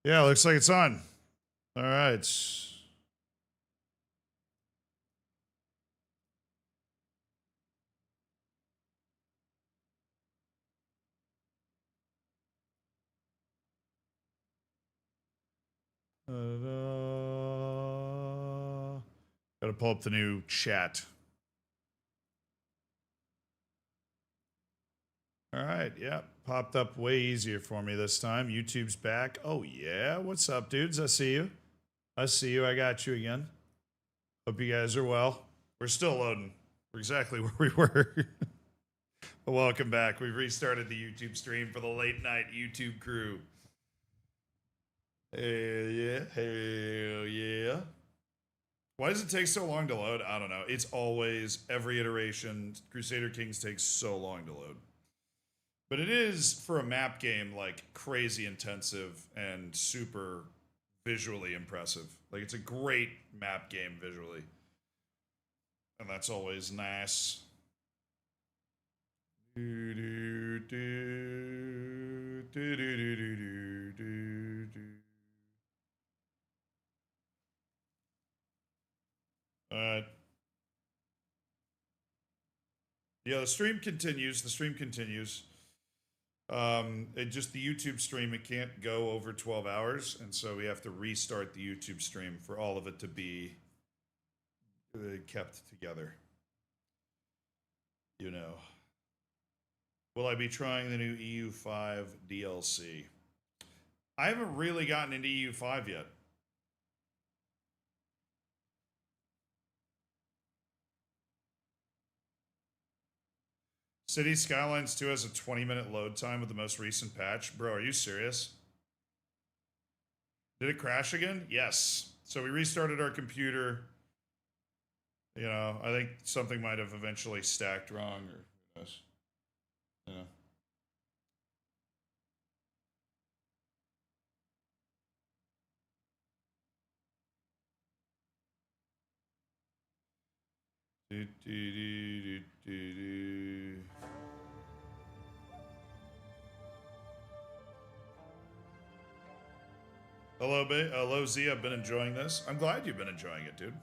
Yeah, looks like it's on. All right. Gotta pull up the new chat. All right, yeah. Popped up way easier for me this time. YouTube's back. Oh, yeah. What's up, dudes? I see you. I see you. I got you again. Hope you guys are well. We're still loading. We're exactly where we were. Welcome back. We've restarted the YouTube stream for the late night YouTube crew. Hell yeah. Hell yeah. Why does it take so long to load? I don't know. It's always, every iteration, Crusader Kings takes so long to load. But it is, for a map game, like, crazy intensive and super visually impressive. Like, it's a great map game visually. And that's always nice. Do, do, do, do, do, do, do, do, do. Alright. Yeah, the stream continues. The stream continues. It just the YouTube stream, it can't go over 12 hours, and so we have to restart the YouTube stream for all of it to be kept together. You know. Will I be trying the new EU5 DLC? I haven't really gotten into EU5 yet. City Skylines 2 has a 20-minute load time with the most recent patch. Bro, are you serious? Did it crash again? Yes. So we restarted our computer. You know, I think something might have eventually stacked wrong, or who knows. You know. Do, do, do, do, do, do. Hello, Z. I've been enjoying this. I'm glad you've been enjoying it, dude.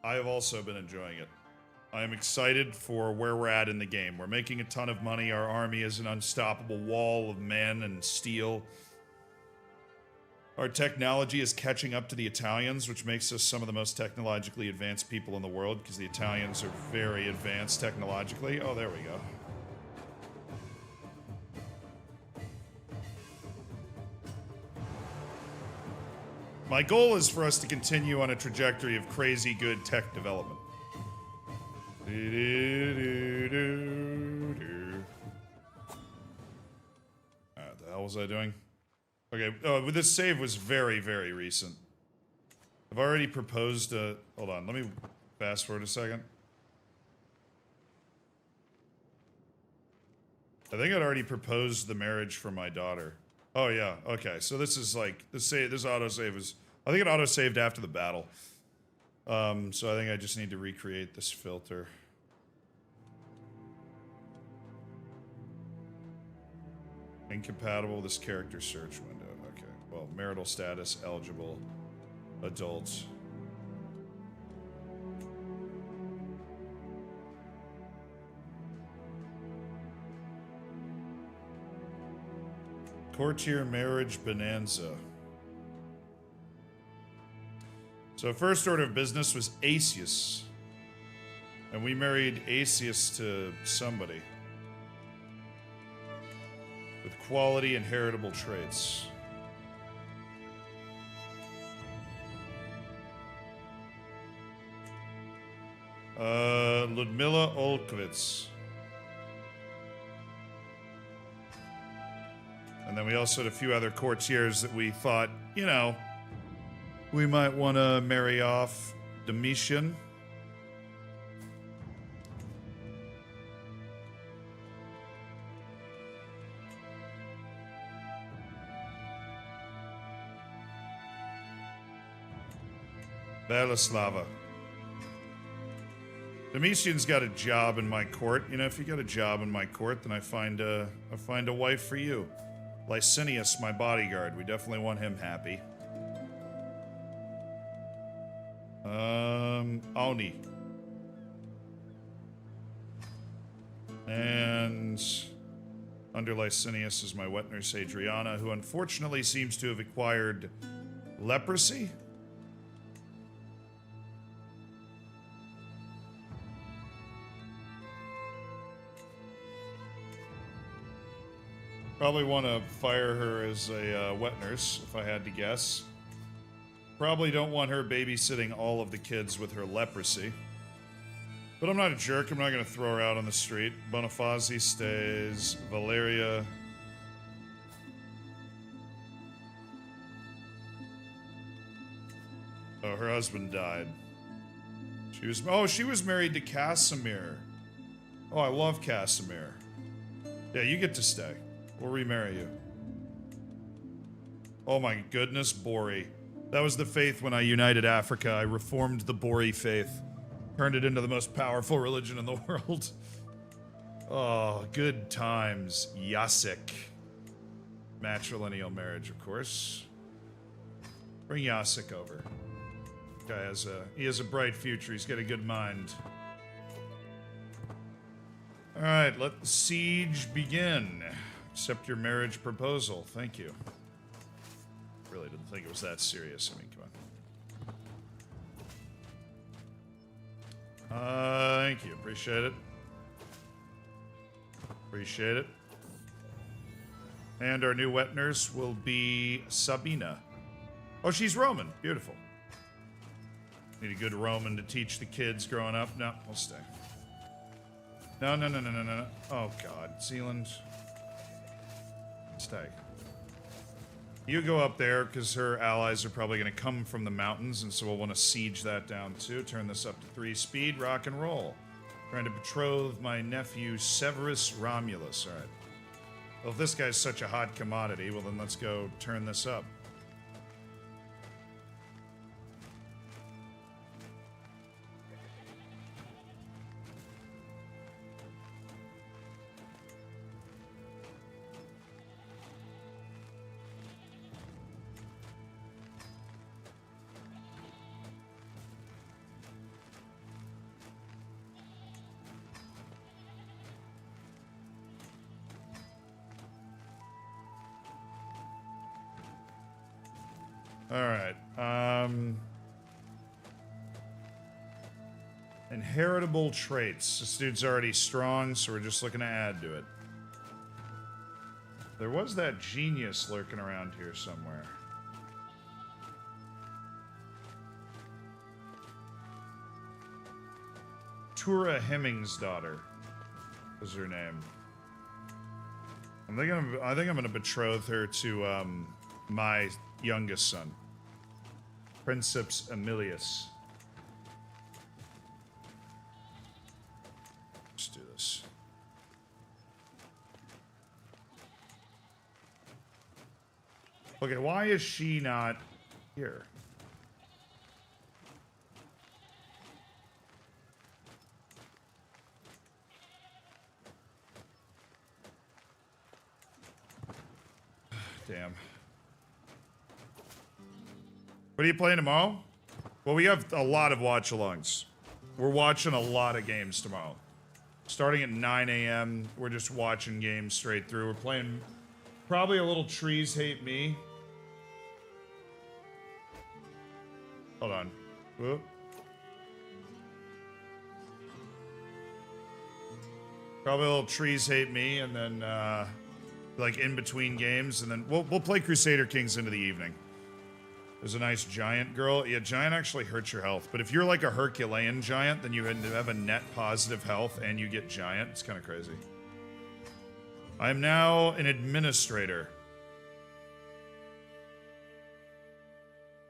I have also been enjoying it. I am excited for where we're at in the game. We're making a ton of money. Our army is an unstoppable wall of men and steel. Our technology is catching up to the Italians, which makes us some of the most technologically advanced people in the world, because the Italians are very advanced technologically. Oh, there we go. My goal is for us to continue on a trajectory of crazy good tech development. What the hell was I doing? Okay, this save was very, very recent. I've already proposed a... Hold on, let me fast forward a second. I think I'd already proposed the marriage for my daughter. Oh yeah, okay. So this is like this autosave is, I think it autosaved after the battle. So I think I just need to recreate this filter. Incompatible with this character search window. Okay. Well, marital status, eligible, adults. Courtier marriage bonanza. So first order of business was Asius. And we married Asius to somebody with quality and heritable traits. Ludmila Olkowitz. And then we also had a few other courtiers that we thought, you know, we might want to marry off Domitian. Belislava. Domitian's got a job in my court. You know, if you got a job in my court, then I find a wife for you. Licinius, my bodyguard. We definitely want him happy. Oni. And under Licinius is my wet nurse Adriana, who unfortunately seems to have acquired leprosy. Probably want to fire her as a wet nurse, if I had to guess. Probably don't want her babysitting all of the kids with her leprosy. But I'm not a jerk. I'm not going to throw her out on the street. Bonifazi stays. Valeria. Oh, her husband died. She was married to Casimir. Oh, I love Casimir. Yeah, you get to stay. We'll remarry you. Oh my goodness, Bori. That was the faith when I united Africa. I reformed the Bori faith. Turned it into the most powerful religion in the world. Oh, good times. Yasik. Matrilineal marriage, of course. Bring Yasik over. Guy has a bright future. He's got a good mind. Alright, let the siege begin. Accept your marriage proposal. Thank you. Really didn't think it was that serious. I mean, come on. Thank you. Appreciate it. Appreciate it. And our new wet nurse will be Sabina. Oh, she's Roman. Beautiful. Need a good Roman to teach the kids growing up. No, we'll stay. No. Oh, God. Zealand. Stay. You go up there, because her allies are probably going to come from the mountains, and so we'll want to siege that down, too. Turn this up to 3 speed. Rock and roll. Trying to betroth my nephew, Severus Romulus. All right. Well, if this guy's such a hot commodity, well, then let's go turn this up. Alright, inheritable traits. This dude's already strong, so we're just looking to add to it. There was that genius lurking around here somewhere. Tura Hemming's daughter was her name. I think I'm gonna betroth her to my youngest son, Princeps Emilius. Let's do this. Okay, why is she not here? Damn. What are you playing tomorrow? Well, we have a lot of watch-alongs. We're watching a lot of games tomorrow. Starting at 9 a.m., we're just watching games straight through. We're playing probably a little Trees Hate Me. Hold on. Whoop. Probably a little Trees Hate Me, and then, like, in between games, and then we'll play Crusader Kings into the evening. There's a nice giant girl. Yeah, giant actually hurts your health. But if you're like a Herculean giant, then you have a net positive health and you get giant. It's kind of crazy. I am now an administrator.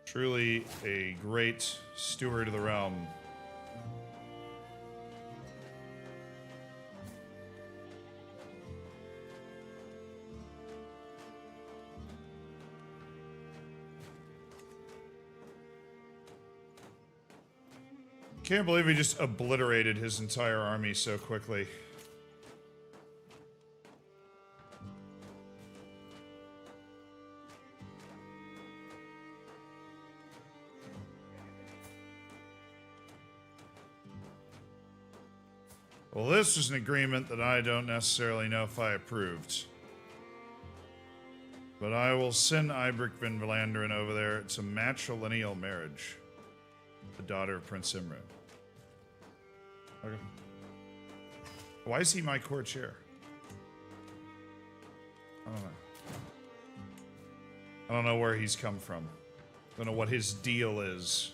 Truly a great steward of the realm. Can't believe he just obliterated his entire army so quickly. Well, this was an agreement that I don't necessarily know if I approved. But I will send Ibrik Van Vlaanderen over there. It's a matrilineal marriage. The daughter of Prince Imran. Okay. Why is he my court chair? I don't know. I don't know where he's come from. I don't know what his deal is.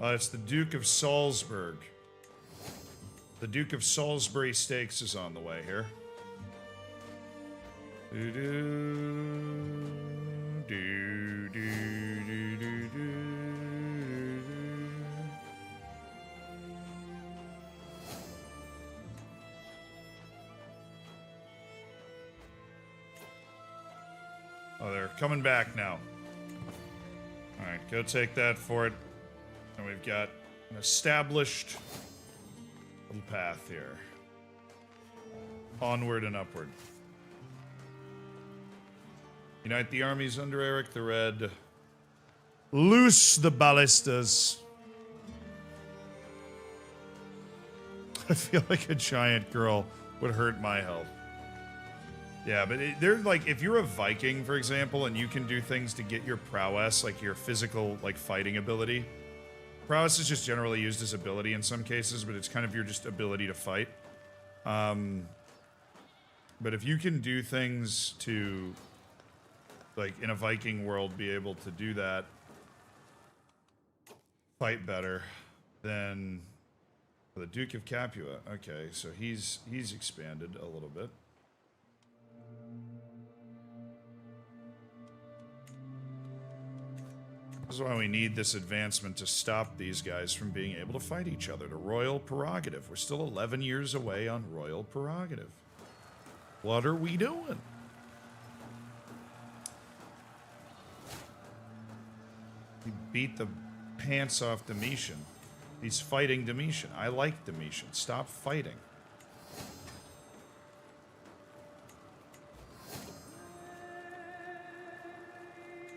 It's the Duke of Salzburg. The Duke of Salisbury Stakes is on the way here. Oh, they're coming back now. Alright, go take that fort. And we've got an established little path here. Onward and upward. Unite the armies under Eric the Red. Loose the ballistas. I feel like a giant girl would hurt my health. Yeah, but they're like, if you're a Viking, for example, and you can do things to get your prowess, like your physical, like, fighting ability. Prowess is just generally used as ability in some cases, but it's kind of your just ability to fight. But if you can do things to, like, in a Viking world, be able to do that, fight better, then the Duke of Capua. Okay, so he's expanded a little bit. This is why we need this advancement to stop these guys from being able to fight each other. To royal prerogative. We're still 11 years away on royal prerogative. What are we doing? He beat the pants off Domitian. He's fighting Domitian. I like Domitian. Stop fighting.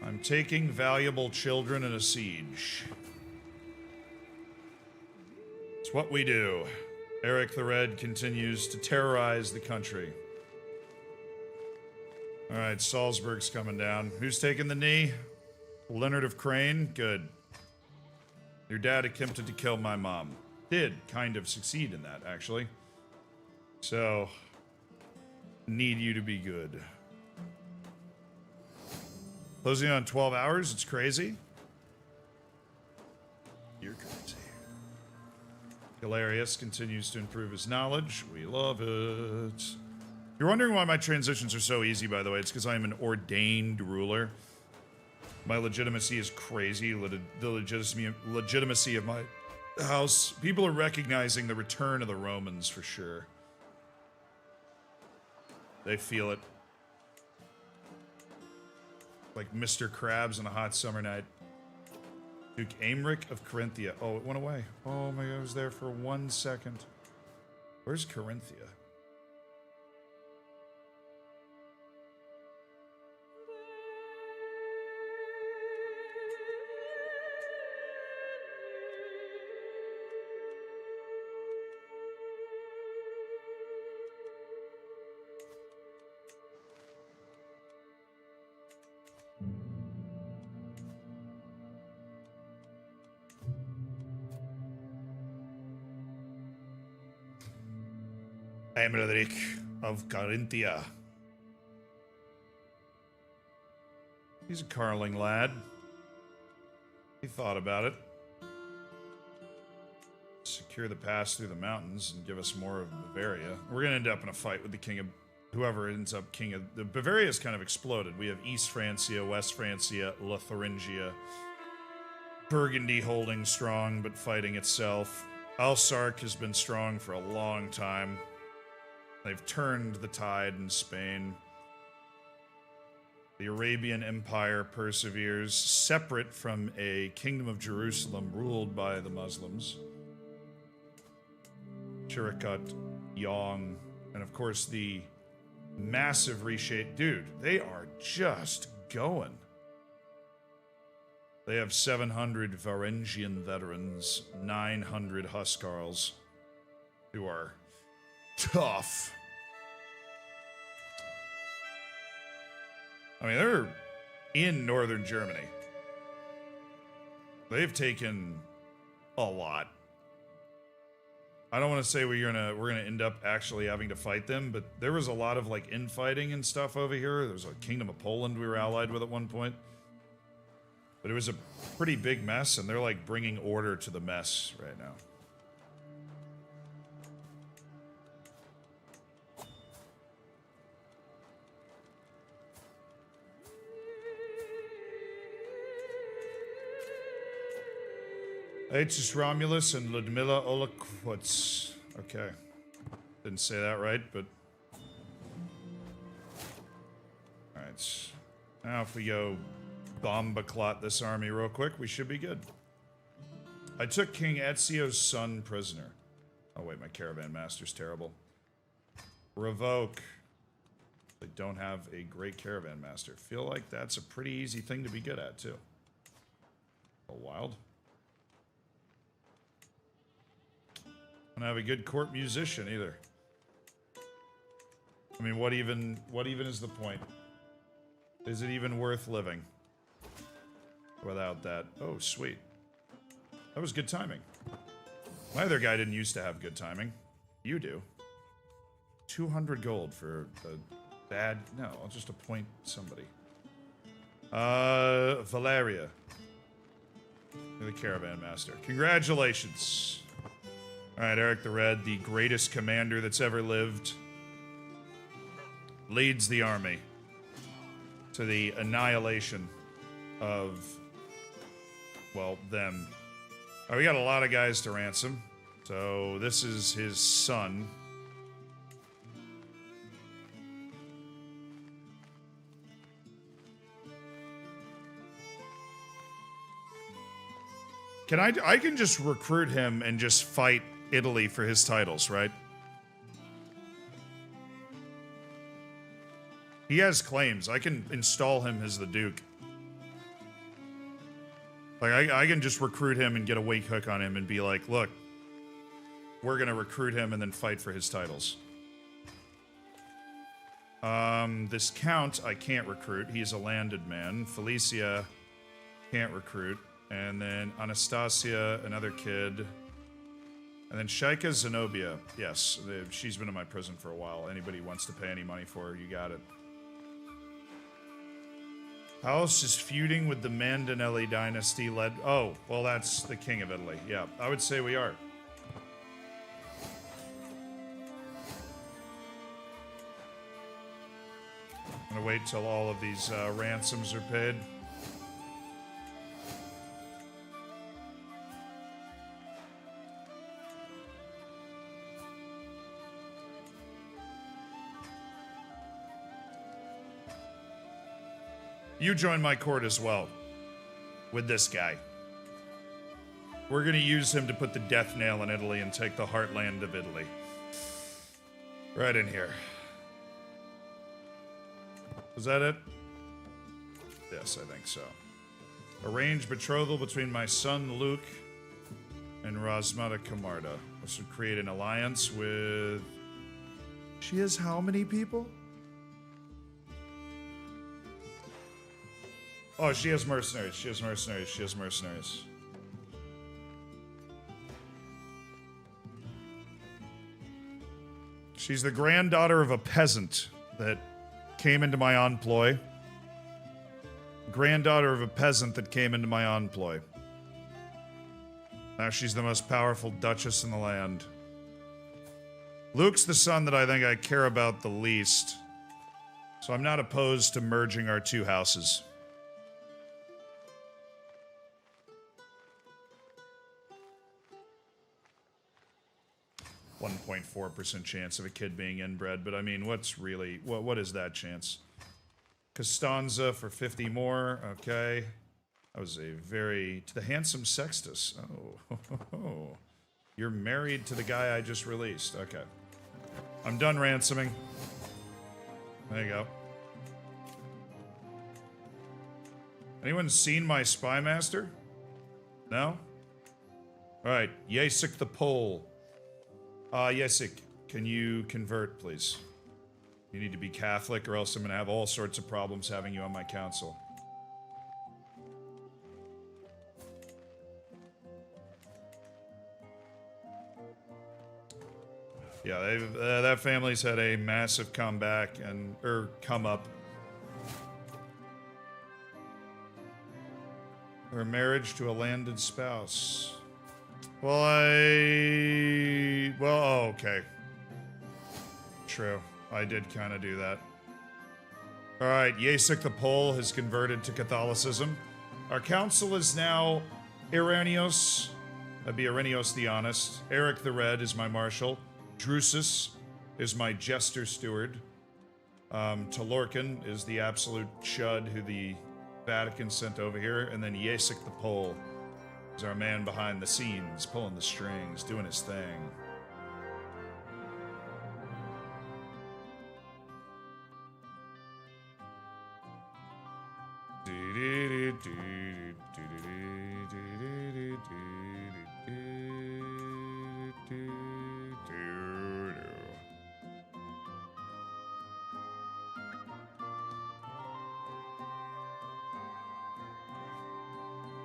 I'm taking valuable children in a siege. It's what we do. Eric the Red continues to terrorize the country. Alright, Salzburg's coming down. Who's taking the knee? Leonard of Crane? Good. Your dad attempted to kill my mom. Did kind of succeed in that, actually. So, need you to be good. Closing on 12 hours? It's crazy. You're crazy. Galerius continues to improve his knowledge. We love it. You're wondering why my transitions are so easy, by the way. It's because I am an ordained ruler. My legitimacy is crazy. The legitimacy of my house. People are recognizing the return of the Romans for sure. They feel it. Like Mr. Krabs on a hot summer night. Duke Aemric of Carinthia. Oh, it went away. Oh my god, I was there for 1 second. Where's Carinthia? Aemric of Carinthia. He's a carling lad. He thought about it. Secure the pass through the mountains and give us more of Bavaria. We're gonna end up in a fight with the king of... Whoever ends up king of... The Bavaria's kind of exploded. We have East Francia, West Francia, Lotharingia. Burgundy holding strong, but fighting itself. Alsark has been strong for a long time. They've turned the tide in Spain. The Arabian Empire perseveres, separate from a kingdom of Jerusalem ruled by the Muslims. Chirikat, Yong, and of course the massive reshape. Dude, they are just going. They have 700 Varangian veterans, 900 Huskarls, who are tough. I mean, they're in northern Germany. They've taken a lot. I don't want to say we're gonna end up actually having to fight them, but there was a lot of like infighting and stuff over here. There was a Kingdom of Poland we were allied with at one point. But it was a pretty big mess, and they're like bringing order to the mess right now. H. Romulus and Ludmilla Olaquots. Okay. Didn't say that right, but... Alright. Now if we go bomba-clot this army real quick, we should be good. I took King Ezio's son prisoner. Oh wait, my caravan master's terrible. Revoke. They don't have a great caravan master. Feel like that's a pretty easy thing to be good at, too. A wild. Don't have a good court musician either. I mean, what even is the point? Is it even worth living without that? Oh, sweet. That was good timing. My other guy didn't used to have good timing. You do. 200 gold for a bad... No, I'll just appoint somebody. Valeria. You're the caravan master. Congratulations. Alright, Eric the Red, the greatest commander that's ever lived, leads the army to the annihilation of, well, them. Alright, we got a lot of guys to ransom. So, this is his son. I can just recruit him and just fight Italy for his titles, right? He has claims. I can install him as the Duke. Like, I can just recruit him and get a wake hook on him and be like, look, we're gonna recruit him and then fight for his titles. This Count, I can't recruit. He's a landed man. Felicia, can't recruit. And then Anastasia, another kid. And then Shaika Zenobia. Yes, she's been in my prison for a while. Anybody wants to pay any money for her, you got it. House is feuding with the Mandanelli dynasty led... Oh, well, that's the king of Italy. Yeah, I would say we are. I'm gonna wait till all of these ransoms are paid. You join my court as well. With this guy. We're gonna use him to put the death nail in Italy and take the heartland of Italy. Right in here. Was that it? Yes, I think so. Arrange betrothal between my son Luke and Rasmata Camarda. This would create an alliance with... She has how many people? Oh, she has mercenaries. She has mercenaries. She has mercenaries. She's the granddaughter of a peasant that came into my employ. Granddaughter of a peasant that came into my employ. Now she's the most powerful duchess in the land. Luke's the son that I think I care about the least. So I'm not opposed to merging our two houses. 1.4% chance of a kid being inbred, but I mean, what's really, what is that chance? Costanza for 50 more, okay. That was a very, to the handsome Sextus. Oh, you're married to the guy I just released, okay. I'm done ransoming. There you go. Anyone seen my spy master? No? Alright, Yasik the Pole. Yasik, can you convert, please? You need to be Catholic, or else I'm gonna have all sorts of problems having you on my council. Yeah, that family's had a massive comeback or come up. Her marriage to a landed spouse. Well, oh, okay. True. I did kind of do that. Alright, Yasik the Pole has converted to Catholicism. Our council is now Iranios. That'd be Iranios the Honest. Eric the Red is my marshal. Drusus is my jester steward. Talorkin is the absolute chud who the Vatican sent over here. And then Yasik the Pole is our man behind the scenes, pulling the strings, doing his thing.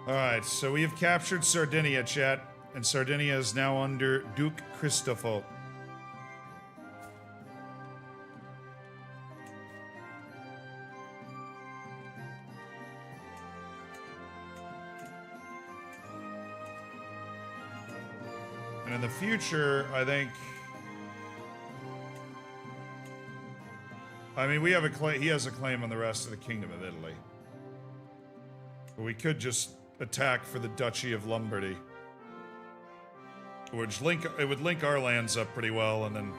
Alright, so we have captured Sardinia, chat, and Sardinia is now under Duke Cristofo. And in the future, I think... I mean, we have a claim, he has a claim on the rest of the Kingdom of Italy. But we could just attack for the Duchy of Lombardy. Which it would link our lands up pretty well, and then...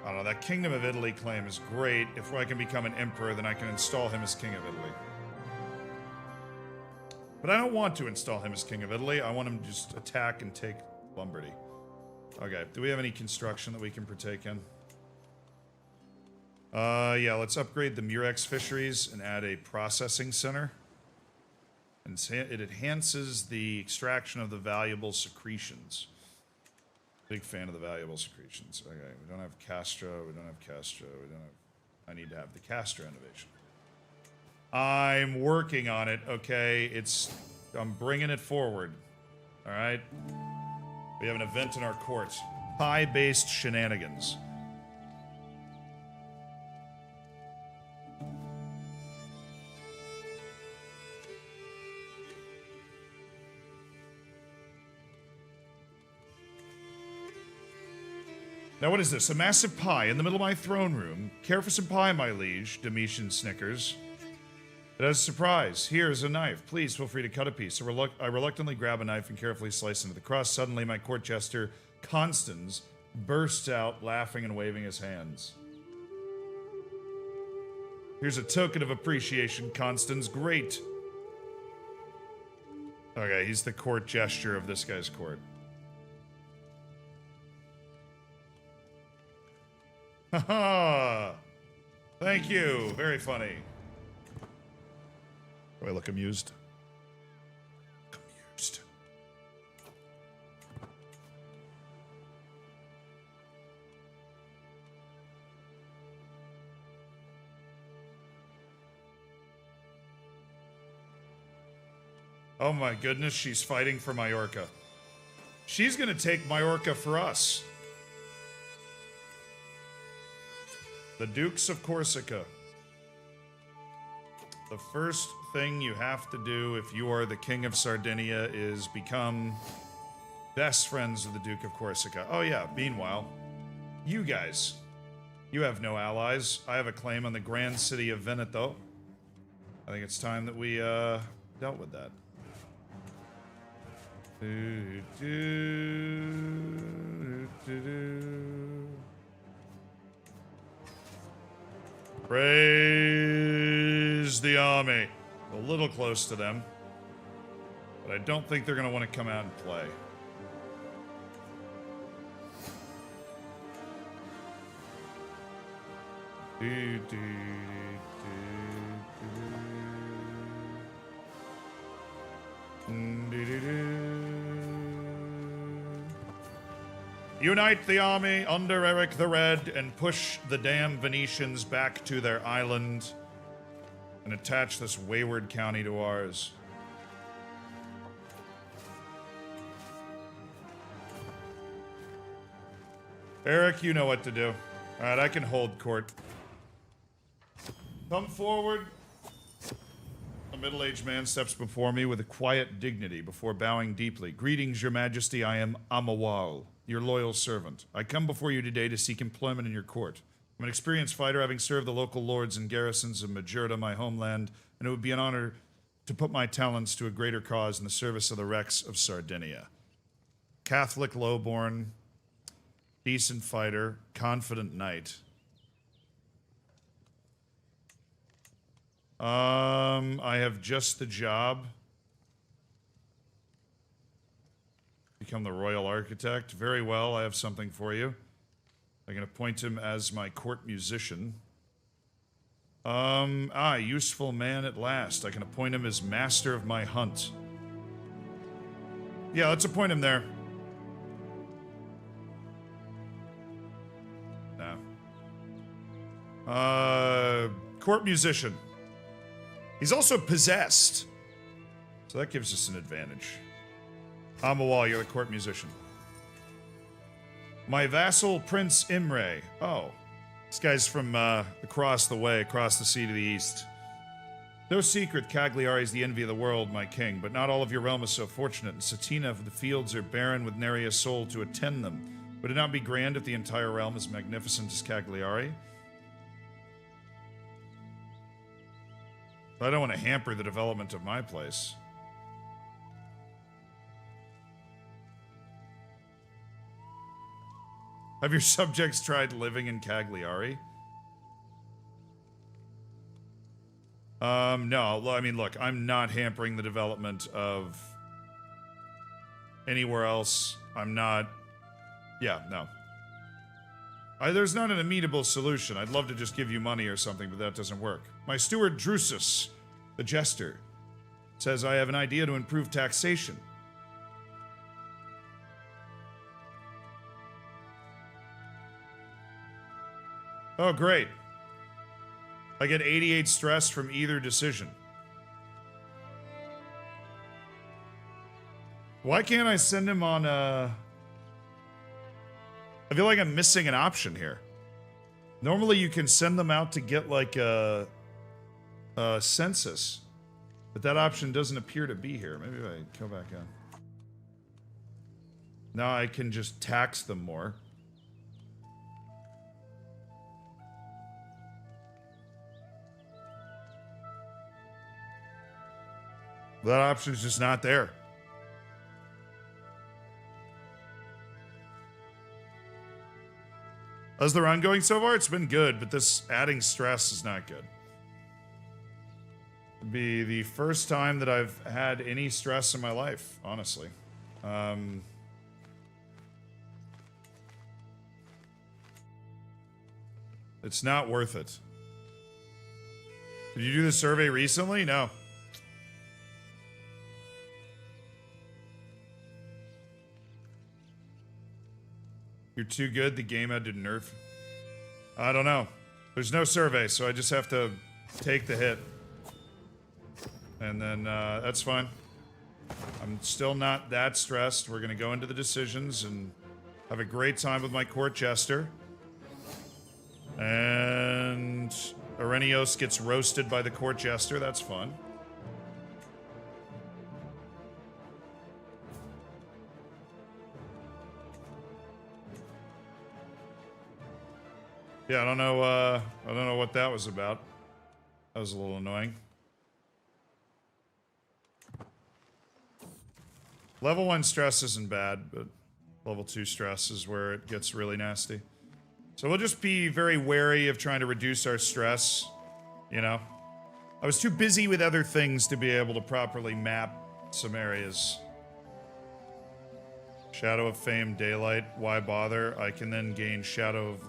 I don't know, that Kingdom of Italy claim is great. If I can become an emperor, then I can install him as King of Italy. But I don't want to install him as King of Italy. I want him to just attack and take Lombardy. Okay, do we have any construction that we can partake in? Yeah, let's upgrade the Murex fisheries and add a processing center. And it enhances the extraction of the valuable secretions. Big fan of the valuable secretions. Okay, we don't have Castro, we don't have Castro, we don't have... I need to have the Castro innovation. I'm working on it, okay? I'm bringing it forward. Alright? We have an event in our court. Pie-based shenanigans. Now what is this? A massive pie in the middle of my throne room. Care for some pie, my liege, Domitian snickers. It has a surprise. Here is a knife. Please feel free to cut a piece. I reluctantly grab a knife and carefully slice into the crust. Suddenly my court jester, Constans, bursts out, laughing and waving his hands. Here's a token of appreciation, Constans. Great. Okay, he's the court gesture of this guy's court. Haha! Thank you. Very funny. Do I look amused? Amused. Oh my goodness, she's fighting for Majorca. She's gonna take Majorca for us. The Dukes of Corsica. The first thing you have to do if you are the King of Sardinia is become best friends with the Duke of Corsica. Oh yeah, meanwhile, you guys, you have no allies. I have a claim on the grand city of Veneto. I think it's time that we dealt with that. Praise the army. A little close to them. But I don't think they're going to want to come out and play. Unite the army under Eric the Red and push the damn Venetians back to their island and attach this wayward county to ours. Eric, you know what to do. Alright, I can hold court. Come forward. A middle-aged man steps before me with a quiet dignity before bowing deeply. Greetings, your majesty. I am Amawal, your loyal servant. I come before you today to seek employment in your court. I'm an experienced fighter, having served the local lords and garrisons of Majorda, my homeland, and it would be an honor to put my talents to a greater cause in the service of the Rex of Sardinia. Catholic lowborn, decent fighter, confident knight. I have just the job. Become the royal architect. Very well, I have something for you. I can appoint him as my court musician. Useful man at last. I can appoint him as master of my hunt. Yeah, let's appoint him there. No. Court musician. He's also possessed. So that gives us an advantage. Amawal, you're the court musician. My vassal, Prince Imre. Oh. This guy's from across the way, across the sea to the east. No secret, Cagliari is the envy of the world, my king, but not all of your realm is so fortunate. In Satina, the fields are barren with nary a soul to attend them. Would it not be grand if the entire realm is magnificent as Cagliari? I don't want to hamper the development of my place. Have your subjects tried living in Cagliari? No. I mean, look, I'm not hampering the development of anywhere else. I'm not... Yeah, no. There's not an amenable solution. I'd love to just give you money or something, but that doesn't work. My steward Drusus, the jester, says I have an idea to improve taxation. Oh, great. I get 88 stress from either decision. Why can't I send him on a... I feel like I'm missing an option here. Normally you can send them out to get like a census, but that option doesn't appear to be here. Maybe if I go back in. Now I can just tax them more. That option's just not there. How's the run going so far? It's been good, but this adding stress is not good. It'd be the first time that I've had any stress in my life, honestly. It's not worth it. Did you do the survey recently? No. You're too good, the game had to nerf. I don't know. There's no survey, so I just have to take the hit. And then, that's fine. I'm still not that stressed. We're gonna go into the decisions and have a great time with my court jester. And Arrhenios gets roasted by the court jester, that's fun. Yeah, I don't know what that was about. That was a little annoying. Level 1 stress isn't bad, but level 2 stress is where it gets really nasty. So we'll just be very wary of trying to reduce our stress, you know? I was too busy with other things to be able to properly map some areas. Shadow of Fame, Daylight, why bother? I can then gain Shadow of,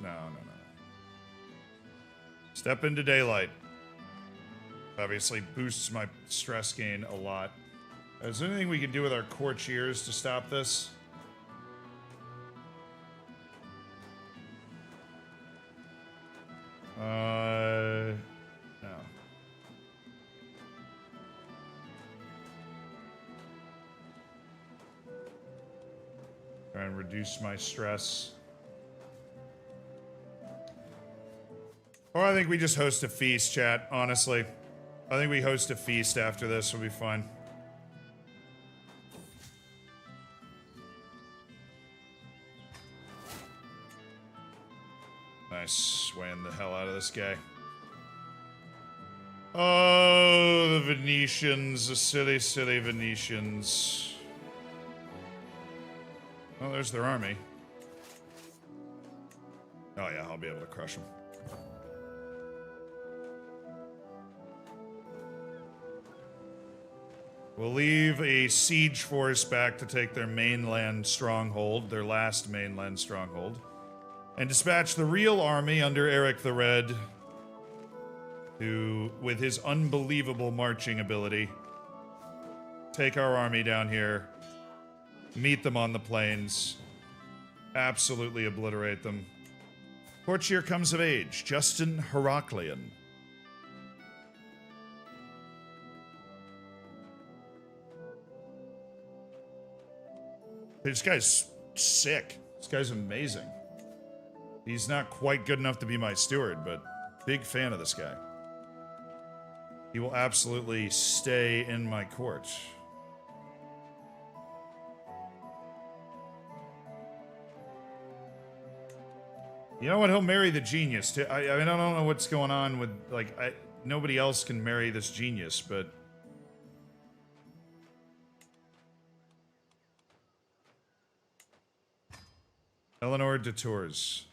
no. Step into Daylight. Obviously boosts my stress gain a lot. Is there anything we can do with our courtiers to stop this? No. Try and reduce my stress. Or I think we just host a feast, chat, honestly. I think we host a feast after this, we'll be fine. Nice, swaying the hell out of this guy. Oh, the Venetians, the silly, silly Venetians. Oh, there's their army. Oh yeah, I'll be able to crush them. We'll leave a siege force back to take their mainland stronghold, their last mainland stronghold, and dispatch the real army under Eric the Red, who, with his unbelievable marching ability, take our army down here, meet them on the plains, absolutely obliterate them. Courtier comes of age, Justin Heraclian. This guy's sick. This guy's amazing. He's not quite good enough to be my steward, but big fan of this guy. He will absolutely stay in my court. You know what? He'll marry the genius. I mean, I don't know what's going on with, like, nobody else can marry this genius, but... Eleanor de Tours.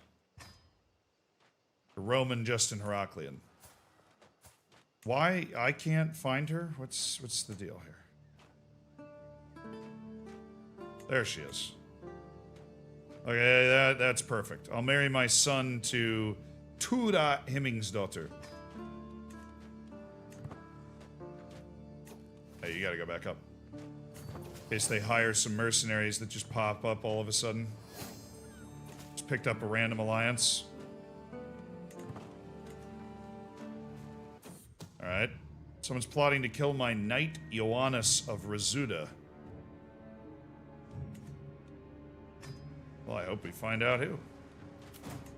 The Roman Justin Heraclian. Why I can't find her? What's the deal here? There she is. Okay, that's perfect. I'll marry my son to Tura Hemmingsdottir. Hey, you gotta go back up. In case they hire some mercenaries that just pop up all of a sudden. Just picked up a random alliance. Alright. Someone's plotting to kill my knight, Ioannis of Rasuda. Well, I hope we find out who.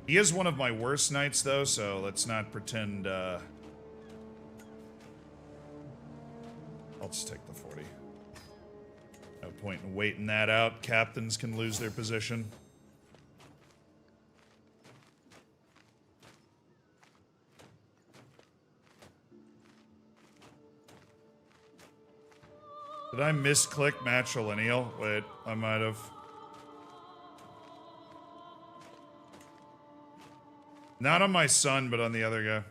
He is one of my worst knights, though, so let's not pretend, I'll just take the 40. No point in waiting that out. Captains can lose their position. Did I misclick matrilineal? Wait, I might have. Not on my son, but on the other guy.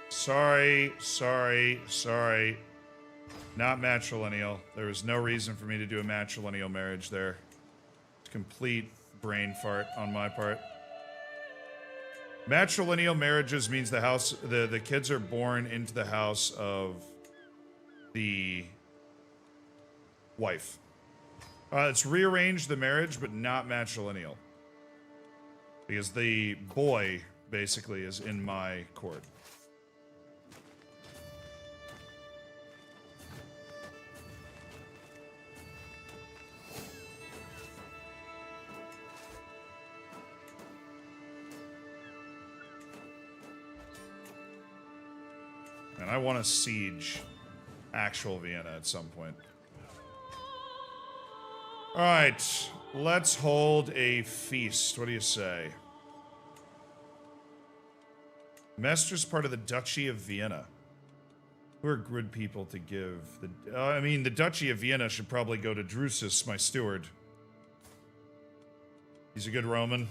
Sorry. Not matrilineal. There was no reason for me to do a matrilineal marriage there. Complete brain fart on my part. Matrilineal marriages means the house, the kids are born into the house of the wife. It's rearranged the marriage, but not matrilineal. Because the boy, basically, is in my court. And I want to siege actual Vienna at some point. Alright, let's hold a feast. What do you say? Mester's part of the Duchy of Vienna. Who are good people to give? I mean, the Duchy of Vienna should probably go to Drusus, my steward. He's a good Roman.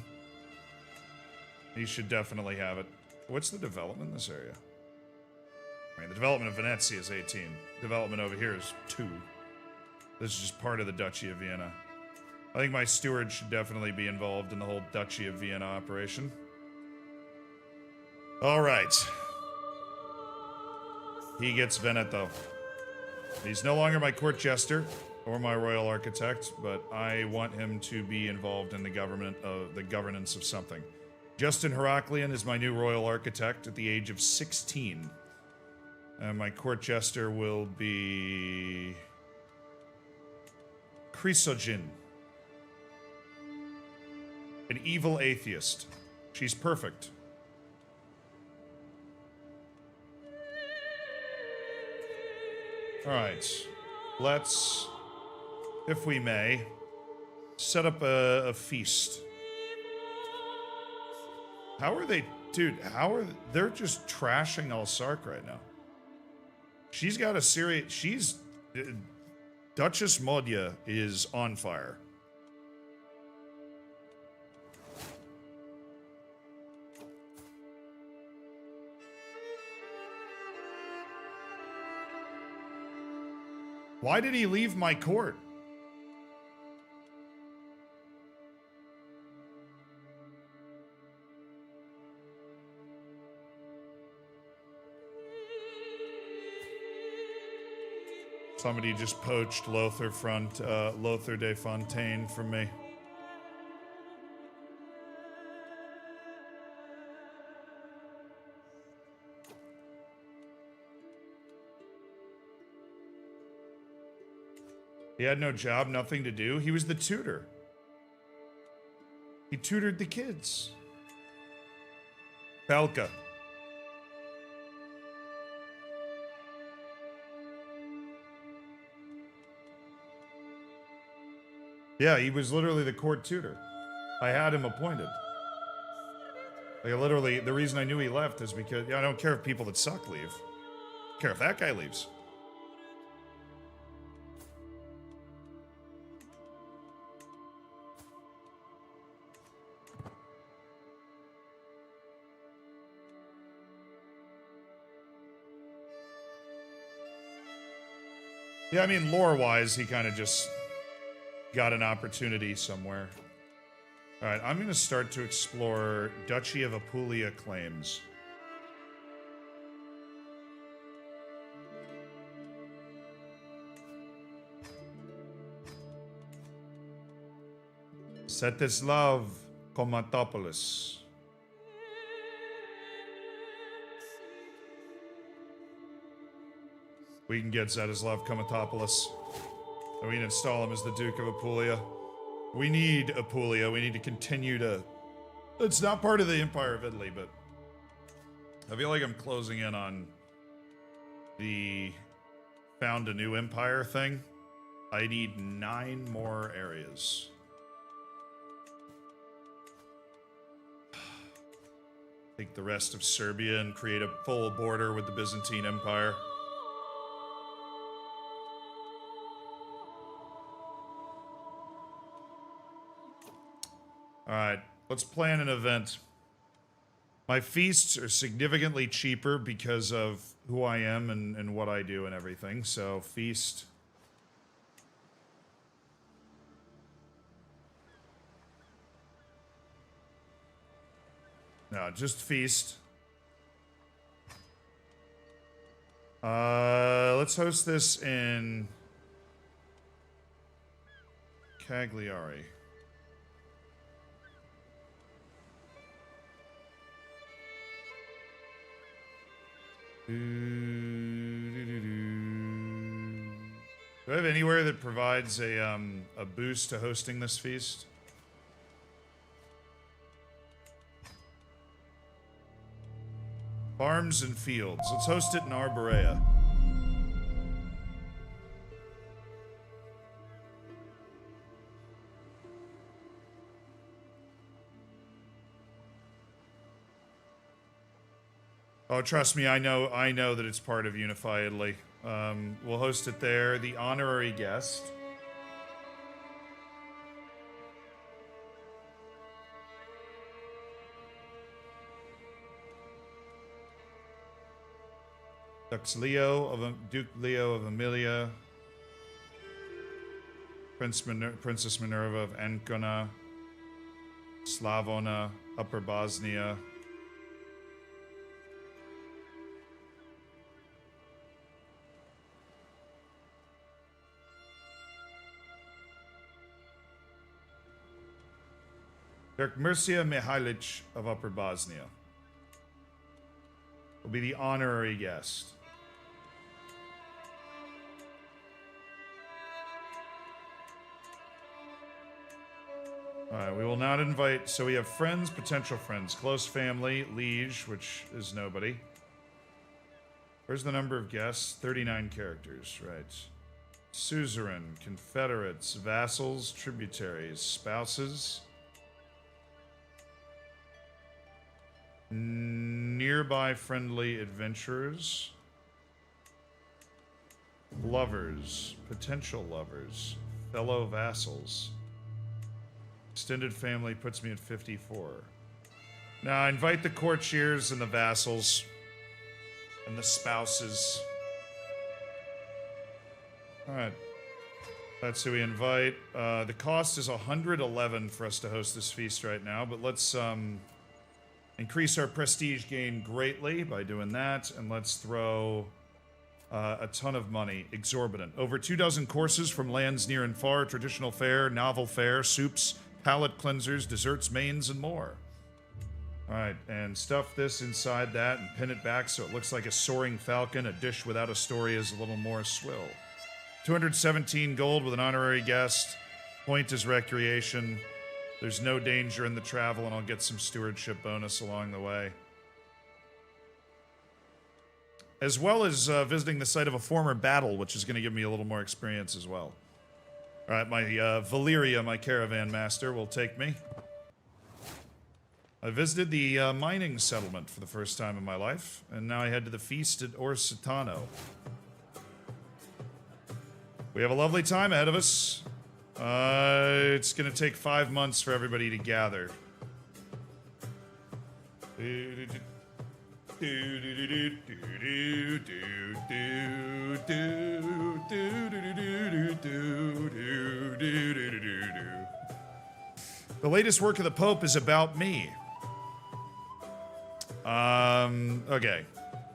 He should definitely have it. What's the development in this area? I mean, the development of Venezia is 18. Development over here is 2. This is just part of the Duchy of Vienna. I think my steward should definitely be involved in the whole Duchy of Vienna operation. All right. He gets Veneto. He's no longer my court jester or my royal architect, but I want him to be involved in the governance of something. Justin Heraklion is my new royal architect at the age of 16. And my court jester will be Chrysogin. An evil atheist. She's perfect. Alright. Let's, if we may, set up a feast. How are they... Dude, they're just trashing Alsark right now. She's got a serious... She's... Duchess Modya is on fire. Why did he leave my court? Somebody just poached Lothar de Fontaine from me. He had no job, nothing to do. He was the tutor. He tutored the kids. Belka. Yeah, he was literally the court tutor. I had him appointed. Like, literally, the reason I knew he left is because, yeah, I don't care if people that suck leave. I don't care if that guy leaves. Yeah, I mean, lore-wise, he kind of just got an opportunity somewhere. All right, I'm going to start to explore Duchy of Apulia claims. Setislav Komatopoulos. We can get Zetislav Komatopoulos. And we can install him as the Duke of Apulia. We need Apulia. We need to continue to... It's not part of the Empire of Italy, but... I feel like I'm closing in on the found a new empire thing. I need 9 more areas. Take the rest of Serbia and create a full border with the Byzantine Empire. Alright, let's plan an event. My feasts are significantly cheaper because of who I am and what I do and everything, so feast. No, just feast. Let's host this in Cagliari. Do I have anywhere that provides a boost to hosting this feast? Farms and fields. Let's host it in Arborea. Oh, trust me, I know that it's part of Unify Italy. We'll host it there. The honorary guest. Duke Leo of Emilia, Princess Minerva of Ancona, Slavona, Upper Bosnia. Mircea Mihailich of Upper Bosnia will be the honorary guest. Alright, we will not invite... So we have friends, potential friends, close family, liege, which is nobody. Where's the number of guests? 39 characters, right. Suzerain, confederates, vassals, tributaries, spouses... Nearby friendly adventurers. Lovers. Potential lovers. Fellow vassals. Extended family puts me at 54. Now, I invite the courtiers and the vassals. And the spouses. Alright. That's who we invite. The cost is 111 for us to host this feast right now, but let's, increase our prestige gain greatly by doing that, and let's throw a ton of money. Exorbitant. Over 24 courses from lands near and far, traditional fare, novel fare, soups, palate cleansers, desserts, mains, and more. Alright, and stuff this inside that and pin it back so it looks like a soaring falcon. A dish without a story is a little more swill. 217 gold with an honorary guest. Point is recreation. There's no danger in the travel, and I'll get some stewardship bonus along the way. As well as visiting the site of a former battle, which is going to give me a little more experience as well. Alright, my Valeria, my caravan master, will take me. I visited the mining settlement for the first time in my life, and now I head to the feast at Orsitano. We have a lovely time ahead of us. It's gonna take 5 months for everybody to gather. The latest work of the Pope is about me. Okay.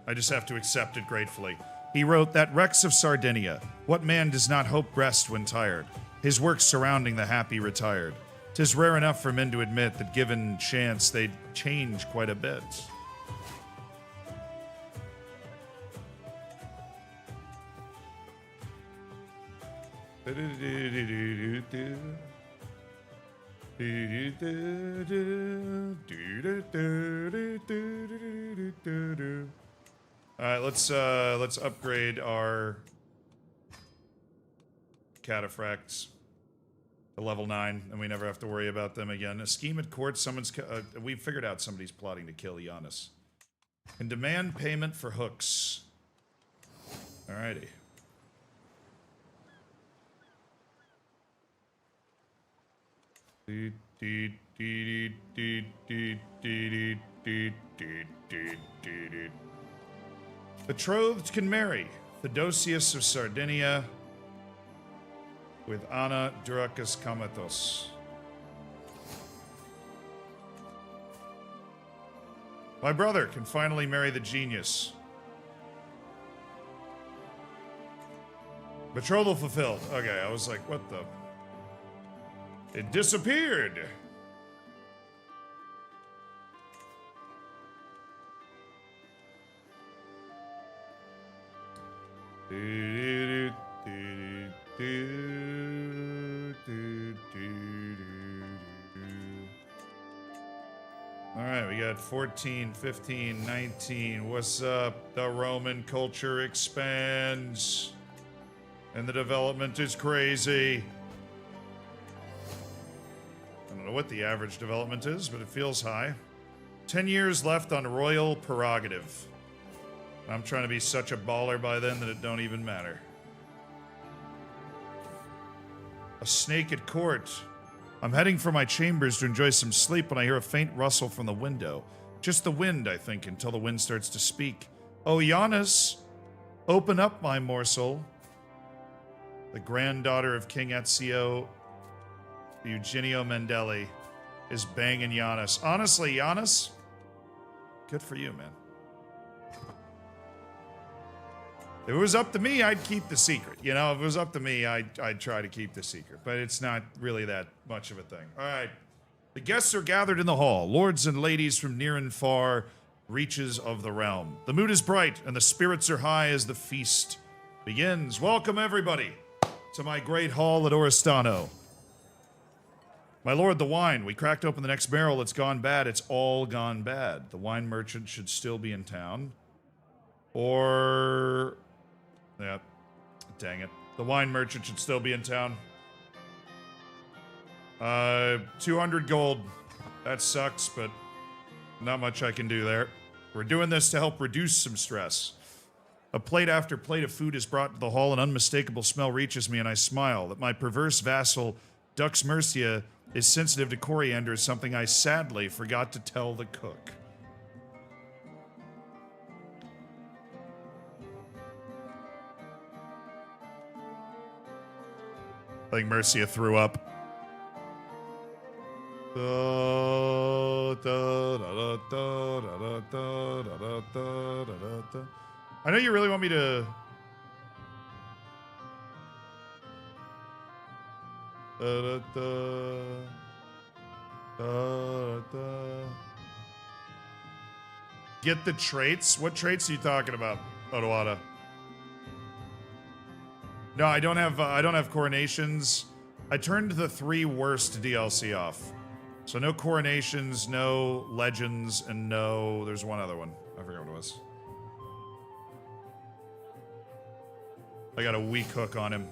I just have to accept it gratefully. He wrote that Rex of Sardinia, what man does not hope rest when tired? His works surrounding the happy retired. 'Tis rare enough for men to admit that given chance they'd change quite a bit. Alright, let's upgrade our cataphracts to level 9, and we never have to worry about them again. A scheme at court, we figured out somebody's plotting to kill Giannis. Can demand payment for hooks. Alrighty. Betrothed can marry. Theodosius of Sardinia with Anna Duracus Kamatos. My brother can finally marry the genius. Betrothal fulfilled. Okay, I was like, what the? It disappeared. Alright, we got 14, 15, 19. What's up? The Roman culture expands. And the development is crazy. I don't know what the average development is, but it feels high. 10 years left on royal prerogative. I'm trying to be such a baller by then that it don't even matter. A snake at court. I'm heading for my chambers to enjoy some sleep when I hear a faint rustle from the window. Just the wind, I think, until the wind starts to speak. Oh, Giannis, Open up, my morsel. The granddaughter of King Ezio, Eugenio Mendelli, is banging Giannis. Honestly, Giannis, good for you, man. If it was up to me, I'd keep the secret. You know, if it was up to me, I'd try to keep the secret. But it's not really that much of a thing. All right. The guests are gathered in the hall, lords and ladies from near and far reaches of the realm. The mood is bright, and the spirits are high as the feast begins. Welcome, everybody, to my great hall at Oristano. My lord, the wine. We cracked open the next barrel. It's gone bad. It's all gone bad. The wine merchant should still be in town. Or... yeah, dang it. The wine merchant should still be in town. 200 gold. That sucks, but not much I can do there. We're doing this to help reduce some stress. A plate after plate of food is brought to the hall. An unmistakable smell reaches me, and I smile. That my perverse vassal, Dux Mercia, is sensitive to coriander is something I sadly forgot to tell the cook. I think Mercia threw up. I know you really want me to... get the traits? What traits are you talking about, Otoada? No, I don't have coronations. I turned the 3 worst DLC off. So no coronations, no legends, and no... there's one other one. I forgot what it was. I got a weak hook on him.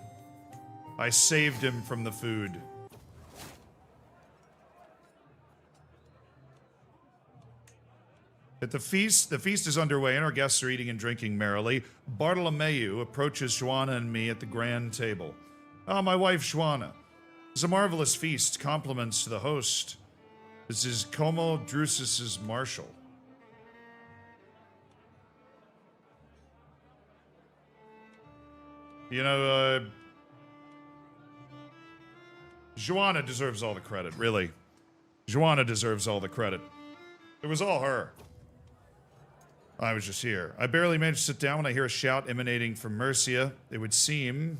I saved him from the food. At the feast is underway and our guests are eating and drinking merrily. Bartolomeu approaches Joanna and me at the grand table. Ah, my wife Joanna. It's a marvelous feast. Compliments to the host. This is Como Drusus's marshal. You know, Joanna deserves all the credit, really. Joanna deserves all the credit. It was all her. I was just here. I barely managed to sit down when I hear a shout emanating from Mercia. It would seem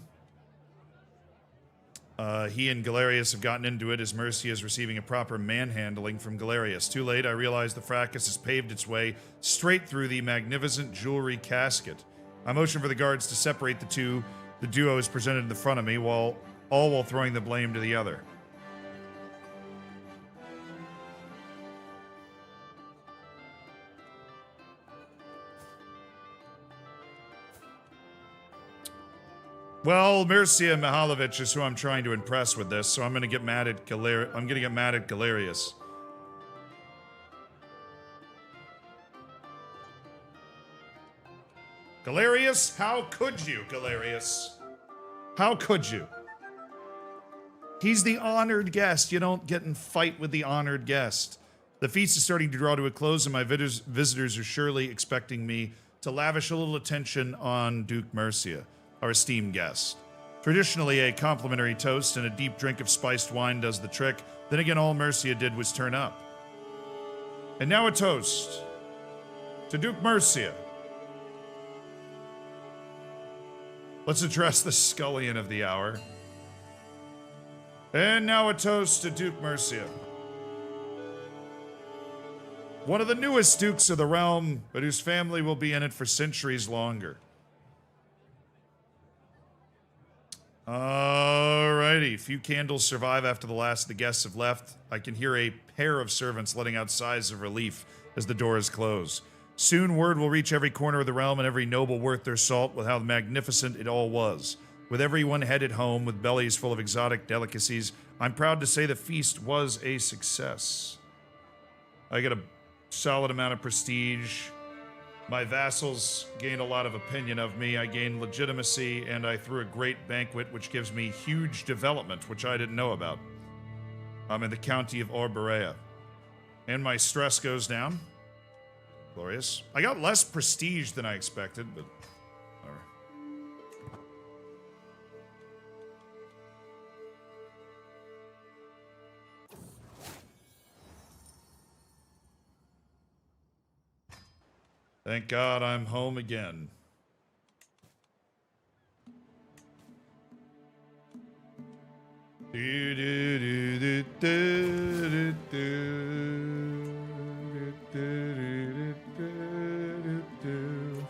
he and Galerius have gotten into it as Mercia is receiving a proper manhandling from Galerius. Too late, I realize the fracas has paved its way straight through the magnificent jewelry casket. I motion for the guards to separate the two. The duo is presented in the front of me, all while throwing the blame to the other. Well, Mircea Mihailovich is who I'm trying to impress with this, so I'm gonna get mad at Galerius. Galerius? How could you, Galerius? How could you? He's the honored guest. You don't get in fight with the honored guest. The feast is starting to draw to a close, and my visitors are surely expecting me to lavish a little attention on Duke Mercia, our esteemed guest. Traditionally, a complimentary toast and a deep drink of spiced wine does the trick. Then again, all Mercia did was turn up. And now a toast to Duke Mercia. Let's address the scullion of the hour. And now a toast to Duke Mercia. One of the newest dukes of the realm, but whose family will be in it for centuries longer. Alrighty, few candles survive after the last of the guests have left. I can hear a pair of servants letting out sighs of relief as the doors close. Soon word will reach every corner of the realm and every noble worth their salt with how magnificent it all was. With everyone headed home with bellies full of exotic delicacies, I'm proud to say the feast was a success. I get a solid amount of prestige. My vassals gained a lot of opinion of me. I gained legitimacy, and I threw a great banquet, which gives me huge development, which I didn't know about. I'm in the county of Orberea. And my stress goes down. Glorious. I got less prestige than I expected, but whatever. Thank God I'm home again. Do, do, do, do, do, do, do, do, do, do.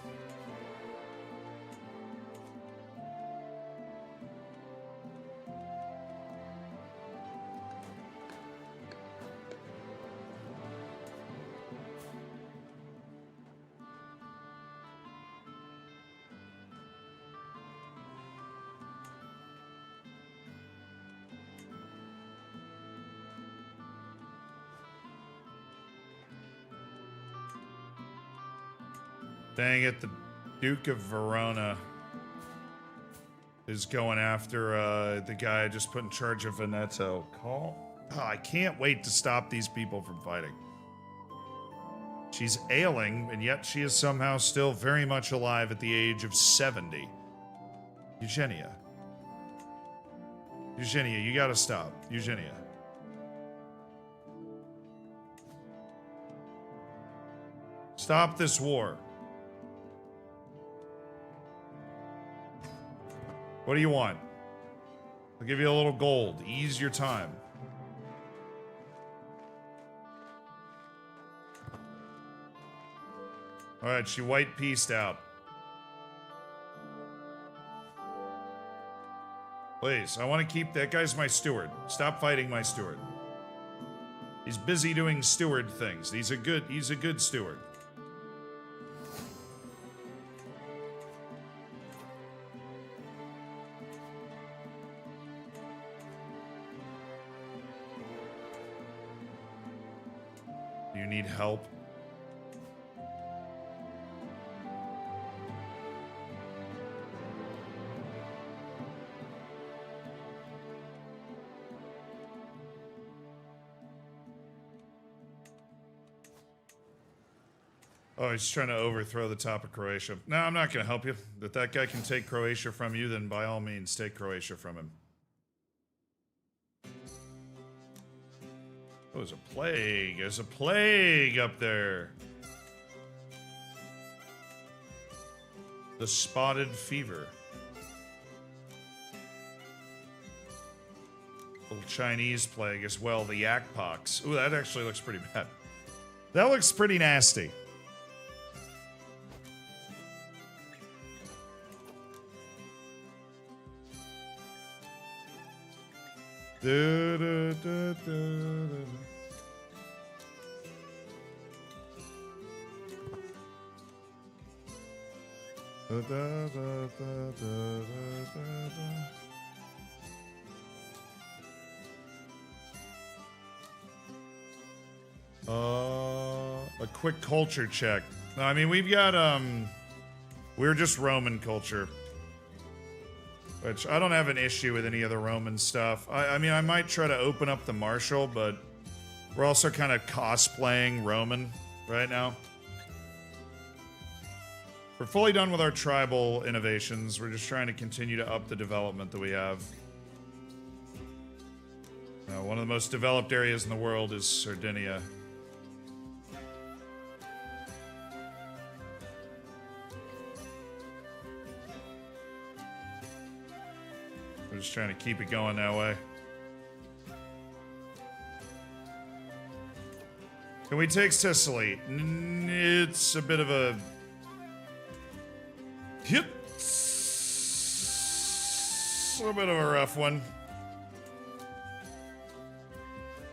Dang it, the Duke of Verona is going after the guy I just put in charge of Veneto. Call? Oh, I can't wait to stop these people from fighting. She's ailing, and yet she is somehow still very much alive at the age of 70. Eugenia. Eugenia, you gotta stop. Eugenia. Stop this war. What do you want? I'll give you a little gold. Ease your time. Alright, she white pieced out. Please, I want to keep... That guy's my steward. Stop fighting my steward. He's busy doing steward things. He's a good steward. You need help? Oh, he's trying to overthrow the top of Croatia. No, I'm not going to help you. If that guy can take Croatia from you, then by all means, take Croatia from him. Oh, there's a plague. There's a plague up there. The spotted fever. Little Chinese plague as well. The yak pox. Ooh, that actually looks pretty bad. That looks pretty nasty. Du, du, du, du, du. Da, da, da, da, da, da. A quick culture check. No, I mean, we've got, we're just Roman culture. Which, I don't have an issue with any of the Roman stuff. I mean, I might try to open up the martial, but we're also kind of cosplaying Roman right now. We're fully done with our tribal innovations. We're just trying to continue to up the development that we have. One of the most developed areas in the world is Sardinia. We're just trying to keep it going that way. Can we take Sicily? It's a bit of a... It's a bit of a rough one.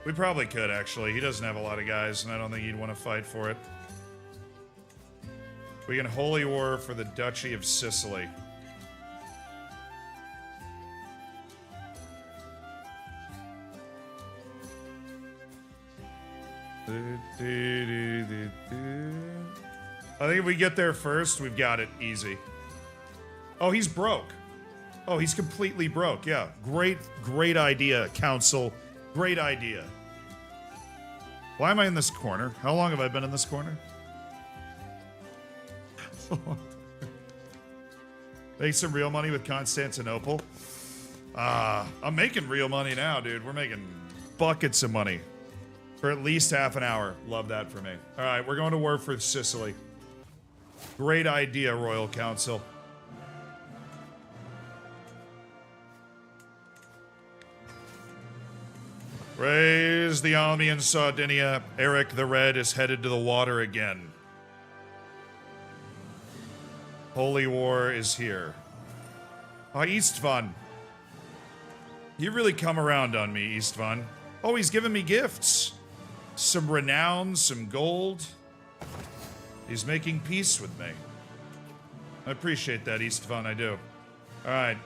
We probably could, actually. He doesn't have a lot of guys, and I don't think he'd want to fight for it. We can holy war for the Duchy of Sicily. I think if we get there first, we've got it easy. Oh, he's broke. Oh, he's completely broke. Yeah, great idea, Council. Great idea. Why am I in this corner? How long have I been in this corner? Make some real money with Constantinople. I'm making real money now, dude. We're making buckets of money. For at least half an hour. Love that for me. All right, we're going to war for Sicily. Great idea, Royal Council. Raise the army in Sardinia. Eric the Red is headed to the water again. Holy War is here. Ah, Istvan. You really come around on me, Istvan. Oh, he's giving me gifts. Some renown, some gold. He's making peace with me. I appreciate that, Istvan, I do. Alright.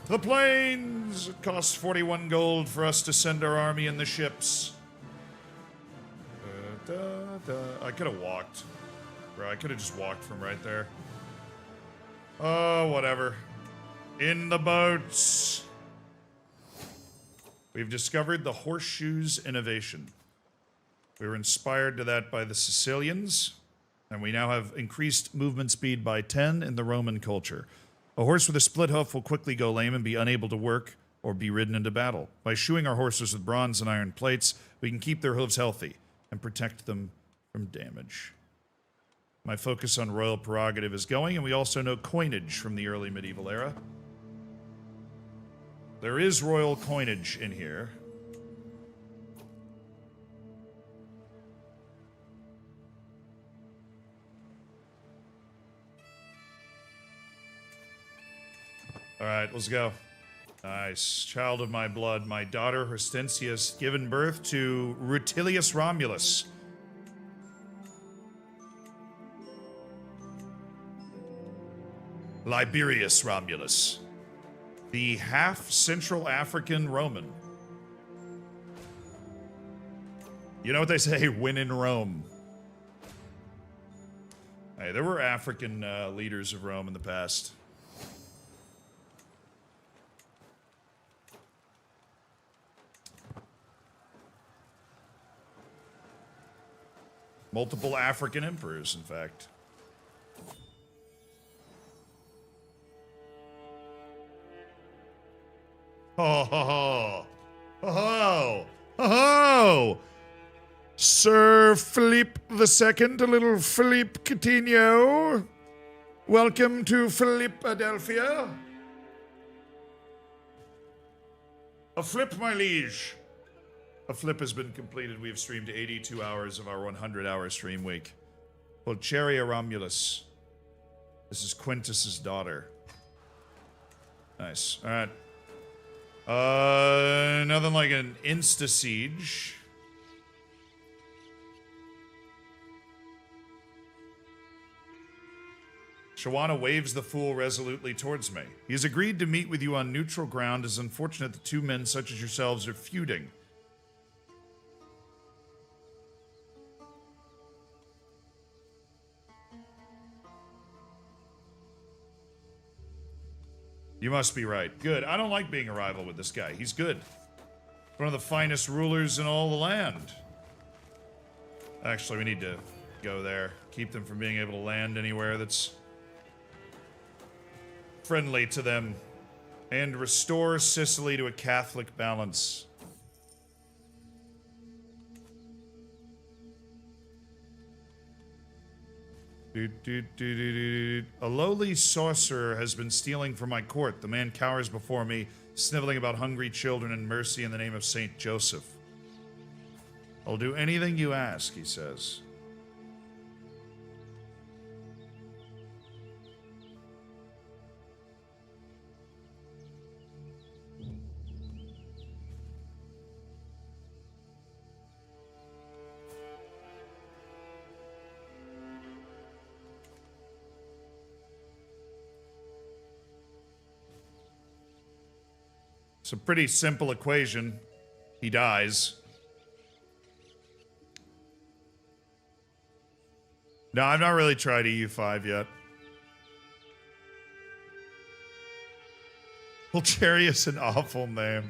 The plains! It costs 41 gold for us to send our army in the ships. I could have walked. Bro, I could have just walked from right there. Oh, whatever. In the boats! We've discovered the horseshoes innovation. We were inspired to that by the Sicilians, and we now have increased movement speed by 10 in the Roman culture. A horse with a split hoof will quickly go lame and be unable to work or be ridden into battle. By shoeing our horses with bronze and iron plates, we can keep their hooves healthy and protect them from damage. My focus on royal prerogative is going, and we also know coinage from the early medieval era. There is royal coinage in here. Alright, let's go. Nice. Child of my blood, my daughter Hortensius, given birth to Rutilius Romulus. Liberius Romulus. The half-Central African Roman. You know what they say, win in Rome. Hey, there were African leaders of Rome in the past. Multiple African emperors, in fact. Ho ho ho! Ho ho! Ho ho! Sir Philippe II, a little Philippe Coutinho. Welcome to Philadelphia. A flip, my liege. A flip has been completed. We have streamed 82 hours of our 100-hour stream week. Pulcheria Romulus. This is Quintus's daughter. Nice. All right. Nothing like an insta-siege. Shawana waves the fool resolutely towards me. He has agreed to meet with you on neutral ground. It is unfortunate that two men such as yourselves are feuding. You must be right. Good. I don't like being a rival with this guy. He's good. One of the finest rulers in all the land. Actually, we need to go there. Keep them from being able to land anywhere that's friendly to them. And restore Sicily to a Catholic balance. A lowly sorcerer has been stealing from my court. The man cowers before me, sniveling about hungry children and mercy in the name of Saint Joseph. I'll do anything you ask, he says. It's a pretty simple equation. He dies. No, I've not really tried EU5 yet. Pulcherius, an awful name.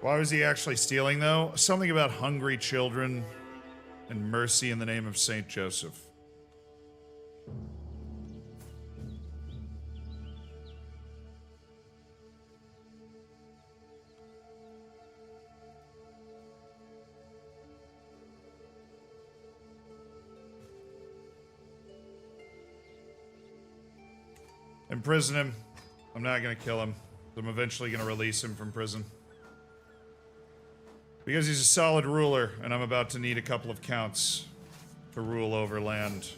Why was he actually stealing, though? Something about hungry children and mercy in the name of Saint Joseph. Imprison him. I'm not going to kill him. I'm eventually going to release him from prison. Because he's a solid ruler, and I'm about to need a couple of counts to rule over land.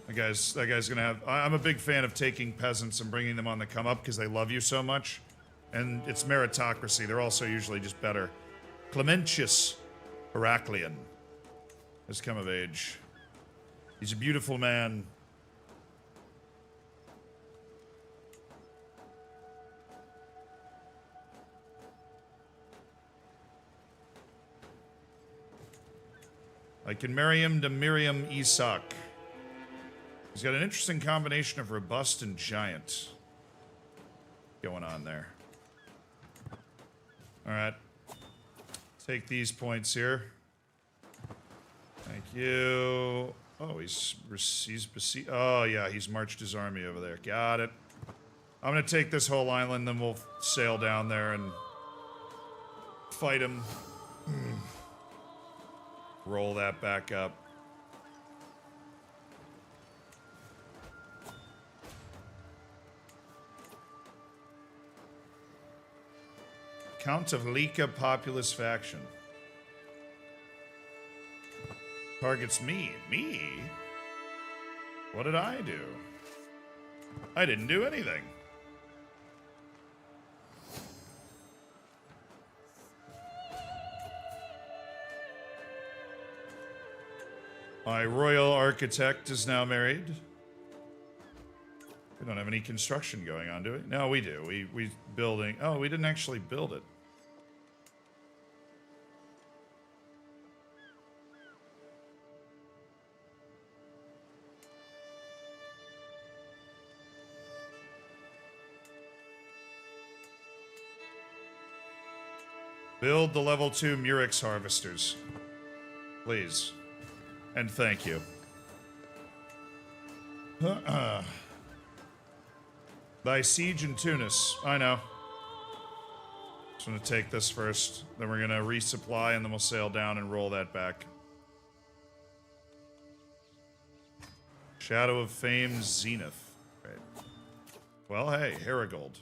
That guy's going to have... I'm a big fan of taking peasants and bringing them on the come up because they love you so much. And it's meritocracy. They're also usually just better. Clementius Heraclian has come of age. He's a beautiful man. I can marry him to Miriam Isak. He's got an interesting combination of robust and giant going on there. Alright. Take these points here. Thank you. Oh, he's oh, yeah, he's marched his army over there. Got it. I'm gonna take this whole island, then we'll sail down there and fight him. Roll that back up. Count of Lika populist faction. Targets me. Me? What did I do? I didn't do anything. My royal architect is now married. We don't have any construction going on, do we? No, we do. We building. Oh, we didn't actually build it. Build the level 2 Murex harvesters. Please. And thank you. Thy siege in Tunis. I know. Just want to take this first. Then we're going to resupply and then we'll sail down and roll that back. Shadow of Fame Zenith. Right. Well, hey, Herigold.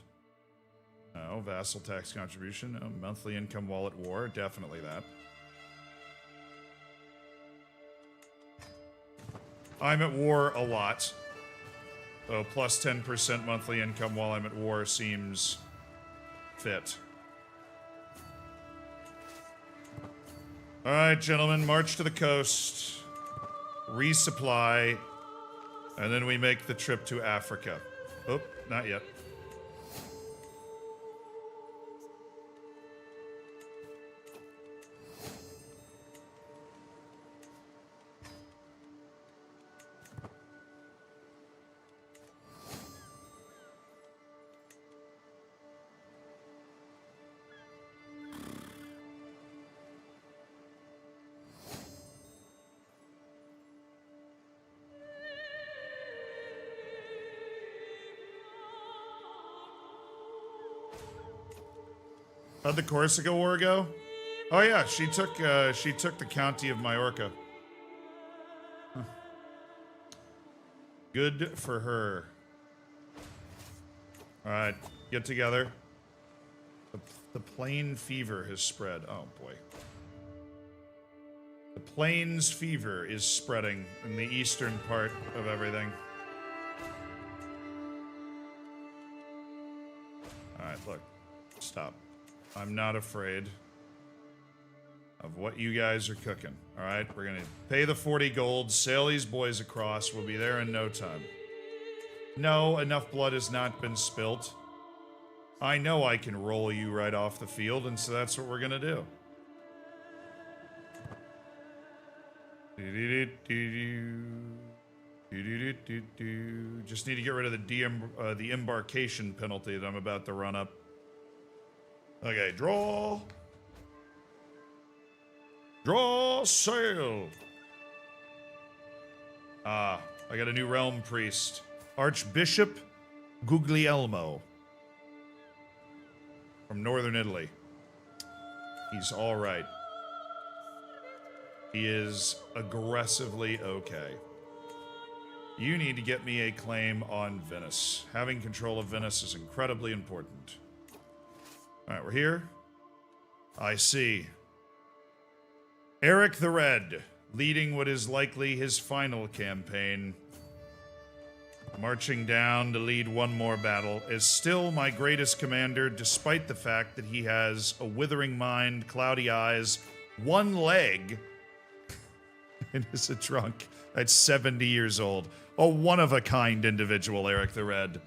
No, vassal tax contribution. No, monthly income wallet war. Definitely that. I'm at war a lot. So plus 10% monthly income while I'm at war seems fit. Alright, gentlemen, march to the coast. Resupply. And then we make the trip to Africa. Oh, not yet. How'd the Corsica War go? Oh yeah, she took the county of Majorca. Huh. Good for her. All right, get together. The plain fever has spread. Oh boy. The plains fever is spreading in the eastern part of everything. All right, look, stop. I'm not afraid of what you guys are cooking. All right, we're gonna pay the 40 gold, sail these boys across. We'll be there in no time. No, enough blood has not been spilt. I know I can roll you right off the field, and so that's what we're gonna do. Just need to get rid of the embarkation penalty that I'm about to run up. Okay, draw. Draw sail! Ah, I got a new realm priest. Archbishop Guglielmo. From northern Italy. He's alright. He is aggressively okay. You need to get me a claim on Venice. Having control of Venice is incredibly important. Alright, we're here. I see. Eric the Red, leading what is likely his final campaign. Marching down to lead one more battle, is still my greatest commander, despite the fact that he has a withering mind, cloudy eyes, one leg, and is a drunk at 70 years old. A one-of-a-kind individual, Eric the Red.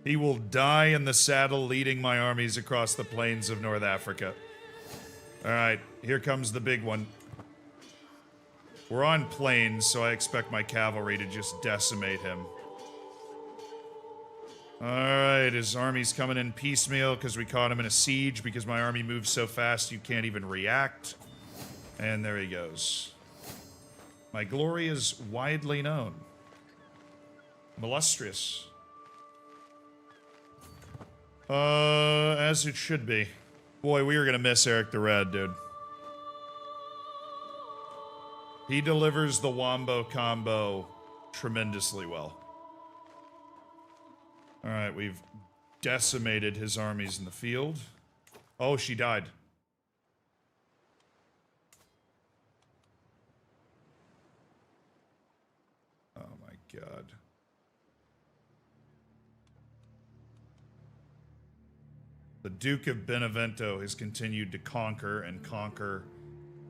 He will die in the saddle leading my armies across the plains of North Africa. Alright, here comes the big one. We're on plains, so I expect my cavalry to just decimate him. Alright, his army's coming in piecemeal because we caught him in a siege because my army moves so fast you can't even react. And there he goes. My glory is widely known. Illustrious. As it should be. Boy, we are gonna miss Eric the Red, dude. He delivers the Wombo combo tremendously well. Alright, we've decimated his armies in the field. Oh, she died. Oh my god. The Duke of Benevento has continued to conquer and conquer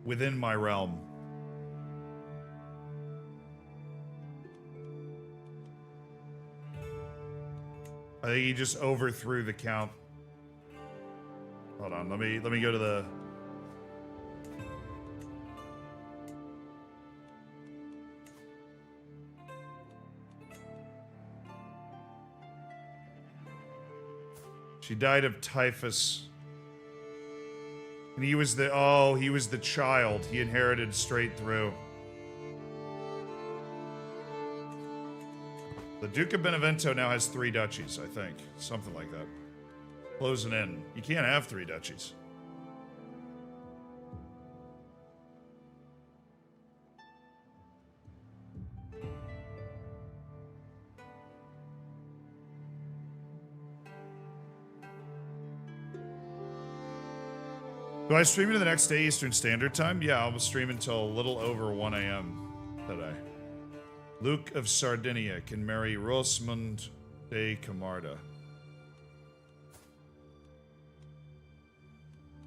within my realm. I think he just overthrew the count. Hold on, let me go to the... She died of typhus. And he was the... Oh, he was the child. He inherited straight through. The Duke of Benevento now has 3 duchies, I think. Something like that. Closing in. You can't have 3 duchies. Do I stream into the next day Eastern Standard Time? Yeah, I'll stream until a little over 1 a.m. today. Luke of Sardinia can marry Rosmund de Camarda.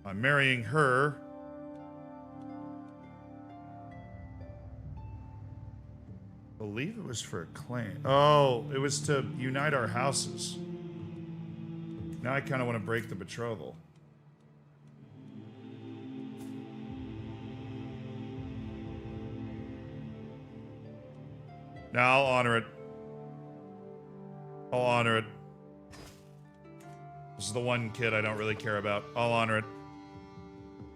I'm marrying her. I believe it was for a claim. Oh, it was to unite our houses. Now I kind of want to break the betrothal. Now I'll honor it. I'll honor it. This is the one kid I don't really care about. I'll honor it.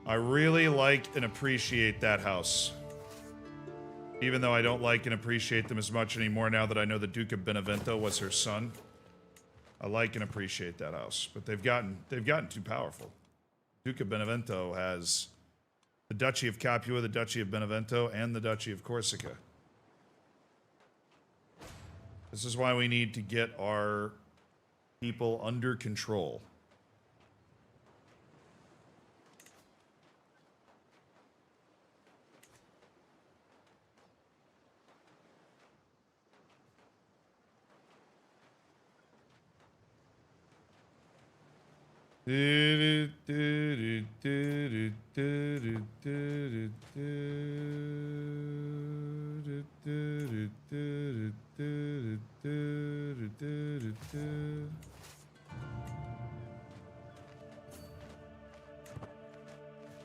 I really like and appreciate that house. Even though I don't like and appreciate them as much anymore now that I know the Duke of Benevento was her son. I like and appreciate that house. But they've gotten too powerful. Duke of Benevento has the Duchy of Capua, the Duchy of Benevento, and the Duchy of Corsica. This is why we need to get our people under control.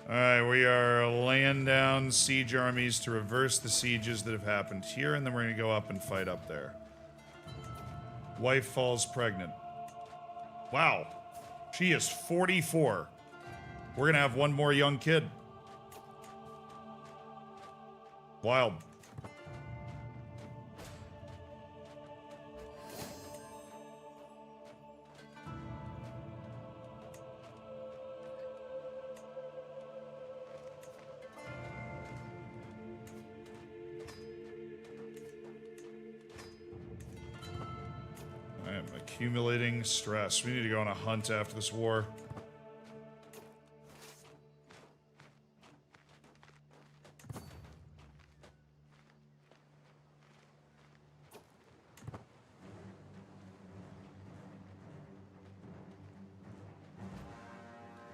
Alright, we are laying down siege armies to reverse the sieges that have happened here, and then we're going to go up and fight up there. Wife falls pregnant. Wow. She is 44. We're gonna have one more young kid. Wild. I am accumulating stress. We need to go on a hunt after this war.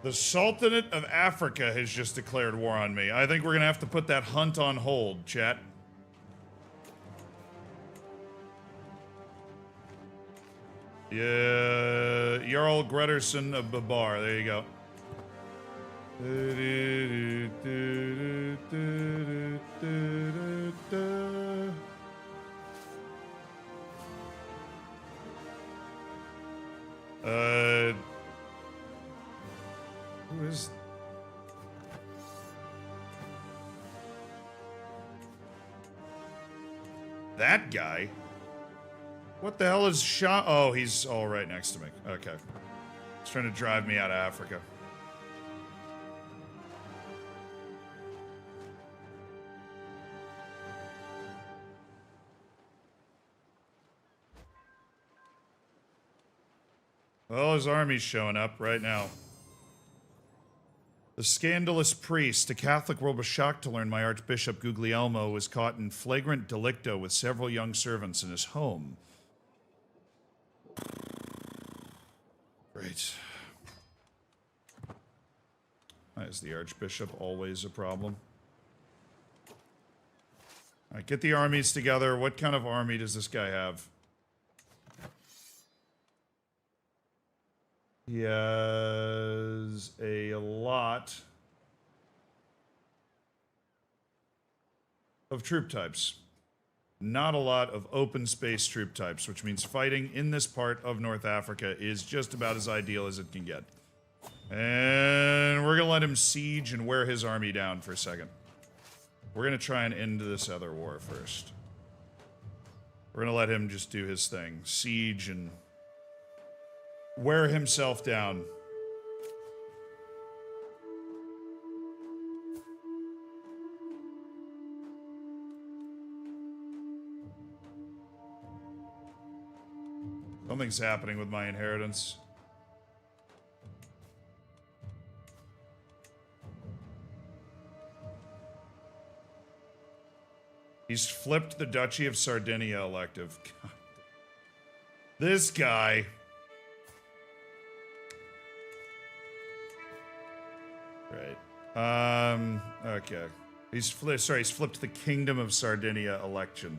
The Sultanate of Africa has just declared war on me. I think we're gonna have to put that hunt on hold, chat. Yeah, Jarl Gretarsson of Babar. There you go. Who is... that guy? What the hell is Shah? Oh, he's all right next to me. Okay. He's trying to drive me out of Africa. Well, his army's showing up right now. The scandalous priest. The Catholic world was shocked to learn my Archbishop Guglielmo was caught in flagrant delicto with several young servants in his home. Great. Why is the Archbishop always a problem? Alright, get the armies together. What kind of army does this guy have? He has a lot of troop types. Not a lot of open space troop types, which means fighting in this part of North Africa is just about as ideal as it can get. And we're gonna let him siege and wear his army down for a second. We're gonna try and end this other war first. We're gonna let him just do his thing. Siege and wear himself down. Something's happening with my inheritance. He's flipped the Duchy of Sardinia elective. God. This guy. Right. Okay. He's flipped the Kingdom of Sardinia election.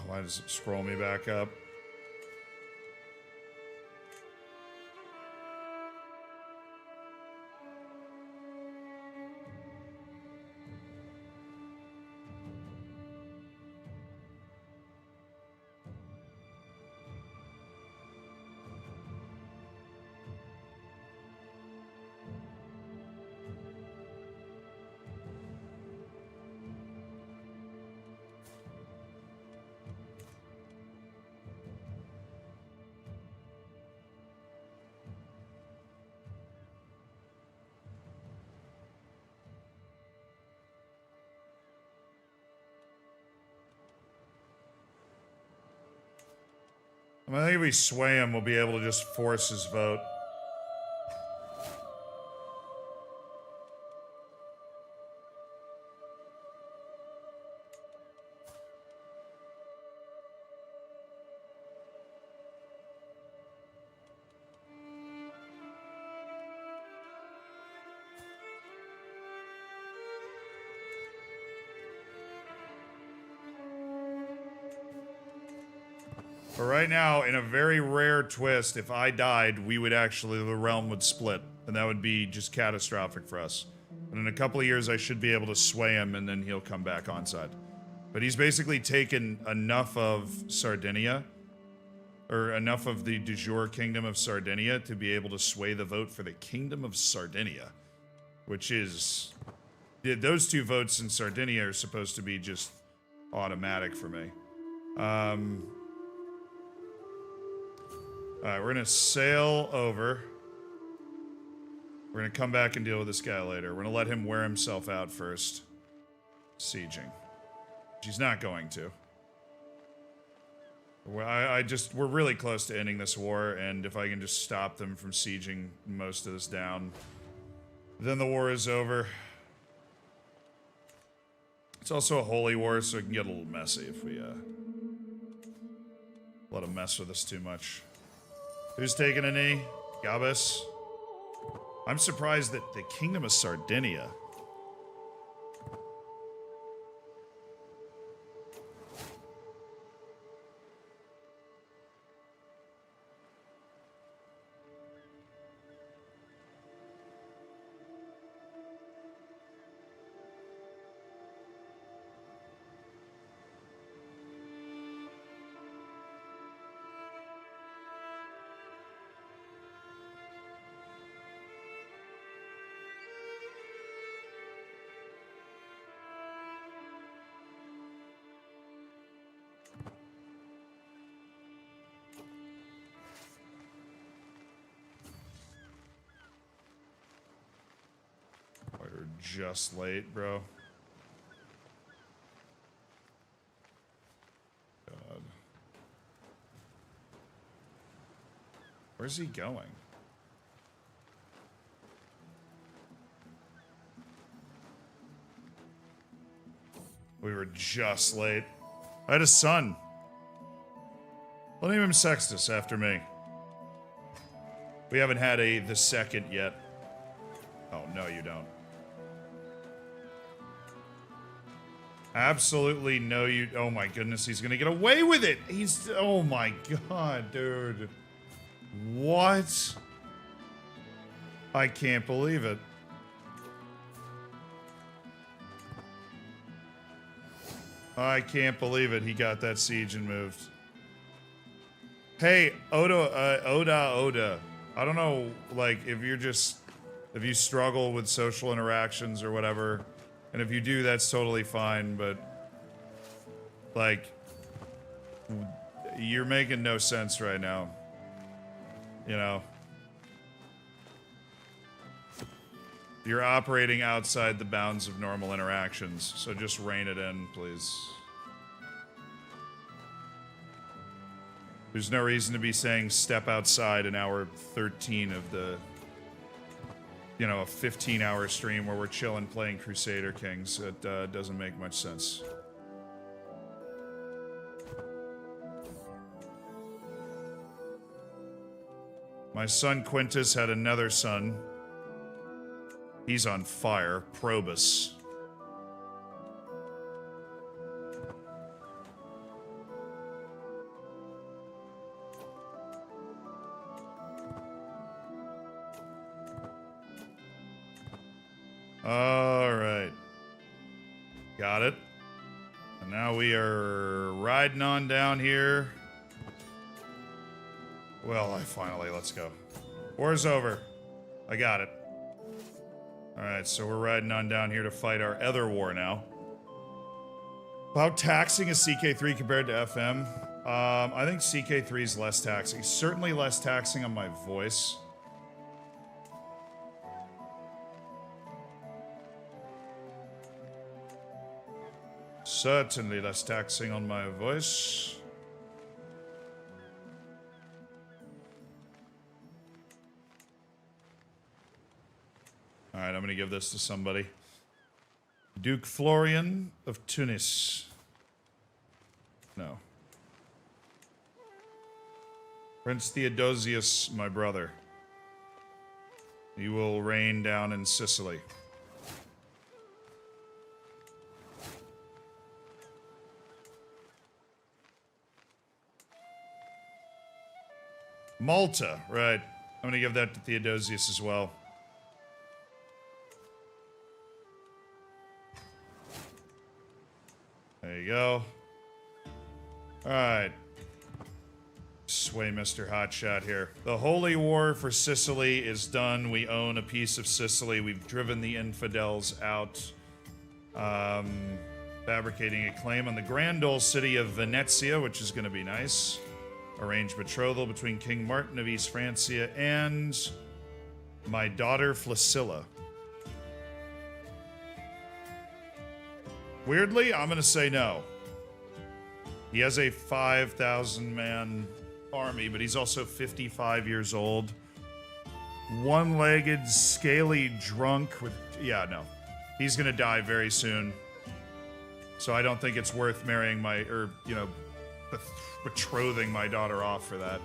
Why does it scroll me back up? I mean, I think if we sway him, we'll be able to just force his vote. But right now, in a very rare twist, if I died, we would actually, the realm would split. And that would be just catastrophic for us. And in a couple of years, I should be able to sway him, and then he'll come back onside. But he's basically taken enough of Sardinia, or enough of the de jure Kingdom of Sardinia to be able to sway the vote for the Kingdom of Sardinia. Which is... Those 2 votes in Sardinia are supposed to be just automatic for me. Alright, we're gonna sail over. We're gonna come back and deal with this guy later. We're gonna let him wear himself out first. Sieging. She's not going to. We're really close to ending this war, and if I can just stop them from sieging most of this down, then the war is over. It's also a holy war, so it can get a little messy if we, let them mess with us too much. Who's taking a knee? Gabus? I'm surprised that the Kingdom of Sardinia... We're just late, bro. God. Where's he going? We were just late. I had a son. I'll name him Sextus after me. We haven't had the second yet. Oh, no, you don't. Absolutely no, you... Oh my goodness, he's gonna get away with it! He's... Oh my god, dude. What? I can't believe it. I can't believe it. He got that siege and moved. Hey, Oda. I don't know, like, if you're just... If you struggle with social interactions or whatever... And if you do, that's totally fine, but... Like... You're making no sense right now. You know? You're operating outside the bounds of normal interactions, so just rein it in, please. There's no reason to be saying step outside in hour 13 of the... You know, a 15-hour stream where we're chilling playing Crusader Kings. It doesn't make much sense. My son Quintus had another son. He's on fire. Probus. Alright. Got it. And now we are riding on down here. Well, let's go. War's over. I got it. Alright, so we're riding on down here to fight our other war now. How taxing is CK3 compared to FM? I think CK3 is less taxing. Certainly less taxing on my voice. Certainly less taxing on my voice. Alright, I'm gonna give this to somebody. Duke Florian of Tunis. No. Prince Theodosius, my brother. He will reign down in Sicily. Malta, right. I'm gonna give that to Theodosius as well. There you go. Alright. Sway Mr. Hotshot here. The Holy War for Sicily is done. We own a piece of Sicily. We've driven the infidels out. Fabricating a claim on the grand old city of Venezia, which is going to be nice. Arranged betrothal between King Martin of East Francia and my daughter Flacilla. Weirdly, I'm going to say no. He has a 5,000-man army, but he's also 55 years old. One-legged, scaly drunk with... Yeah, no. He's going to die very soon. So I don't think it's worth marrying my... Or, you know, betrothing my daughter off for that.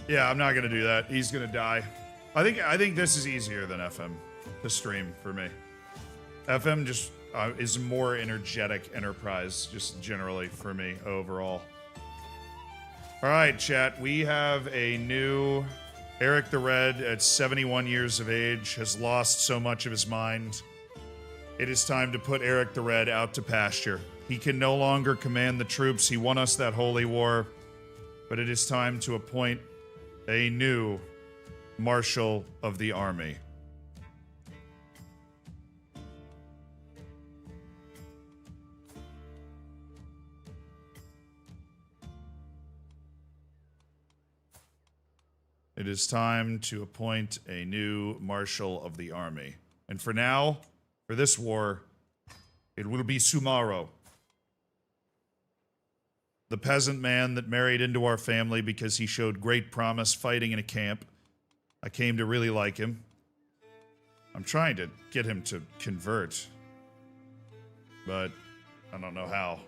Yeah, I'm not gonna do that. He's gonna die. I think this is easier than FM to stream for me. FM just is more energetic enterprise, just generally for me overall. All right, chat. We have a new Eric the Red at 71 years of age has lost so much of his mind. It is time to put Eric the Red out to pasture. He can no longer command the troops. He won us that holy war, but it is time to appoint a new Marshal of the Army. It is time to appoint a new Marshal of the Army. And for now, for this war, it will be Sumaro. The peasant man that married into our family because he showed great promise fighting in a camp. I came to really like him. I'm trying to get him to convert, but I don't know how.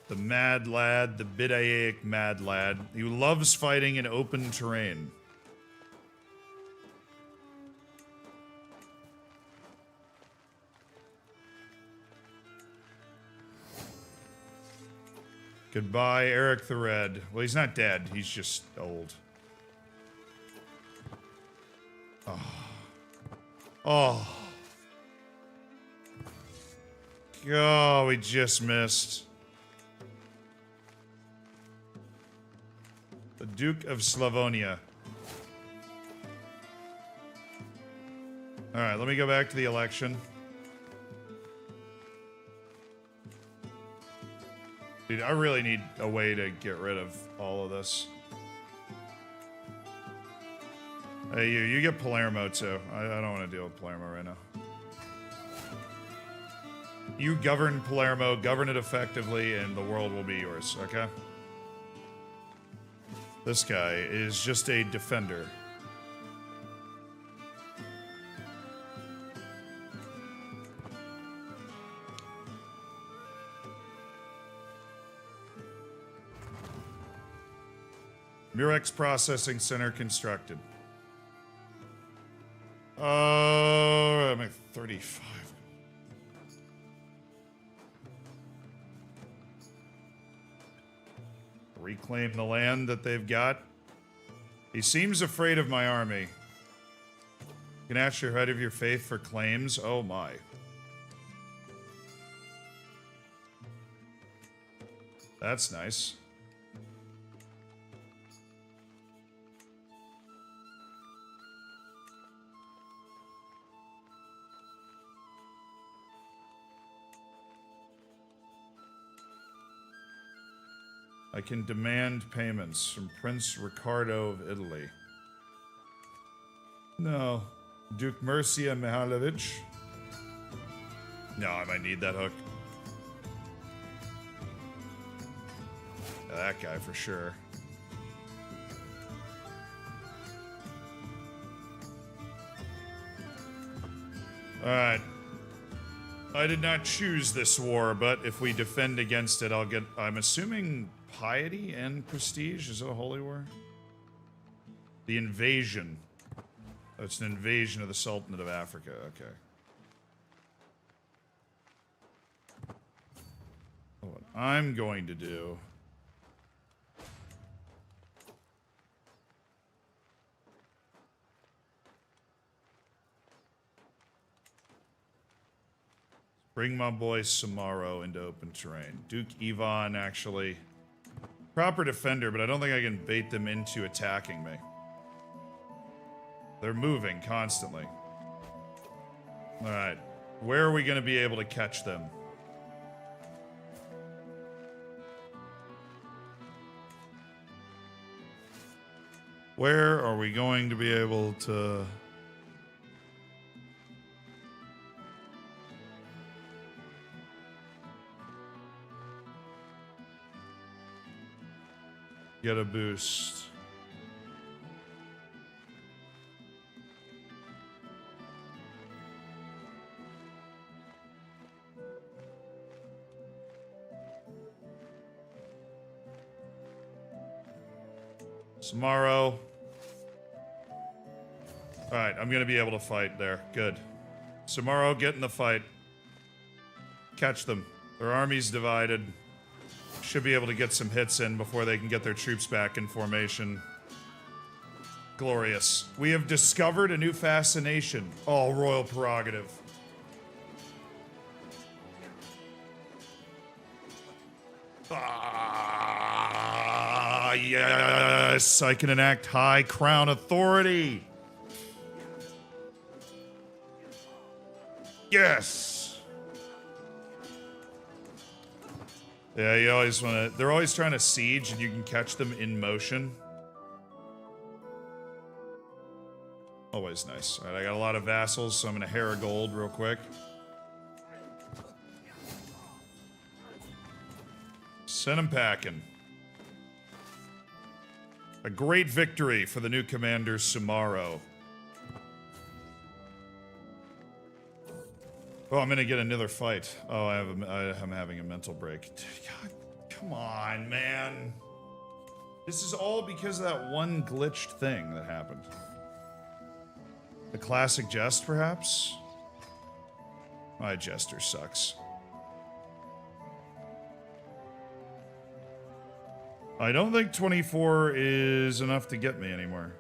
The mad lad, the Bidaic mad lad, who loves fighting in open terrain. Goodbye, Eric the Red. Well, he's not dead. He's just old. Oh. Oh, we just missed. The Duke of Slavonia. Alright, let me go back to the election. Dude, I really need a way to get rid of all of this. Hey, you get Palermo too. I don't want to deal with Palermo right now. You govern Palermo, govern it effectively, and the world will be yours, okay? This guy is just a defender. Murex Processing Center constructed. I'm at 35. Reclaim the land that they've got. He seems afraid of my army. You can ask your head of your faith for claims. Oh my. That's nice. I can demand payments from Prince Riccardo of Italy. No. Duke Mircea Mihailovich. No, I might need that hook. Yeah, that guy for sure. Alright. I did not choose this war, but if we defend against it, I'll get... I'm assuming piety and prestige? Is it a holy war? The invasion. Oh, it's an invasion of the Sultanate of Africa. Okay. What I'm going to do... Bring my boy Samaro into open terrain. Duke Ivan, actually... Proper defender, but I don't think I can bait them into attacking me. They're moving constantly. Alright. Where are we going to be able to catch them? Where are we going to be able to... get a boost? Samaro. Alright, I'm gonna be able to fight there. Good. Samaro, get in the fight. Catch them. Their army's divided. Should be able to get some hits in before they can get their troops back in formation. Glorious. We have discovered a new fascination. Oh, royal prerogative. Ah, yes! I can enact high crown authority. Yes! Yeah, you always want to... They're always trying to siege, and you can catch them in motion. Always nice. Alright, I got a lot of vassals, so I'm going to Hera Gold real quick. Send them packing. A great victory for the new commander, Samaro. Oh, I'm gonna get another fight. Oh, I'm having a mental break. God, come on, man. This is all because of that one glitched thing that happened. The classic jest, perhaps? My jester sucks. I don't think 24 is enough to get me anymore.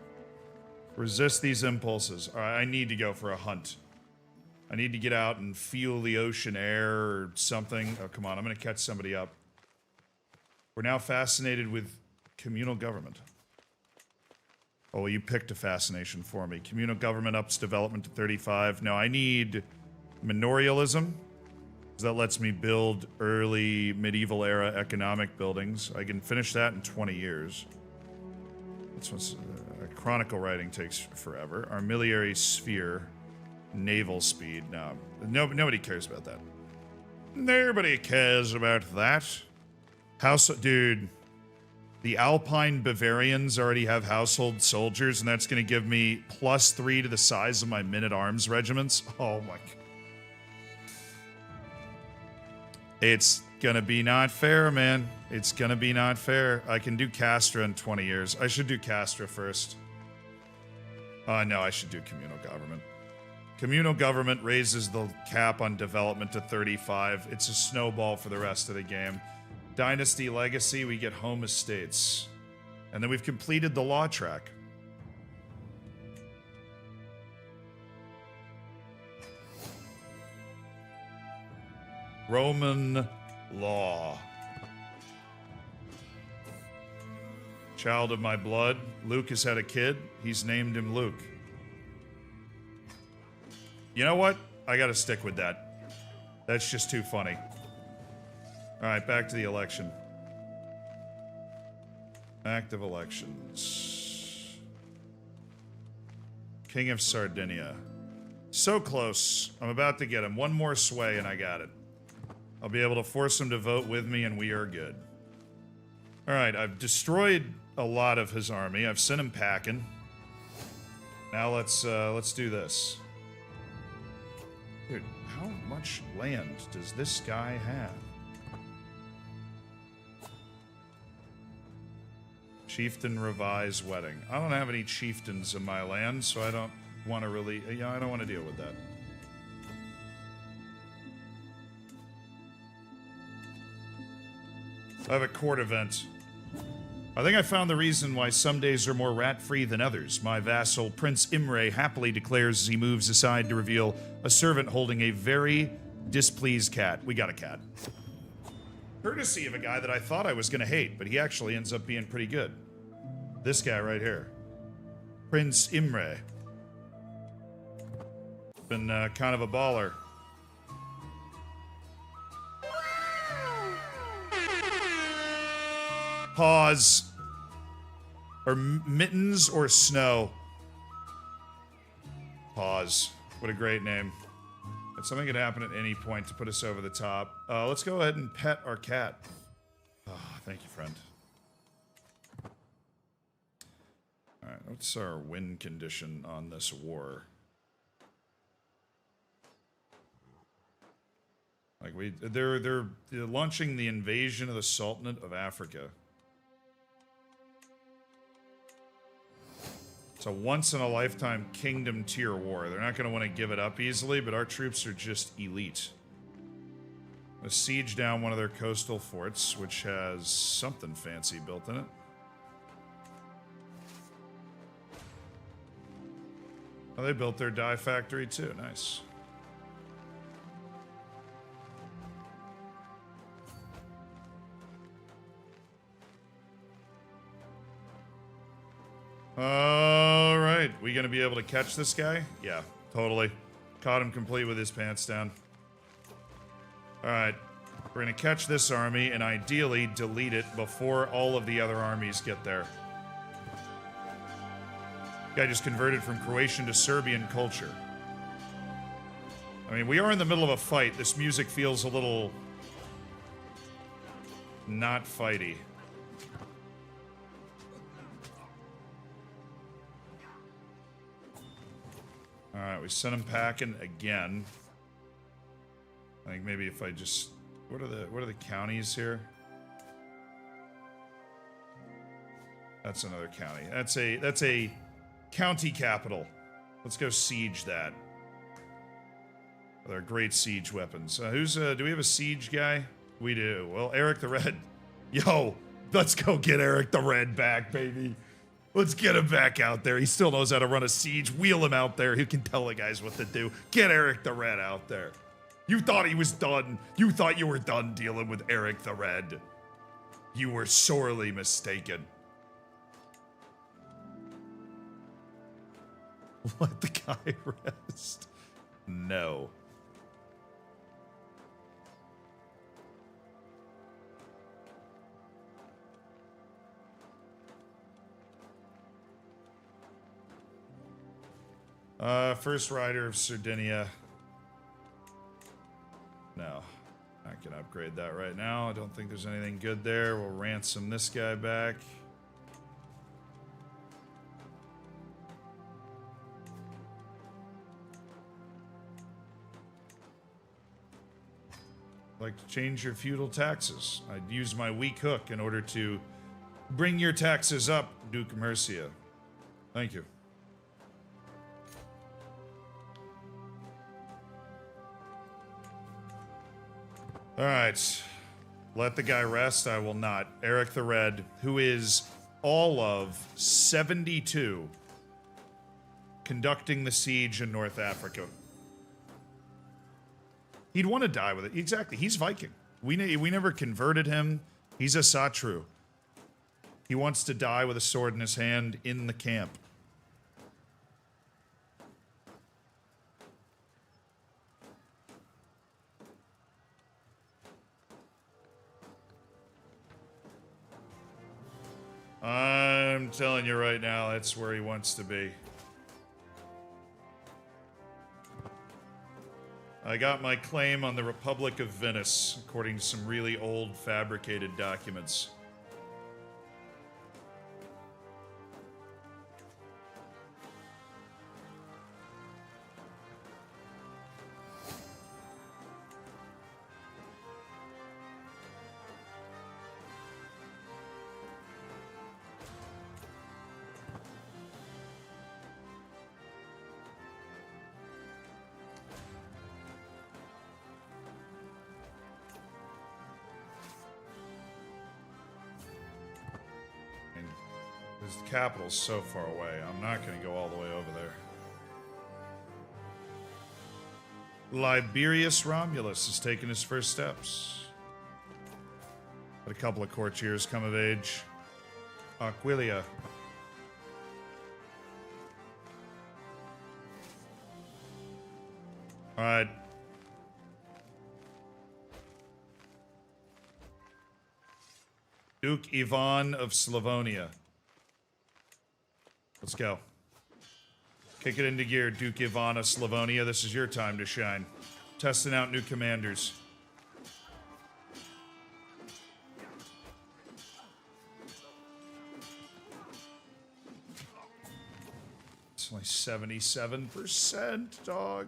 Resist these impulses. Alright, I need to go for a hunt. I need to get out and feel the ocean air or something. Oh, come on. I'm going to catch somebody up. We're now fascinated with communal government. Oh, well, you picked a fascination for me. Communal government ups development to 35. No, I need manorialism. Because that lets me build early medieval era economic buildings. I can finish that in 20 years. That's what's... chronicle writing takes forever. Armillary sphere. Naval speed. No. Nobody cares about that. Nobody cares about that. Dude. The Alpine Bavarians already have household soldiers, and that's going to give me +3 to the size of my men-at-arms regiments. Oh my god. It's gonna be not fair, man. It's gonna be not fair. I can do Castra in 20 years. I should do Castra first. No, I should do communal government. Communal government raises the cap on development to 35. It's a snowball for the rest of the game. Dynasty Legacy, we get home estates. And then we've completed the law track. Roman law. Child of my blood. Luke has had a kid. He's named him Luke. You know what? I gotta stick with that. That's just too funny. Alright, back to the election. Active elections. King of Sardinia. So close. I'm about to get him. One more sway and I got it. I'll be able to force him to vote with me and we are good. Alright, I've destroyed a lot of his army. I've sent him packing. Now let's do this. Dude, how much land does this guy have? Chieftain revise wedding. I don't have any chieftains in my land, so I don't want to really... I don't want to deal with that. I have a court event. I think I found the reason why some days are more rat-free than others. My vassal, Prince Imre, happily declares as he moves aside to reveal a servant holding a very displeased cat. We got a cat. Courtesy of a guy that I thought I was going to hate, but he actually ends up being pretty good. This guy right here. Prince Imre. Been kind of a baller. Pause. Or mittens or snow. Pause. What a great name. And something could happen at any point to put us over the top. Let's go ahead and pet our cat. Oh, thank you, friend. Alright, what's our win condition on this war? Like, they're launching the invasion of the Sultanate of Africa. It's a once-in-a-lifetime kingdom tier war. They're not going to want to give it up easily, but our troops are just elite. A siege down one of their coastal forts, which has something fancy built in it. Oh, they built their dye factory too. Nice. Alright, we gonna be able to catch this guy? Yeah, totally. Caught him complete with his pants down. Alright, we're gonna catch this army and ideally delete it before all of the other armies get there. Guy just converted from Croatian to Serbian culture. I mean, we are in the middle of a fight. This music feels a little... not fighty. Alright, we sent him packing again. I think maybe if I just... What are the counties here? That's another county. That's a county capital. Let's go siege that. With our great siege weapons. Do we have a siege guy? We do. Well, Eric the Red. Yo, let's go get Eric the Red back, baby. Let's get him back out there. He still knows how to run a siege. Wheel him out there. He can tell the guys what to do. Get Eric the Red out there. You thought he was done. You thought you were done dealing with Eric the Red. You were sorely mistaken. Let the guy rest. No. First rider of Sardinia. No. Not gonna upgrade that right now. I don't think there's anything good there. We'll ransom this guy back. I'd like to change your feudal taxes. I'd use my weak hook in order to bring your taxes up, Duke Mercia. Thank you. Alright. Let the guy rest. I will not. Eric the Red, who is all of 72, conducting the siege in North Africa. He'd want to die with it. Exactly. He's Viking. We never converted him. He's a Satru. He wants to die with a sword in his hand in the camp. I'm telling you right now, that's where he wants to be. I got my claim on the Republic of Venice, according to some really old fabricated documents. The capital's so far away. I'm not going to go all the way over there. Liberius Romulus has taken his first steps. Had a couple of courtiers come of age. Aquilia. Alright. Duke Ivan of Slavonia. Let's go. Kick it into gear, Duke Ivan of Slavonia. This is your time to shine. Testing out new commanders. It's only 77%, dog.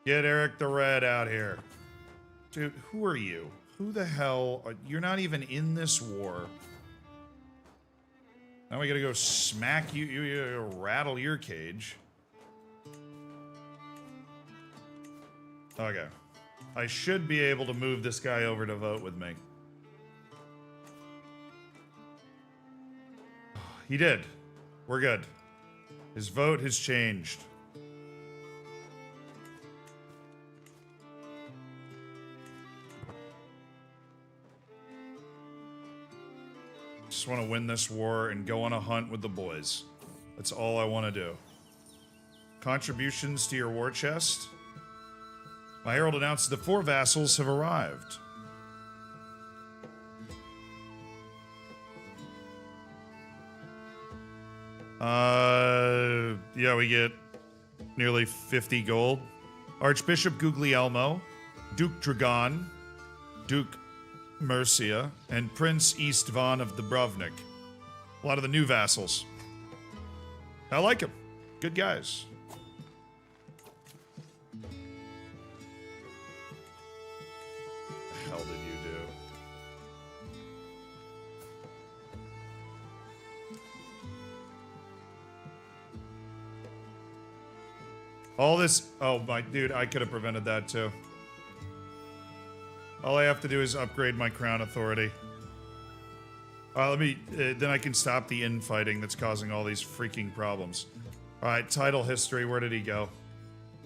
Get Eric the Red out here. Dude, who are you? Who the hell? You're not even in this war. Now we gotta go smack you, you rattle your cage. Okay. I should be able to move this guy over to vote with me. He did. We're good. His vote has changed. Just want to win this war and go on a hunt with the boys. That's all I want to do. Contributions to your war chest. My herald announced the 4 vassals have arrived. Yeah, we get nearly 50 gold. Archbishop Guglielmo, Duke Dragon, Duke Mercia, and Prince Istvan of Dubrovnik. A lot of the new vassals. I like them. Good guys. What the hell did you do? All this... Oh, my... Dude, I could have prevented that, too. All I have to do is upgrade my crown authority. Let me... then I can stop the infighting that's causing all these freaking problems. Alright, title history. Where did he go?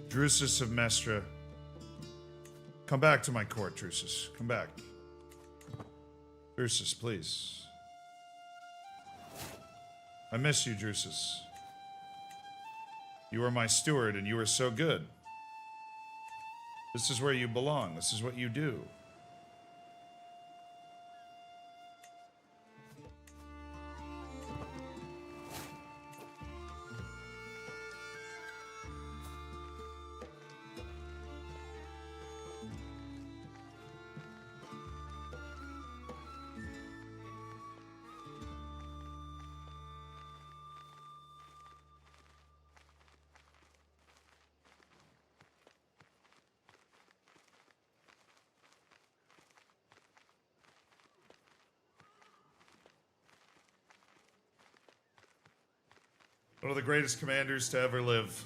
Drusus of Mestra. Come back to my court, Drusus. Come back. Drusus, please. I miss you, Drusus. You were my steward, and you were so good. This is where you belong. This is what you do. One of the greatest commanders to ever live.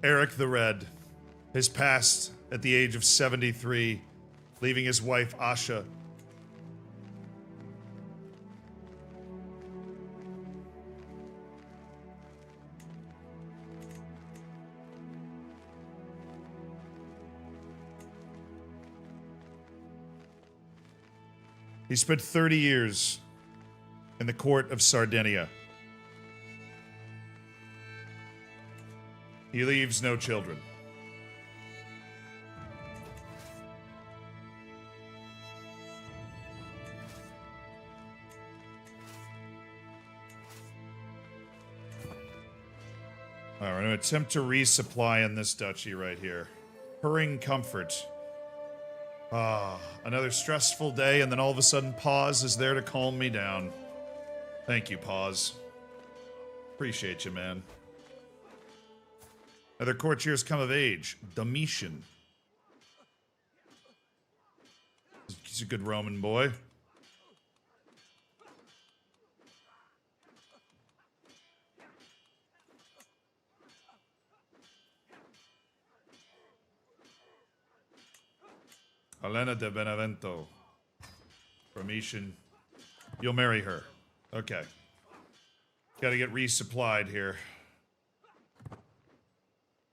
Eric the Red has passed at the age of 73, leaving his wife Asha. He spent 30 years in the court of Sardinia. He leaves no children. All right, I'm going to attempt to resupply in this duchy right here. Purring comfort. Another stressful day, and then all of a sudden Pause is there to calm me down. Thank you, Pause. Appreciate you, man. Other courtiers come of age. Domitian. He's a good Roman boy. Helena de Benevento. Domitian. You'll marry her. Okay. Gotta get resupplied here.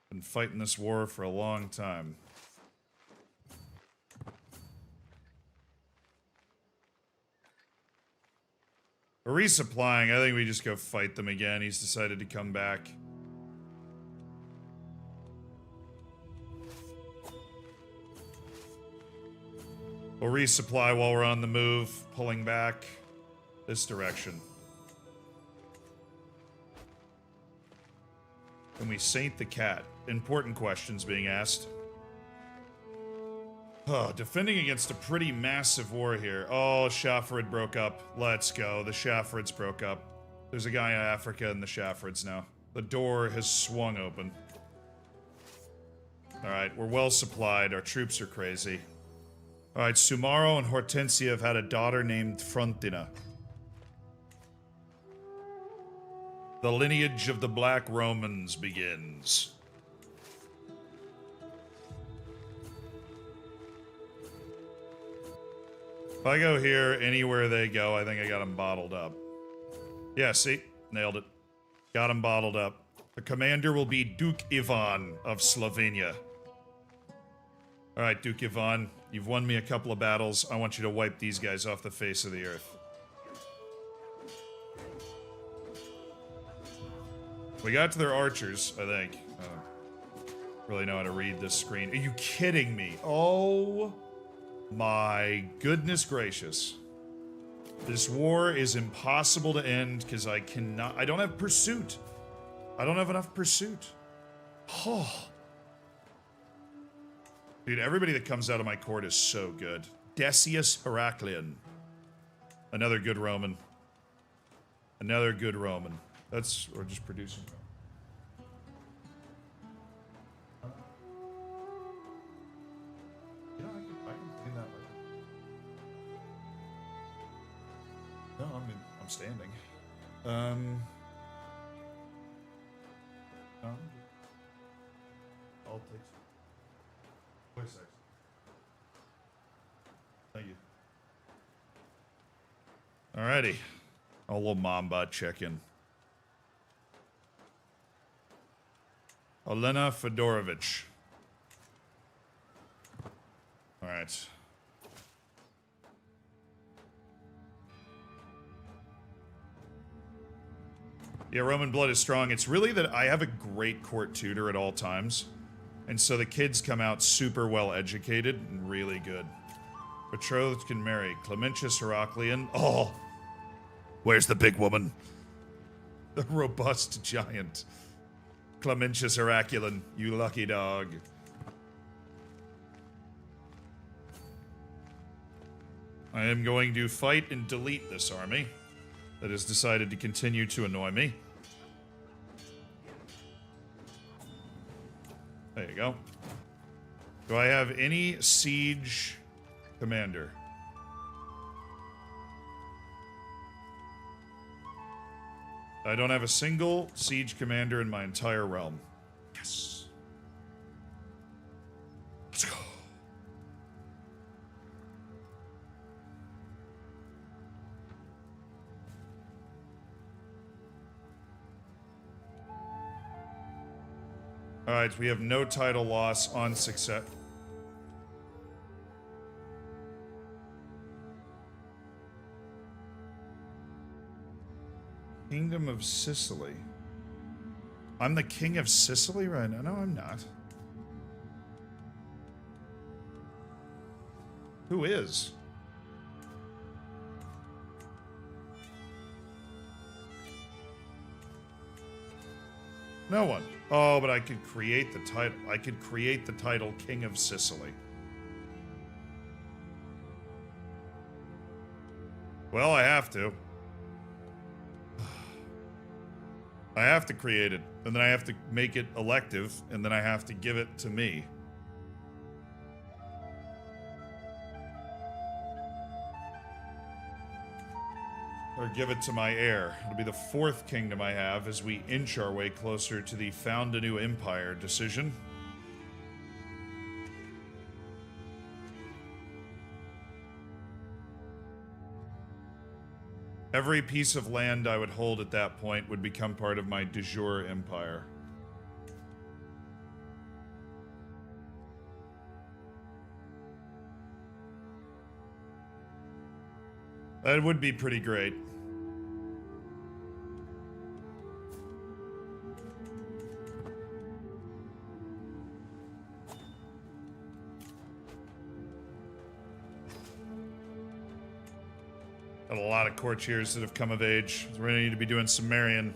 Been fighting this war for a long time. We're resupplying. I think we just go fight them again. He's decided to come back. We'll resupply while we're on the move, pulling back this direction. Can we saint the cat? Important questions being asked. Oh, defending against a pretty massive war here. Oh, Shafrid broke up. Let's go. The Shafrids broke up. There's a guy in Africa in the Shafrids now. The door has swung open. Alright, we're well supplied. Our troops are crazy. Alright, Sumaro and Hortensia have had a daughter named Frontina. The lineage of the Black Romans begins. If I go here, anywhere they go, I think I got them bottled up. Yeah, see? Nailed it. Got them bottled up. The commander will be Duke Ivan of Slovenia. Alright, Duke Ivan, you've won me a couple of battles. I want you to wipe these guys off the face of the earth. We got to their archers, I think. I don't really know how to read this screen. Are you kidding me? Oh my goodness gracious. This war is impossible to end because I don't have pursuit. I don't have enough pursuit. Oh. Dude, everybody that comes out of my court is so good. Decius Heraclian. Another good Roman. Another good Roman. That's, or just producing. You know, I can clean that later. No, I mean, I'm standing. I'll take some. Wait a sec. Thank you. Alrighty. A little Mamba check-in. Olena Fedorovich. Alright. Yeah, Roman blood is strong. It's really that I have a great court tutor at all times. And so the kids come out super well educated and really good. Betrothed can marry. Clementius Heraclian. Oh! Where's the big woman? The robust giant. Clementius Heraclian, you lucky dog. I am going to fight and delete this army that has decided to continue to annoy me. There you go. Do I have any siege commander? I don't have a single siege commander in my entire realm. Yes. Let's go. Alright, we have no title loss on success. Kingdom of Sicily. I'm the king of Sicily right now? No, I'm not. Who is? No one. Oh, but I could create the title. I could create the title King of Sicily. Well, I have to. I have to create it, and then I have to make it elective, and then I have to give it to me. Or give it to my heir. It'll be the fourth kingdom I have as we inch our way closer to the found a new empire decision. Every piece of land I would hold at that point would become part of my de jure empire. That would be pretty great. Got a lot of courtiers that have come of age. We're gonna need to be doing Sumerian.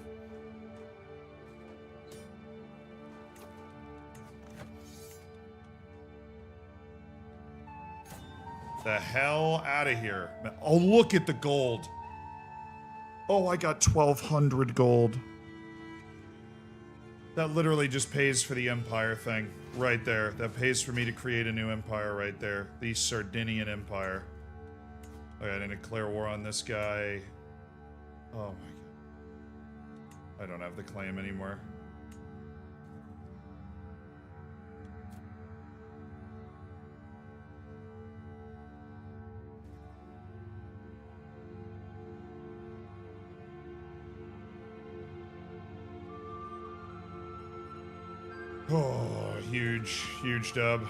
The hell out of here. Oh, look at the gold. Oh, I got 1,200 gold. That literally just pays for the empire thing right there. That pays for me to create a new empire right there. The Sardinian Empire. Okay, I didn't declare war on this guy. Oh my god. I don't have the claim anymore. Oh, huge, huge dub.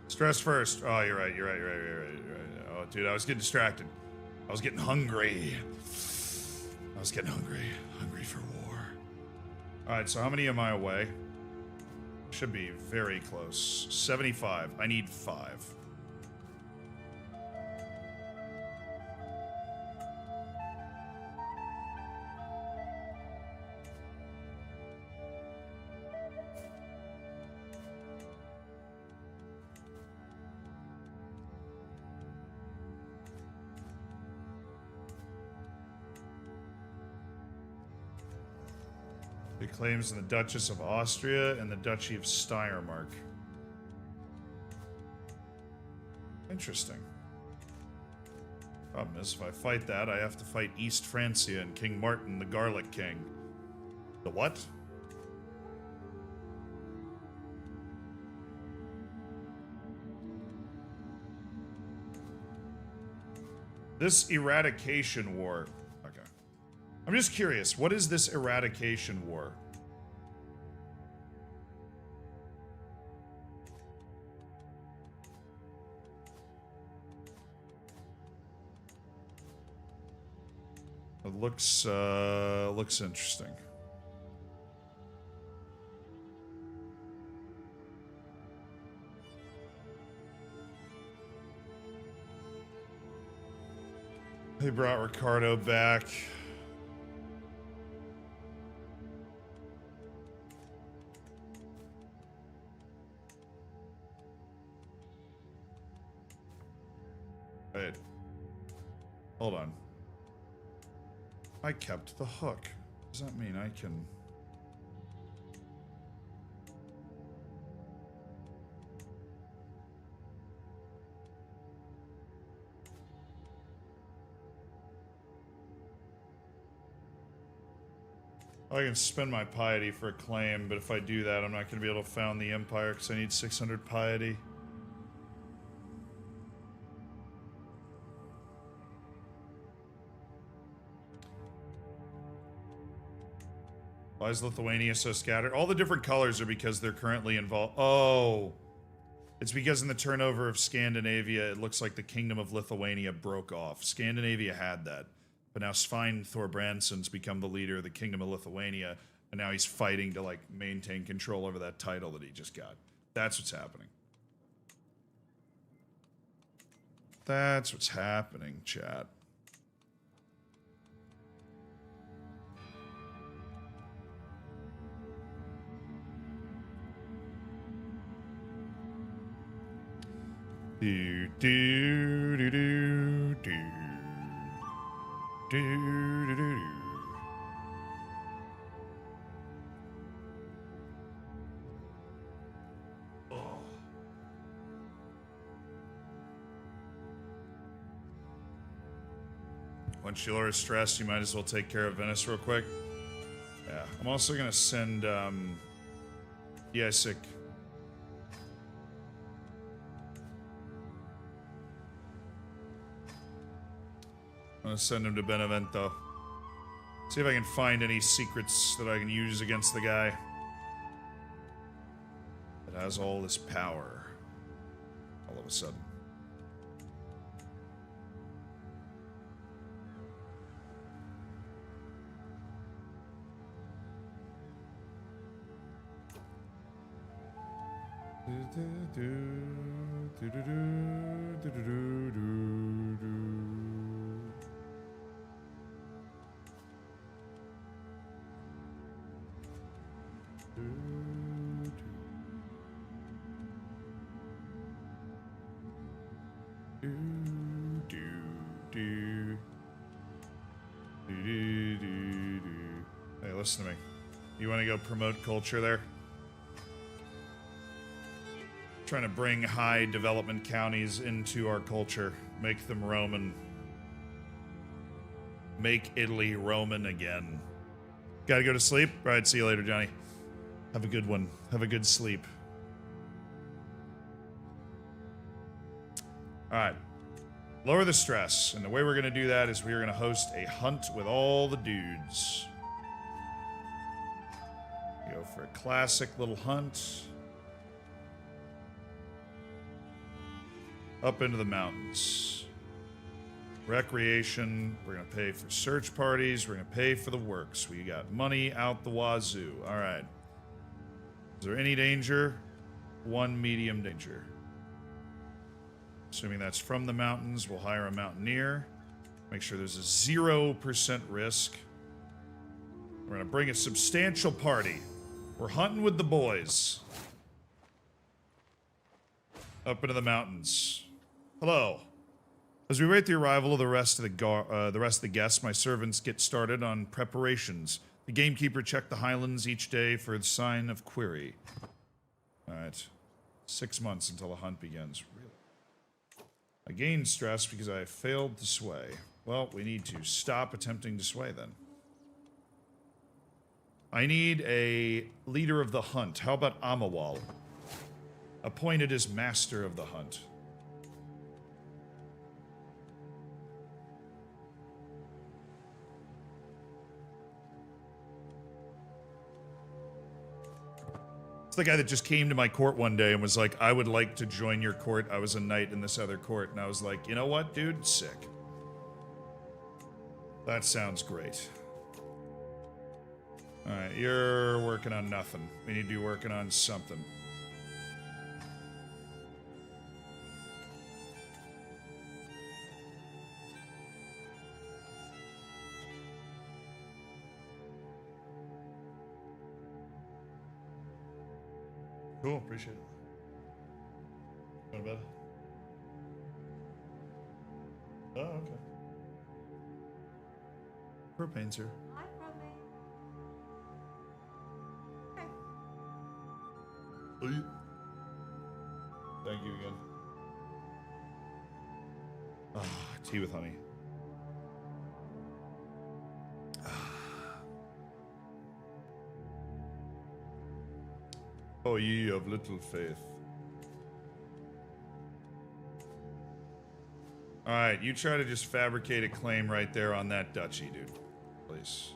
Stress first. Oh, you're right. You're right. You're right. You're right. You're right. Oh, dude, I was getting distracted. I was getting hungry. I was getting hungry. Hungry for war. All right. So how many am I away? Should be very close. 75. I need 5. Claims in the Duchess of Austria and the Duchy of Steiermark. Interesting. Problem is, if I fight that, I have to fight East Francia and King Martin, the Garlic King. The what? This eradication war. Okay. I'm just curious, what is this eradication war? It looks interesting. They brought Ricardo back. Wait. Hold on. I kept the hook. Does that mean I can... I can spend my piety for a claim, but if I do that, I'm not going to be able to found the empire because I need 600 piety. Why is Lithuania so scattered? All the different colors are because they're currently involved. Oh. It's because in the turnover of Scandinavia, it looks like the Kingdom of Lithuania broke off. Scandinavia had that. But now Svein Thorbransson's become the leader of the Kingdom of Lithuania, and now he's fighting to, like, maintain control over that title that he just got. That's what's happening. That's what's happening, chat. Do do do do do do do do. Once you lower stress, you might as well take care of Venice real quick. Yeah, I'm also gonna send, Sick. I'm gonna send him to Benevento. See if I can find any secrets that I can use against the guy that has all this power all of a sudden. Hey, listen to me. You want to go promote culture there? Trying to bring high development counties into our culture, make them Roman. Make Italy Roman again. Gotta go to sleep? Alright, see you later, Johnny. Have a good one. Have a good sleep. Alright. Lower the stress. And the way we're gonna do that is we're gonna host a hunt with all the dudes. Go for a classic little hunt. Up into the mountains. Recreation. We're going to pay for search parties. We're going to pay for the works. We got money out the wazoo. All right. Is there any danger? One medium danger. Assuming that's from the mountains, we'll hire a mountaineer. Make sure there's a 0% risk. We're going to bring a substantial party. We're hunting with the boys. Up into the mountains. Hello. As we wait the arrival of the rest of the guests, my servants get started on preparations. The gamekeeper checked the highlands each day for the sign of query. All right. 6 months until the hunt begins. Really? I gained stress because I failed to sway. Well, we need to stop attempting to sway then. I need a leader of the hunt. How about Amawal? Appointed as master of the hunt. It's the guy that just came to my court one day and was like, I would like to join your court. I was a knight in this other court. And I was like, you know what, dude? Sick. That sounds great. Alright, you're working on nothing. We need to be working on something. Cool, appreciate it. Going to bed? Oh, okay. Propane's here. Hi, Propane. Okay. Oh, you? Thank you again. Ah, tea with honey. Oh, ye of little faith. Alright, you try to just fabricate a claim right there on that duchy, dude. Please.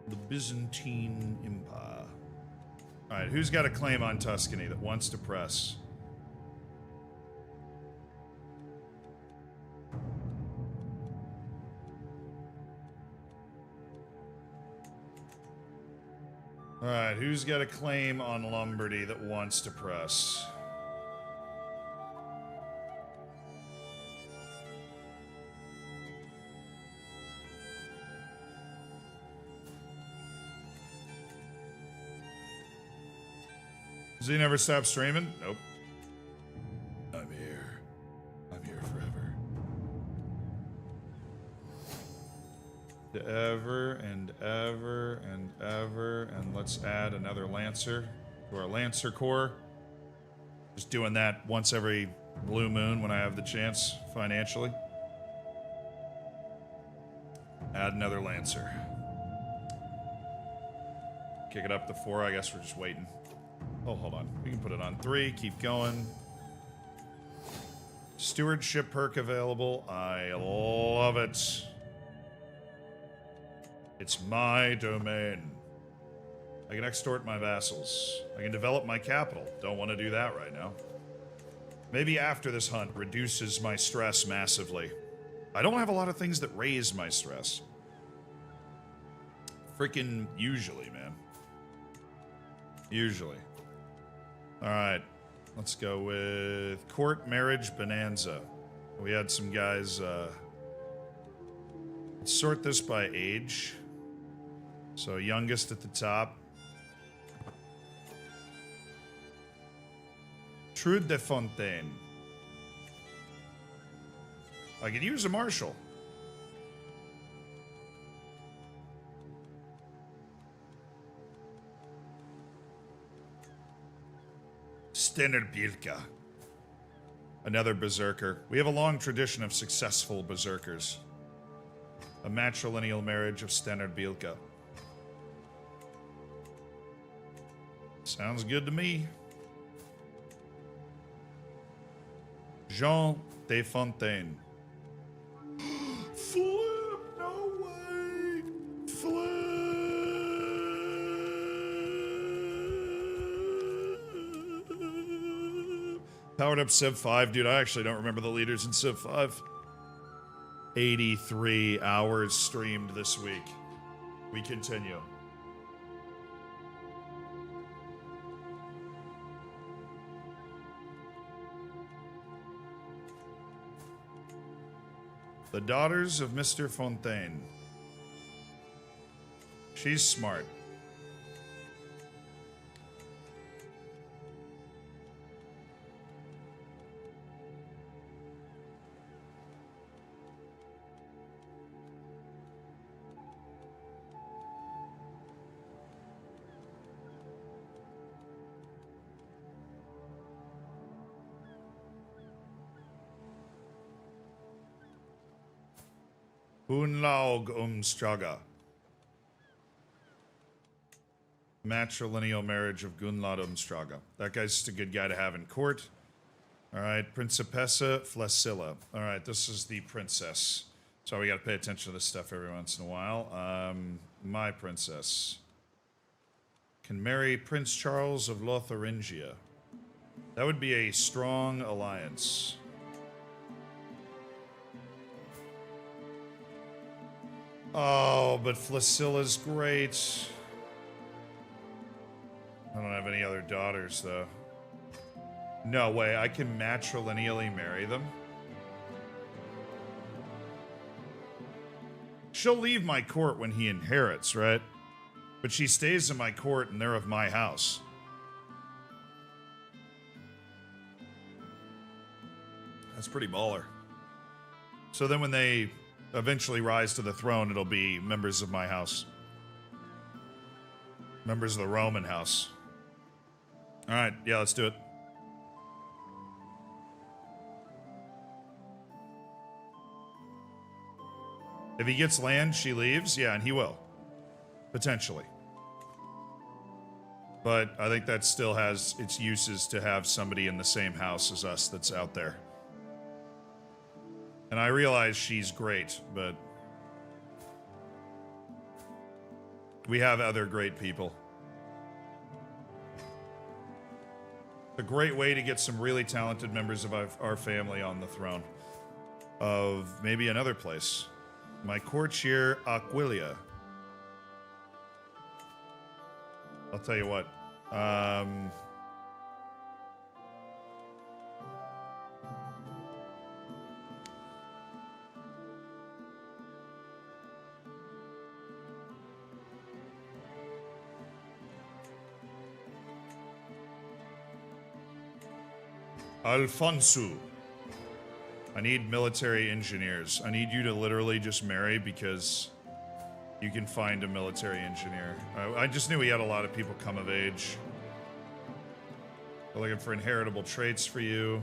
The Byzantine Empire. Alright, who's got a claim on Tuscany that wants to press? Alright, who's got a claim on Lombardy that wants to press? Does he never stop streaming? Nope. I'm here. I'm here forever. Ever and ever and ever, and let's add another Lancer to our Lancer Corps. Just doing that once every Blue Moon when I have the chance financially. Add another Lancer. Kick it up to 4. I guess we're just waiting. Oh, hold on. We can put it on 3. Keep going. Stewardship perk available. I love it. It's my domain. I can extort my vassals. I can develop my capital. Don't want to do that right now. Maybe after this hunt reduces my stress massively. I don't have a lot of things that raise my stress. Freaking usually, man. Usually. Alright. Let's go with court marriage bonanza. We had some guys, let's sort this by age. So youngest at the top. Trude de Fontaine. I could use a marshal. Stenerbilka. Another berserker. We have a long tradition of successful berserkers. A matrilineal marriage of Stenerbilka. Sounds good to me. Jean de Fontaine. Flip! No way! Flip! Powered up Civ 5. Dude, I actually don't remember the leaders in Civ 5. 83 hours streamed this week. We continue. The daughters of Mr. Fontaine. She's smart. Hunlaug Umstraga. Matrilineal marriage of Gunlad Umstraga. That guy's just a good guy to have in court. Alright, Principessa Flacilla. Alright, this is the princess. So we gotta pay attention to this stuff every once in a while. My princess. Can marry Prince Charles of Lotharingia. That would be a strong alliance. Oh, but Flacilla's great. I don't have any other daughters, though. No way, I can matrilineally marry them? She'll leave my court when he inherits, right? But she stays in my court and they're of my house. That's pretty baller. So then when they eventually rise to the throne, it'll be members of my house. Members of the Roman house. Alright, yeah, let's do it. If he gets land, she leaves? Yeah, and he will. Potentially. But I think that still has its uses to have somebody in the same house as us that's out there. And I realize she's great, but we have other great people. A great way to get some really talented members of our family on the throne of maybe another place. My courtier, Aquilia. I'll tell you what. Alfonso. I need military engineers. I need you to literally just marry because you can find a military engineer. I just knew we had a lot of people come of age. We're looking for inheritable traits for you.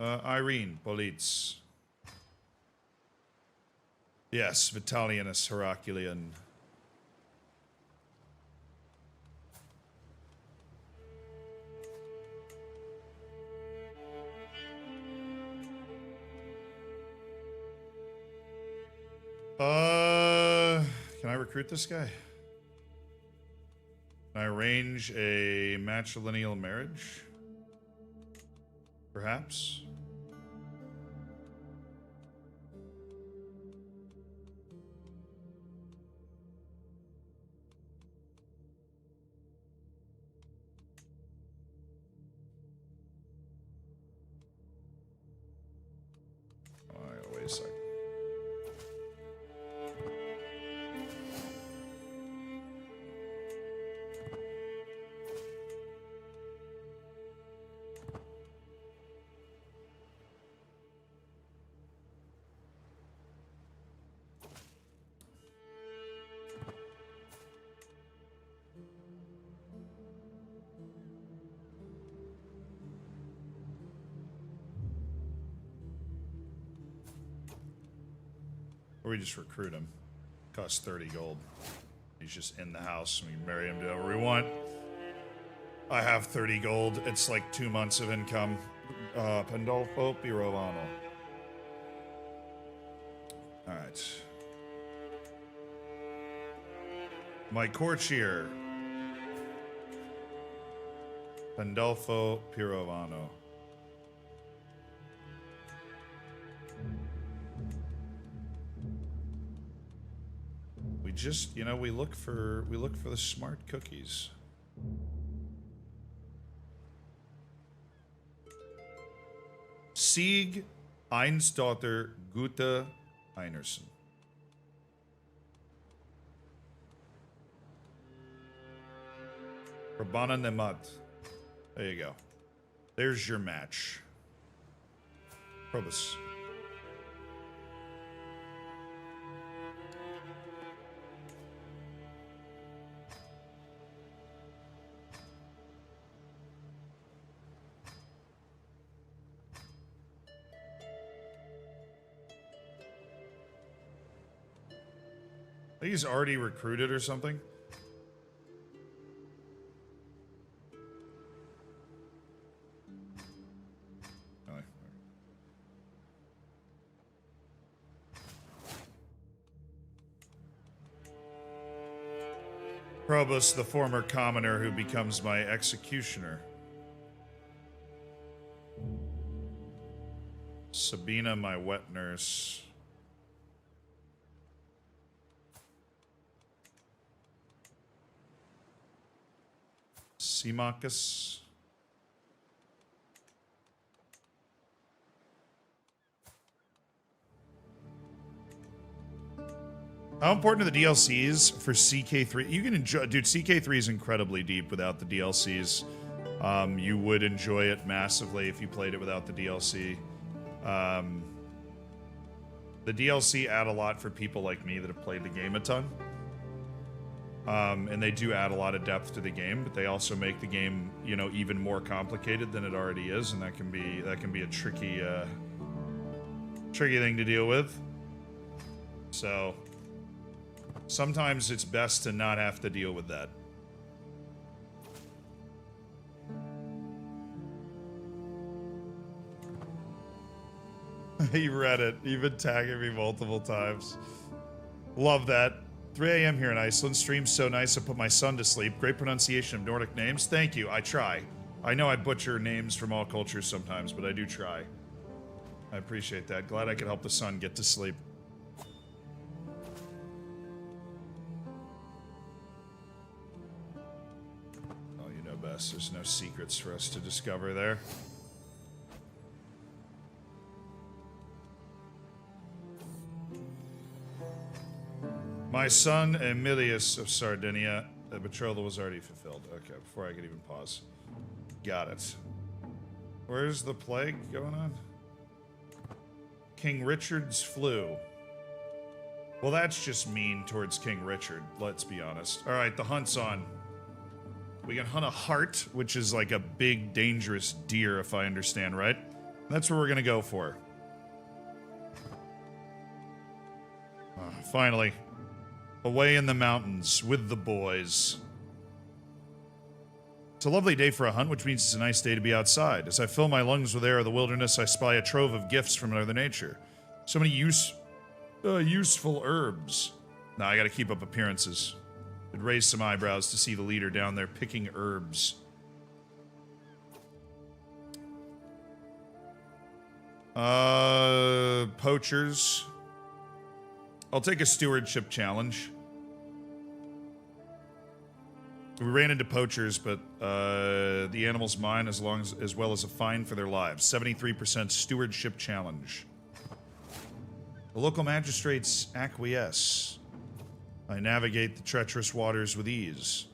Irene, Politz. Yes, Vitalianus Heraclean. Can I recruit this guy? Can I arrange a matrilineal marriage? Perhaps? Oh, wait a second. Or we just recruit him. Costs 30 gold. He's just in the house. We can marry him to whoever we want. I have 30 gold. It's like 2 months of income. Pandolfo Pirovano. Alright. My courtier. Pandolfo Pirovano. We just, you know, we look for the smart cookies. Sieg Einsdotter Gute Einerson. Rabana Nemat. There you go. There's your match. Probus. I think he's already recruited or something. Probus, the former commoner who becomes my executioner. Sabina, my wet nurse. Symmachus. How important are the DLCs for CK3? You can enjoy, dude. CK3 is incredibly deep without the DLCs. You would enjoy it massively if you played it without the DLC. The DLC add a lot for people like me that have played the game a ton. And they do add a lot of depth to the game, but they also make the game, you know, even more complicated than it already is, and that can be a tricky, tricky thing to deal with. So sometimes it's best to not have to deal with that. He read it. You've been tagging me multiple times. Love that. 3 a.m. here in Iceland. Stream's so nice I put my son to sleep. Great pronunciation of Nordic names. Thank you. I try. I know I butcher names from all cultures sometimes, but I do try. I appreciate that. Glad I could help the son get to sleep. Oh, you know best. There's no secrets for us to discover there. My son, Emilius of Sardinia. The betrothal was already fulfilled. Okay, before I could even pause. Got it. Where's the plague going on? King Richard's flu. Well, that's just mean towards King Richard, let's be honest. Alright, the hunt's on. We can hunt a hart, which is like a big, dangerous deer, if I understand right. That's what we're gonna go for. Finally. Away in the mountains with the boys. It's a lovely day for a hunt, which means it's a nice day to be outside. As I fill my lungs with air of the wilderness, I spy a trove of gifts from Mother Nature. So many useful herbs. Now I gotta keep up appearances. I'd raise some eyebrows to see the leader down there picking herbs. Poachers. I'll take a stewardship challenge. We ran into poachers, but the animal's mine as well as a fine for their lives. 73% stewardship challenge. The local magistrates acquiesce. I navigate the treacherous waters with ease.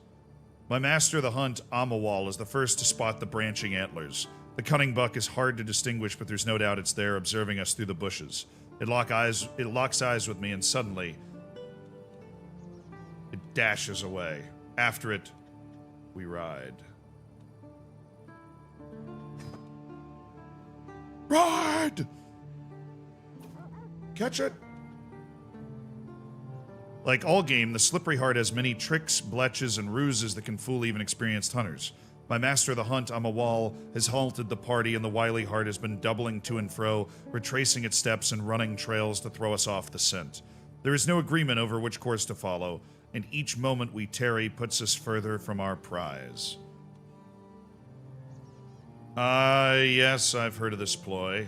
My master of the hunt, Amawal, is the first to spot the branching antlers. The cunning buck is hard to distinguish, but there's no doubt it's there, observing us through the bushes. It locks eyes with me, and suddenly, it dashes away. After it, we ride. Ride! Catch it! Like all game, the Slippery Heart has many tricks, bletches, and ruses that can fool even experienced hunters. My master of the hunt, Amawal, has halted the party, and the wily heart has been doubling to and fro, retracing its steps and running trails to throw us off the scent. There is no agreement over which course to follow, and each moment we tarry puts us further from our prize. Yes, I've heard of this ploy.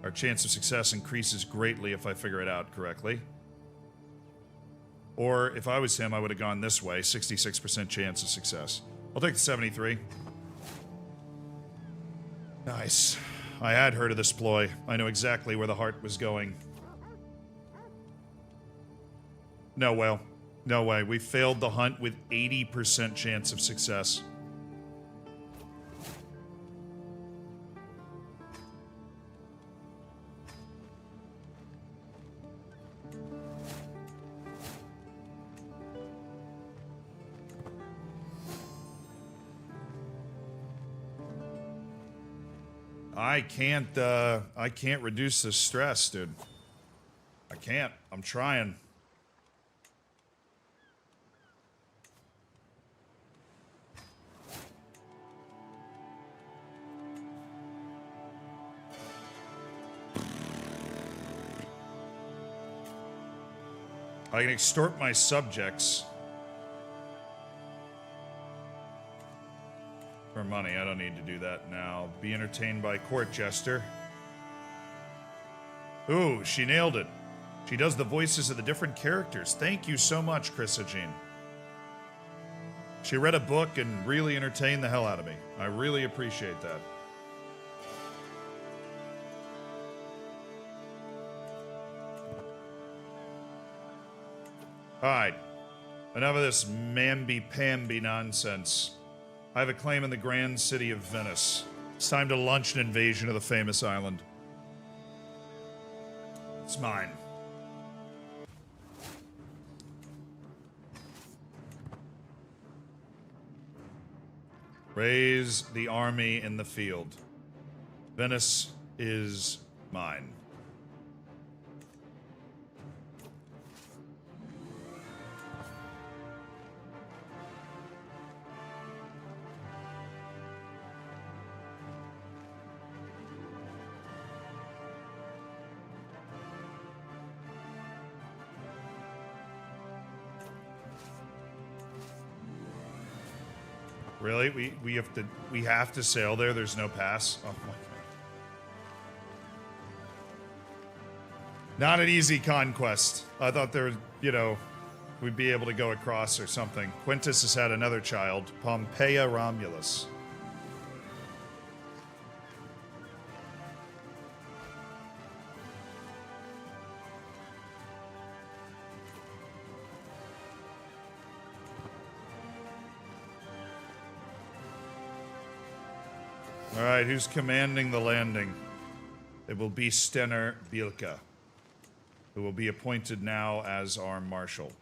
Our chance of success increases greatly if I figure it out correctly. Or, if I was him, I would have gone this way, 66% chance of success. I'll take the 73. Nice. I had heard of this ploy. I know exactly where the heart was going. No, well. No way. We failed the hunt with 80% chance of success. I can't reduce the stress, dude. I can't. I'm trying. I can extort my subjects for money. I don't need to do that now. Be entertained by court jester. Ooh, she nailed it. She does the voices of the different characters. Thank you so much, Chrisagine. She read a book and really entertained the hell out of me. I really appreciate that. Alright. Enough of this mamby-pamby nonsense. I have a claim in the grand city of Venice. It's time to launch an invasion of the famous island. It's mine. Raise the army in the field. Venice is mine. Really? We have to sail there? There's no pass? Oh my god. Not an easy conquest. I thought there, we'd be able to go across or something. Quintus has had another child, Pompeia Romulus. Alright, who's commanding the landing? It will be Stenner Bielka, who will be appointed now as our marshal.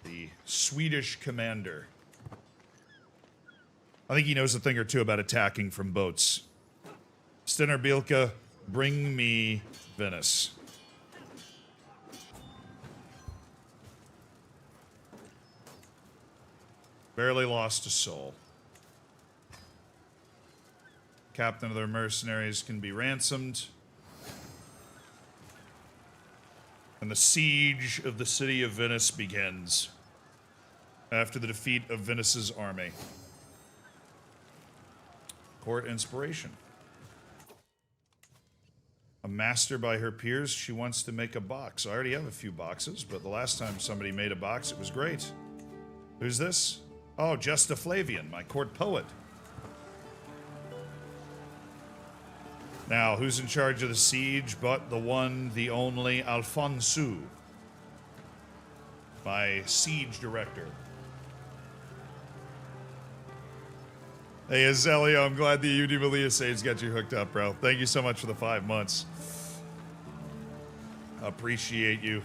The Swedish commander. I think he knows a thing or two about attacking from boats. Stenner Bielka, bring me Venice. Barely lost a soul. Captain of their mercenaries can be ransomed. And the siege of the city of Venice begins after the defeat of Venice's army. Court inspiration. A master by her peers, she wants to make a box. I already have a few boxes, but the last time somebody made a box, it was great. Who's this? Oh, Justa Flavian, my court poet. Now, who's in charge of the siege but the one, the only Alfonso, my siege director. Hey, Azelio, I'm glad the UD Malia Sage got you hooked up, bro. Thank you so much for the 5 months. Appreciate you.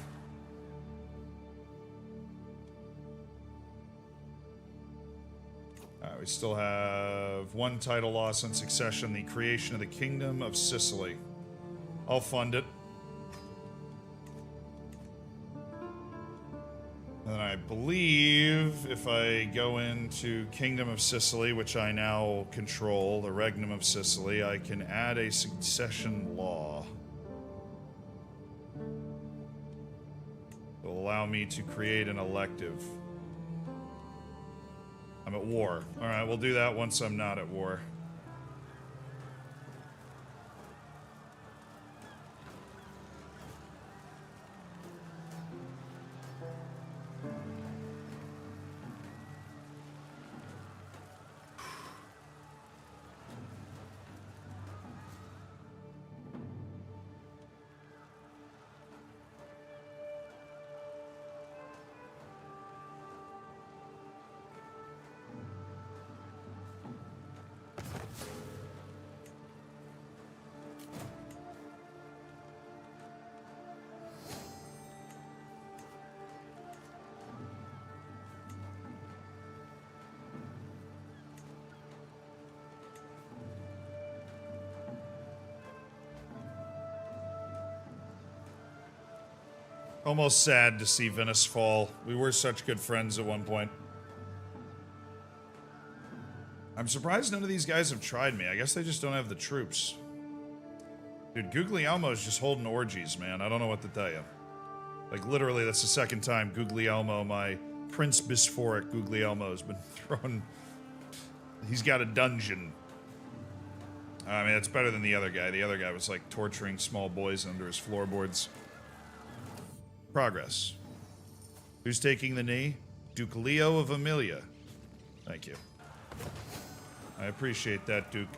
We still have one title loss on succession, the creation of the Kingdom of Sicily. I'll fund it. And I believe if I go into Kingdom of Sicily, which I now control, the Regnum of Sicily, I can add a succession law. It will allow me to create an elective. I'm at war. Alright, we'll do that once I'm not at war. Almost sad to see Venice fall. We were such good friends at one point. I'm surprised none of these guys have tried me. I guess they just don't have the troops. Dude, Guglielmo's just holding orgies, man. I don't know what to tell you. Like, literally, that's the second time Guglielmo, my Prince Bisphoric Guglielmo, has been thrown... He's got a dungeon. I mean, it's better than the other guy. The other guy was, like, torturing small boys under his floorboards. Progress. Who's taking the knee? Duke Leo of Emilia. Thank you. I appreciate that, Duke.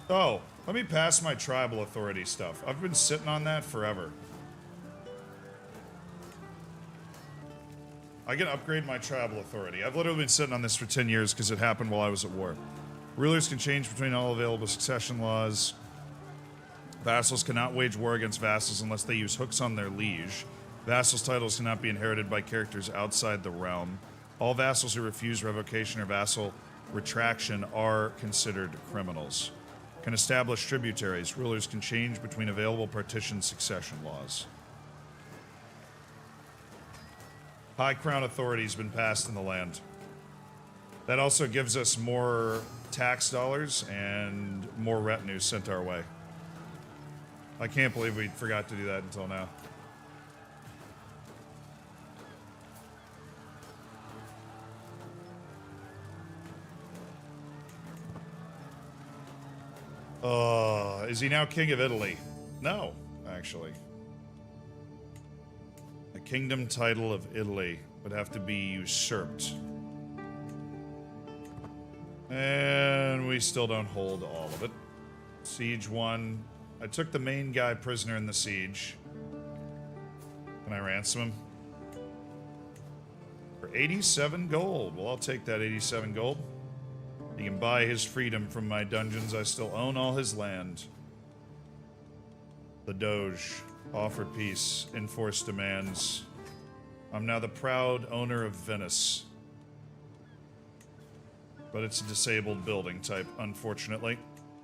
Oh, let me pass my tribal authority stuff. I've been sitting on that forever. I can upgrade my tribal authority. I've literally been sitting on this for 10 years because it happened while I was at war. Rulers can change between all available succession laws. Vassals cannot wage war against vassals unless they use hooks on their liege. Vassals' titles cannot be inherited by characters outside the realm. All vassals who refuse revocation or vassal retraction are considered criminals. Can establish tributaries. Rulers can change between available partition succession laws. High Crown authority has been passed in the land. That also gives us more tax dollars and more revenue sent our way. I can't believe we forgot to do that until now. Is he now King of Italy? No, actually. The kingdom title of Italy would have to be usurped. And we still don't hold all of it. Siege 1. I took the main guy prisoner in the siege. Can I ransom him? For 87 gold. Well, I'll take that 87 gold. He can buy his freedom from my dungeons. I still own all his land. The Doge. Offered peace. Enforced demands. I'm now the proud owner of Venice. but it's a disabled building type, unfortunately.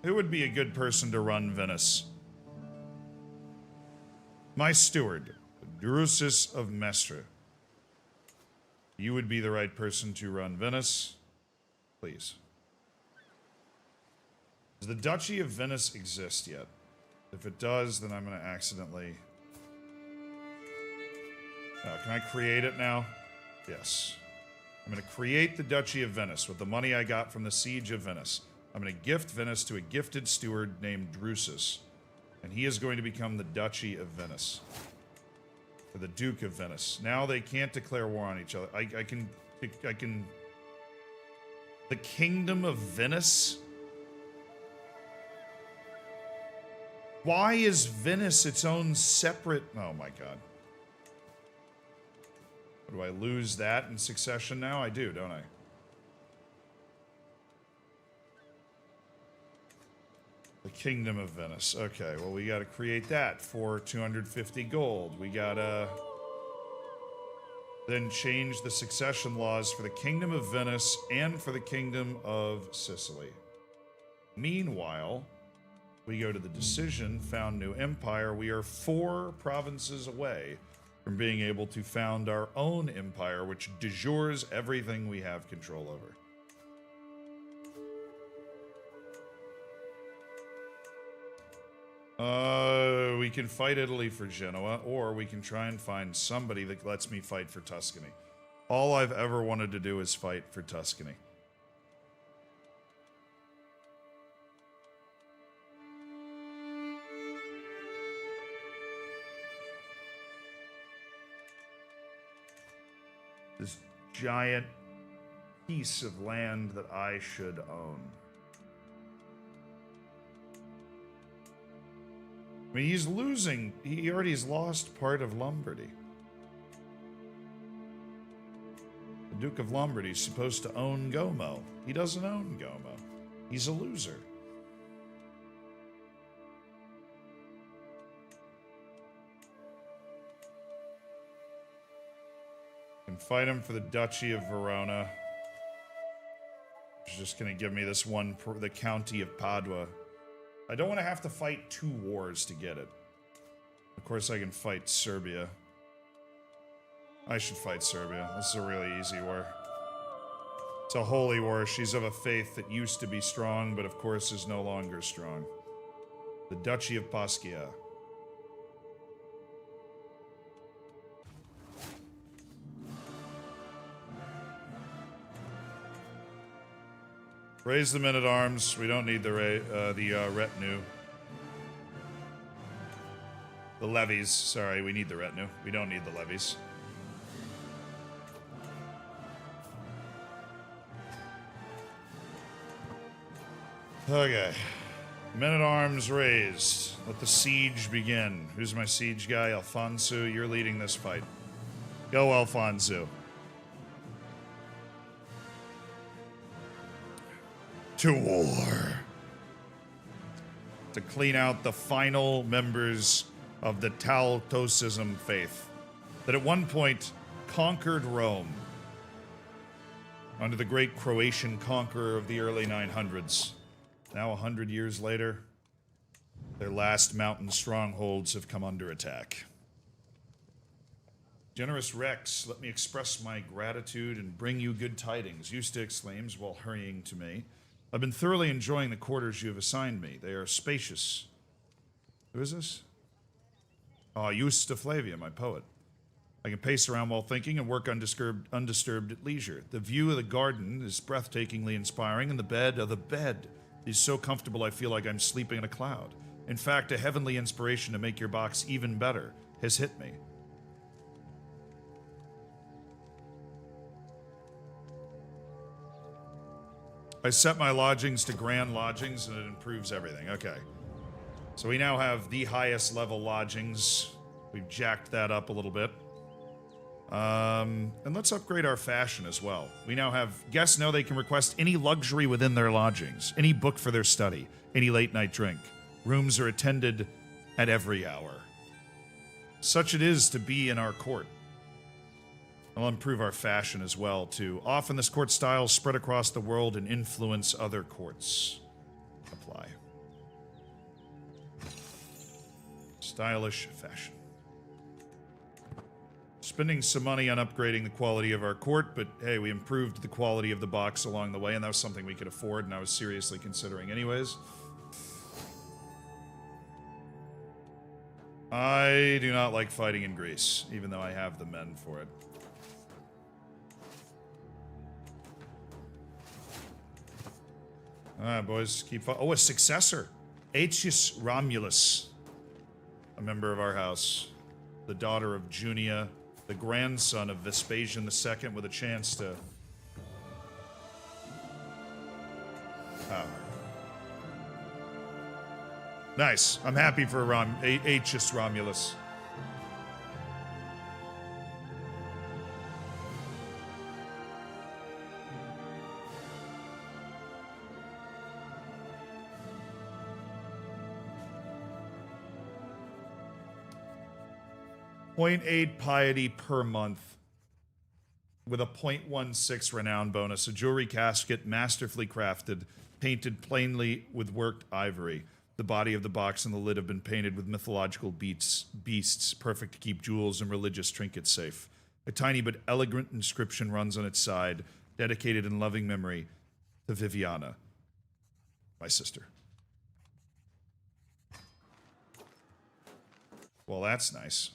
Who would be a good person to run Venice? My steward, Drusus of Mestre. You would be the right person to run Venice. Please. Does the Duchy of Venice exist yet? If it does, then I'm going to accidentally... can I create it now? Yes. I'm going to create the Duchy of Venice with the money I got from the Siege of Venice. I'm going to gift Venice to a gifted steward named Drusus. And he is going to become the Duchy of Venice. Or the Duke of Venice. Now they can't declare war on each other. I can... The Kingdom of Venice? Why is Venice its own separate... Oh my god. Do I lose that in succession now? I do, don't I? The Kingdom of Venice. Okay, well, we gotta create that for 250 gold. We gotta then change the succession laws for the Kingdom of Venice and for the Kingdom of Sicily. Meanwhile, we go to the decision, found new empire. We are 4 provinces away from being able to found our own empire, which de jures everything we have control over. We can fight Italy for Genoa, or we can try and find somebody that lets me fight for Tuscany. All I've ever wanted to do is fight for Tuscany. This giant piece of land that I should own. I mean, he's losing. He already has lost part of Lombardy. The Duke of Lombardy is supposed to own Como. He doesn't own Como. He's a loser. Can fight him for the Duchy of Verona. Which is just going to give me this one, the County of Padua. I don't want to have to fight 2 wars to get it. Of course, I can fight Serbia. I should fight Serbia. This is a really easy war. It's a holy war. She's of a faith that used to be strong, but of course is no longer strong. The Duchy of Pascia. Raise the men-at-arms. We don't need the retinue. The levies. Sorry, we need the retinue. We don't need the levies. Okay. Men-at-arms raised. Let the siege begin. Who's my siege guy? Alfonso, you're leading this fight. Go, Alfonso. To war. To clean out the final members of the Tautosism faith that at one point conquered Rome under the great Croatian conqueror of the early 900s. Now, 100 years later, their last mountain strongholds have come under attack. Generous Rex, let me express my gratitude and bring you good tidings, Eusta exclaims while hurrying to me. I've been thoroughly enjoying the quarters you have assigned me. They are spacious. Who is this? Oh, Eusta Flavia, my poet. I can pace around while thinking and work undisturbed at leisure. The view of the garden is breathtakingly inspiring, and the bed is so comfortable I feel like I'm sleeping in a cloud. In fact, a heavenly inspiration to make your box even better has hit me. I set my lodgings to grand lodgings, and it improves everything. Okay. So we now have the highest level lodgings. We've jacked that up a little bit. And let's upgrade our fashion as well. We now have guests know they can request any luxury within their lodgings, any book for their study, any late night drink. Rooms are attended at every hour. Such it is to be in our court. I'll improve our fashion as well, too. Often this court style spread across the world and influence other courts. Apply. Stylish fashion. Spending some money on upgrading the quality of our court, but hey, we improved the quality of the box along the way, and that was something we could afford, and I was seriously considering anyways. I do not like fighting in Greece, even though I have the men for it. Alright, boys, keep fighting. Oh, a successor! Aetius Romulus. A member of our house. The daughter of Junia, the grandson of Vespasian II, with a chance to... Oh. Nice. I'm happy for Aetius Romulus. .8 piety per month with a 0.16 renown bonus. A jewelry casket masterfully crafted, painted plainly with worked ivory. The body of the box and the lid have been painted with mythological beasts, perfect to keep jewels and religious trinkets safe. A tiny but elegant inscription runs on its side, dedicated in loving memory to Viviana, my sister. Well, that's nice.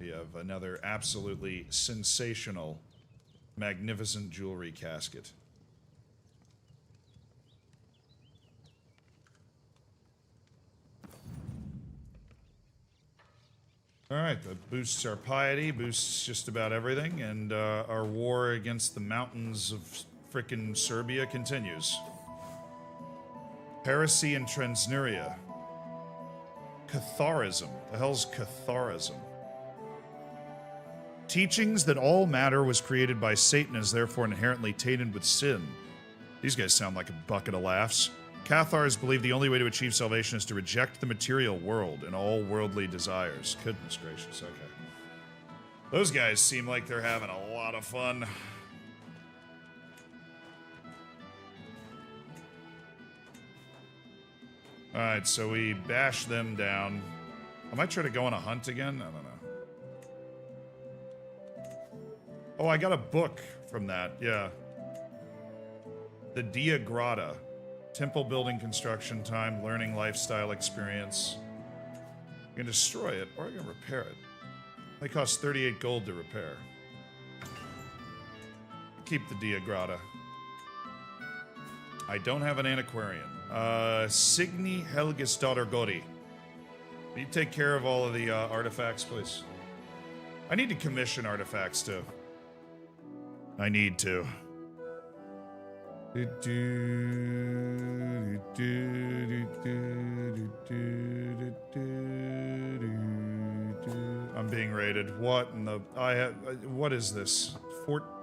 We have another absolutely sensational, magnificent jewelry casket. Alright, that boosts our piety, boosts just about everything, and our war against the mountains of frickin' Serbia continues. Heresy and Transnuria. Catharism. The hell's Catharism? Teachings that all matter was created by Satan is therefore inherently tainted with sin. These guys sound like a bucket of laughs. Cathars believe the only way to achieve salvation is to reject the material world and all worldly desires. Goodness gracious, okay. Those guys seem like they're having a lot of fun. Alright, so we bash them down. I might try to go on a hunt again? I don't know. Oh, I got a book from that, yeah. The Dia Grata. Temple building construction time, learning lifestyle experience. You can destroy it, or you can repair it. They cost 38 gold to repair. Keep the Dia Grata. I don't have an antiquarian. Signy Helgisdottir Godi. Will you take care of all of the artifacts, please? I need to commission artifacts, too. I need to. I'm being raided. What in the... what is this?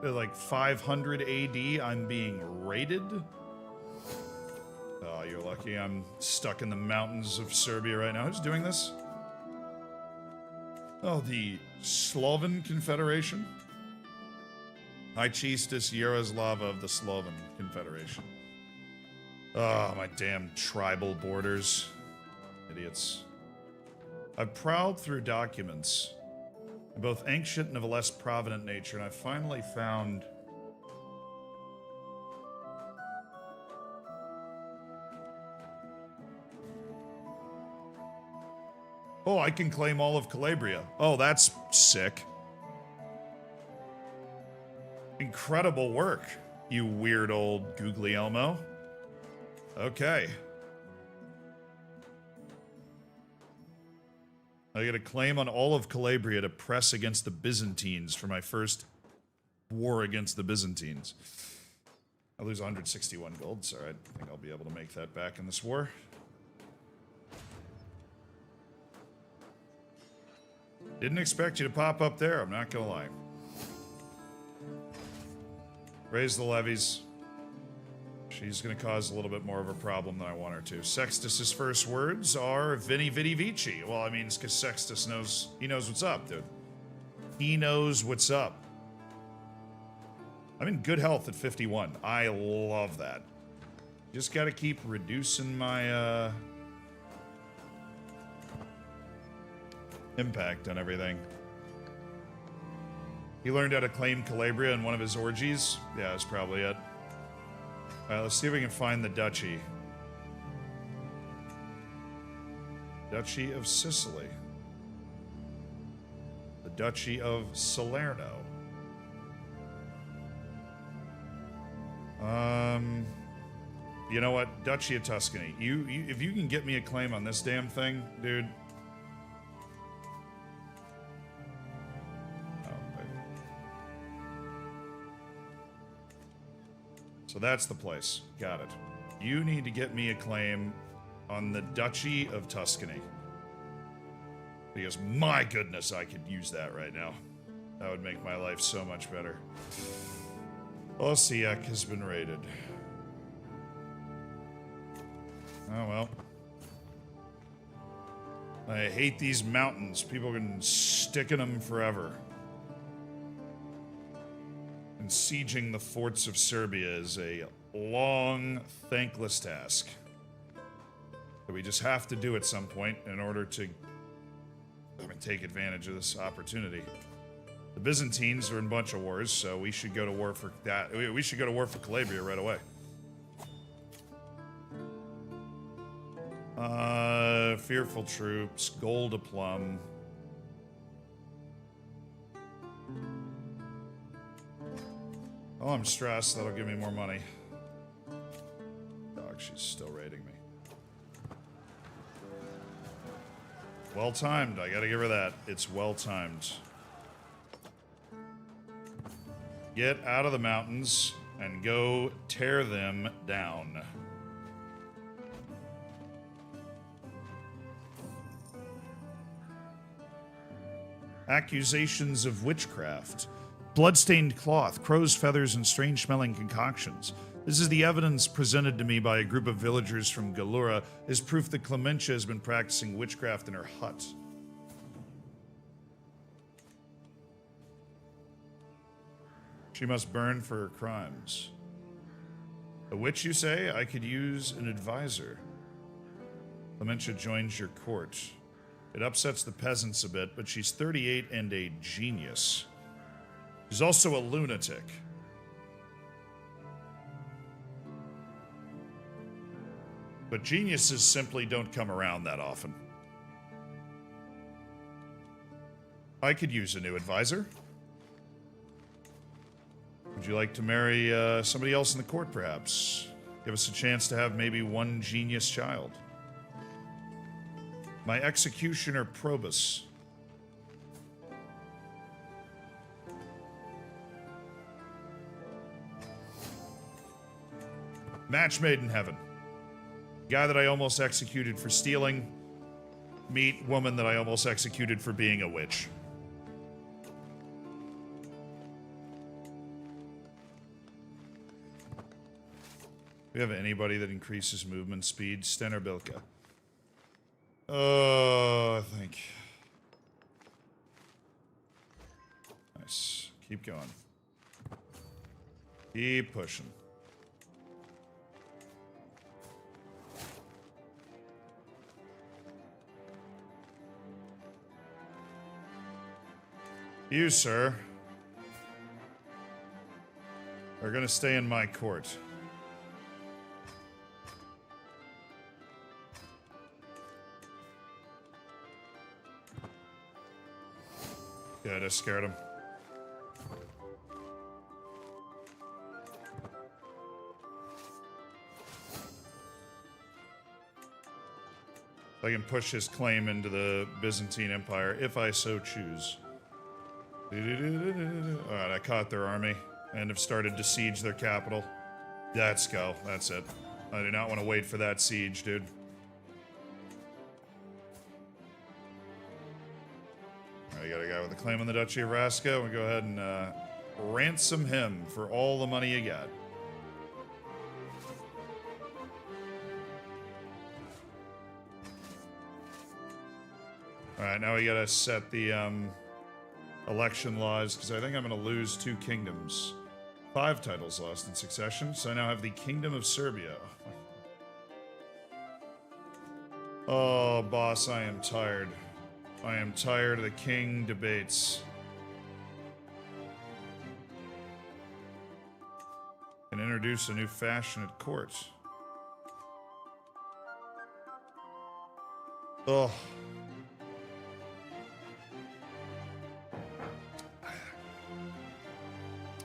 Like 500 AD, I'm being raided? Oh, you're lucky I'm stuck in the mountains of Serbia right now. Who's doing this? Oh, the Sloven Confederation? High Chiefess Yaroslava of the Sloven Confederation. Oh, my damn tribal borders. Idiots. I've prowled through documents, both ancient and of a less provident nature, and I finally found... Oh, I can claim all of Calabria. Oh, that's sick. Incredible work, you weird old googly Elmo. Okay. I get a claim on all of Calabria to press against the Byzantines for my first war against the Byzantines. I lose 161 gold. It's alright. I think I'll be able to make that back in this war. Didn't expect you to pop up there, I'm not gonna lie. Raise the levies. She's going to cause a little bit more of a problem than I want her to. Sextus's first words are Vini Vidi Vici. Well, I mean, it's because Sextus knows... He knows what's up, dude. He knows what's up. I'm in good health at 51. I love that. Just gotta keep reducing my, impact on everything. He learned how to claim Calabria in one of his orgies. Yeah, that's probably it. Alright, let's see if we can find the duchy. Duchy of Sicily. The Duchy of Salerno. You know what? Duchy of Tuscany. If you can get me a claim on this damn thing, dude. So that's the place. Got it. You need to get me a claim on the Duchy of Tuscany. Because, my goodness, I could use that right now. That would make my life so much better. Osijek has been raided. Oh, well. I hate these mountains. People have been sticking them forever. And sieging the forts of Serbia is a long, thankless task. But we just have to do at some point in order to take advantage of this opportunity. The Byzantines are in a bunch of wars, so we should go to war for that. We should go to war for Calabria right away. Fearful troops, gold a plum. Oh, I'm stressed. That'll give me more money. Dog, she's still raiding me. Well timed. I gotta give her that. It's well timed. Get out of the mountains and go tear them down. Accusations of witchcraft. Bloodstained cloth, crow's feathers, and strange-smelling concoctions. This is the evidence presented to me by a group of villagers from Galura as proof that Clementia has been practicing witchcraft in her hut. She must burn for her crimes. A witch, you say? I could use an advisor. Clementia joins your court. It upsets the peasants a bit, but she's 38 and a genius. She's also a lunatic. But geniuses simply don't come around that often. I could use a new advisor. Would you like to marry somebody else in the court, perhaps? Give us a chance to have maybe one genius child. My executioner, Probus. Match made in heaven. Guy that I almost executed for stealing. Meet woman that I almost executed for being a witch. Do we have anybody that increases movement speed? Sten or Bilka? Oh, I think. Nice. Keep going. Keep pushing. You, sir, are going to stay in my court. Good, I scared him. I can push his claim into the Byzantine Empire if I so choose. Alright, I caught their army and have started to siege their capital. Let's go. That's it. I do not want to wait for that siege, dude. Alright, got a guy with a claim on the Duchy of Raska. We'll go ahead and ransom him for all the money you got. Alright, now we gotta set the election laws, because I think I'm going to lose 2 kingdoms. 5 titles lost in succession, so I now have the Kingdom of Serbia. Oh, boss, I am tired. I am tired of the king debates. Can introduce a new fashion at court. Oh.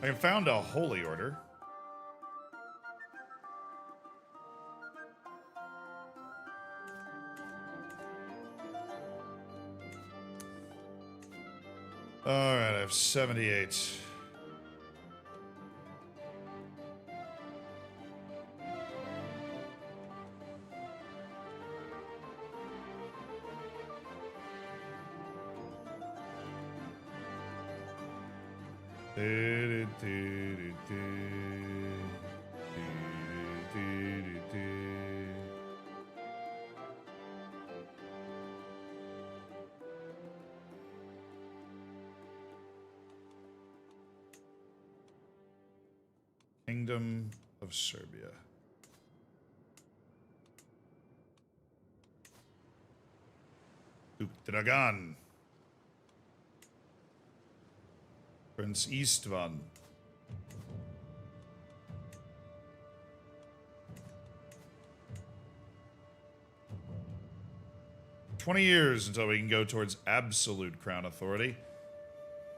I found a holy order. Alright, I have 78. Kingdom of Serbia. Duke Dragan. Prince Istvan. "20 years until we can go towards absolute crown authority.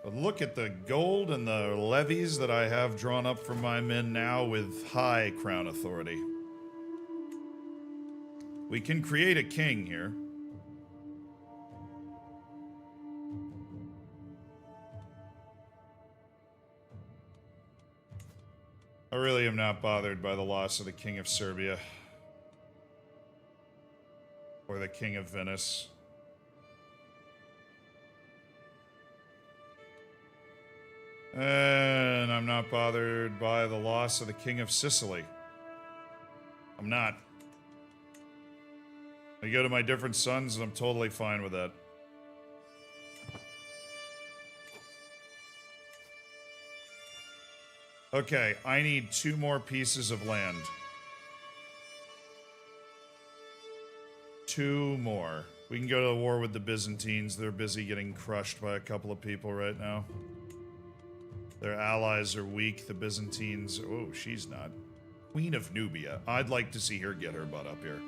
But look at the gold and the levies that I have drawn up for my men now with high crown authority. We can create a king here. I really am not bothered by the loss of the King of Serbia. Or the King of Venice. And I'm not bothered by the loss of the King of Sicily. I'm not. I go to my different sons and I'm totally fine with that. Okay, I need 2 more pieces of land. 2 more. We can go to war with the Byzantines. They're busy getting crushed by a couple of people right now. Their allies are weak. The Byzantines... Oh, she's not. Queen of Nubia. I'd like to see her get her butt up here.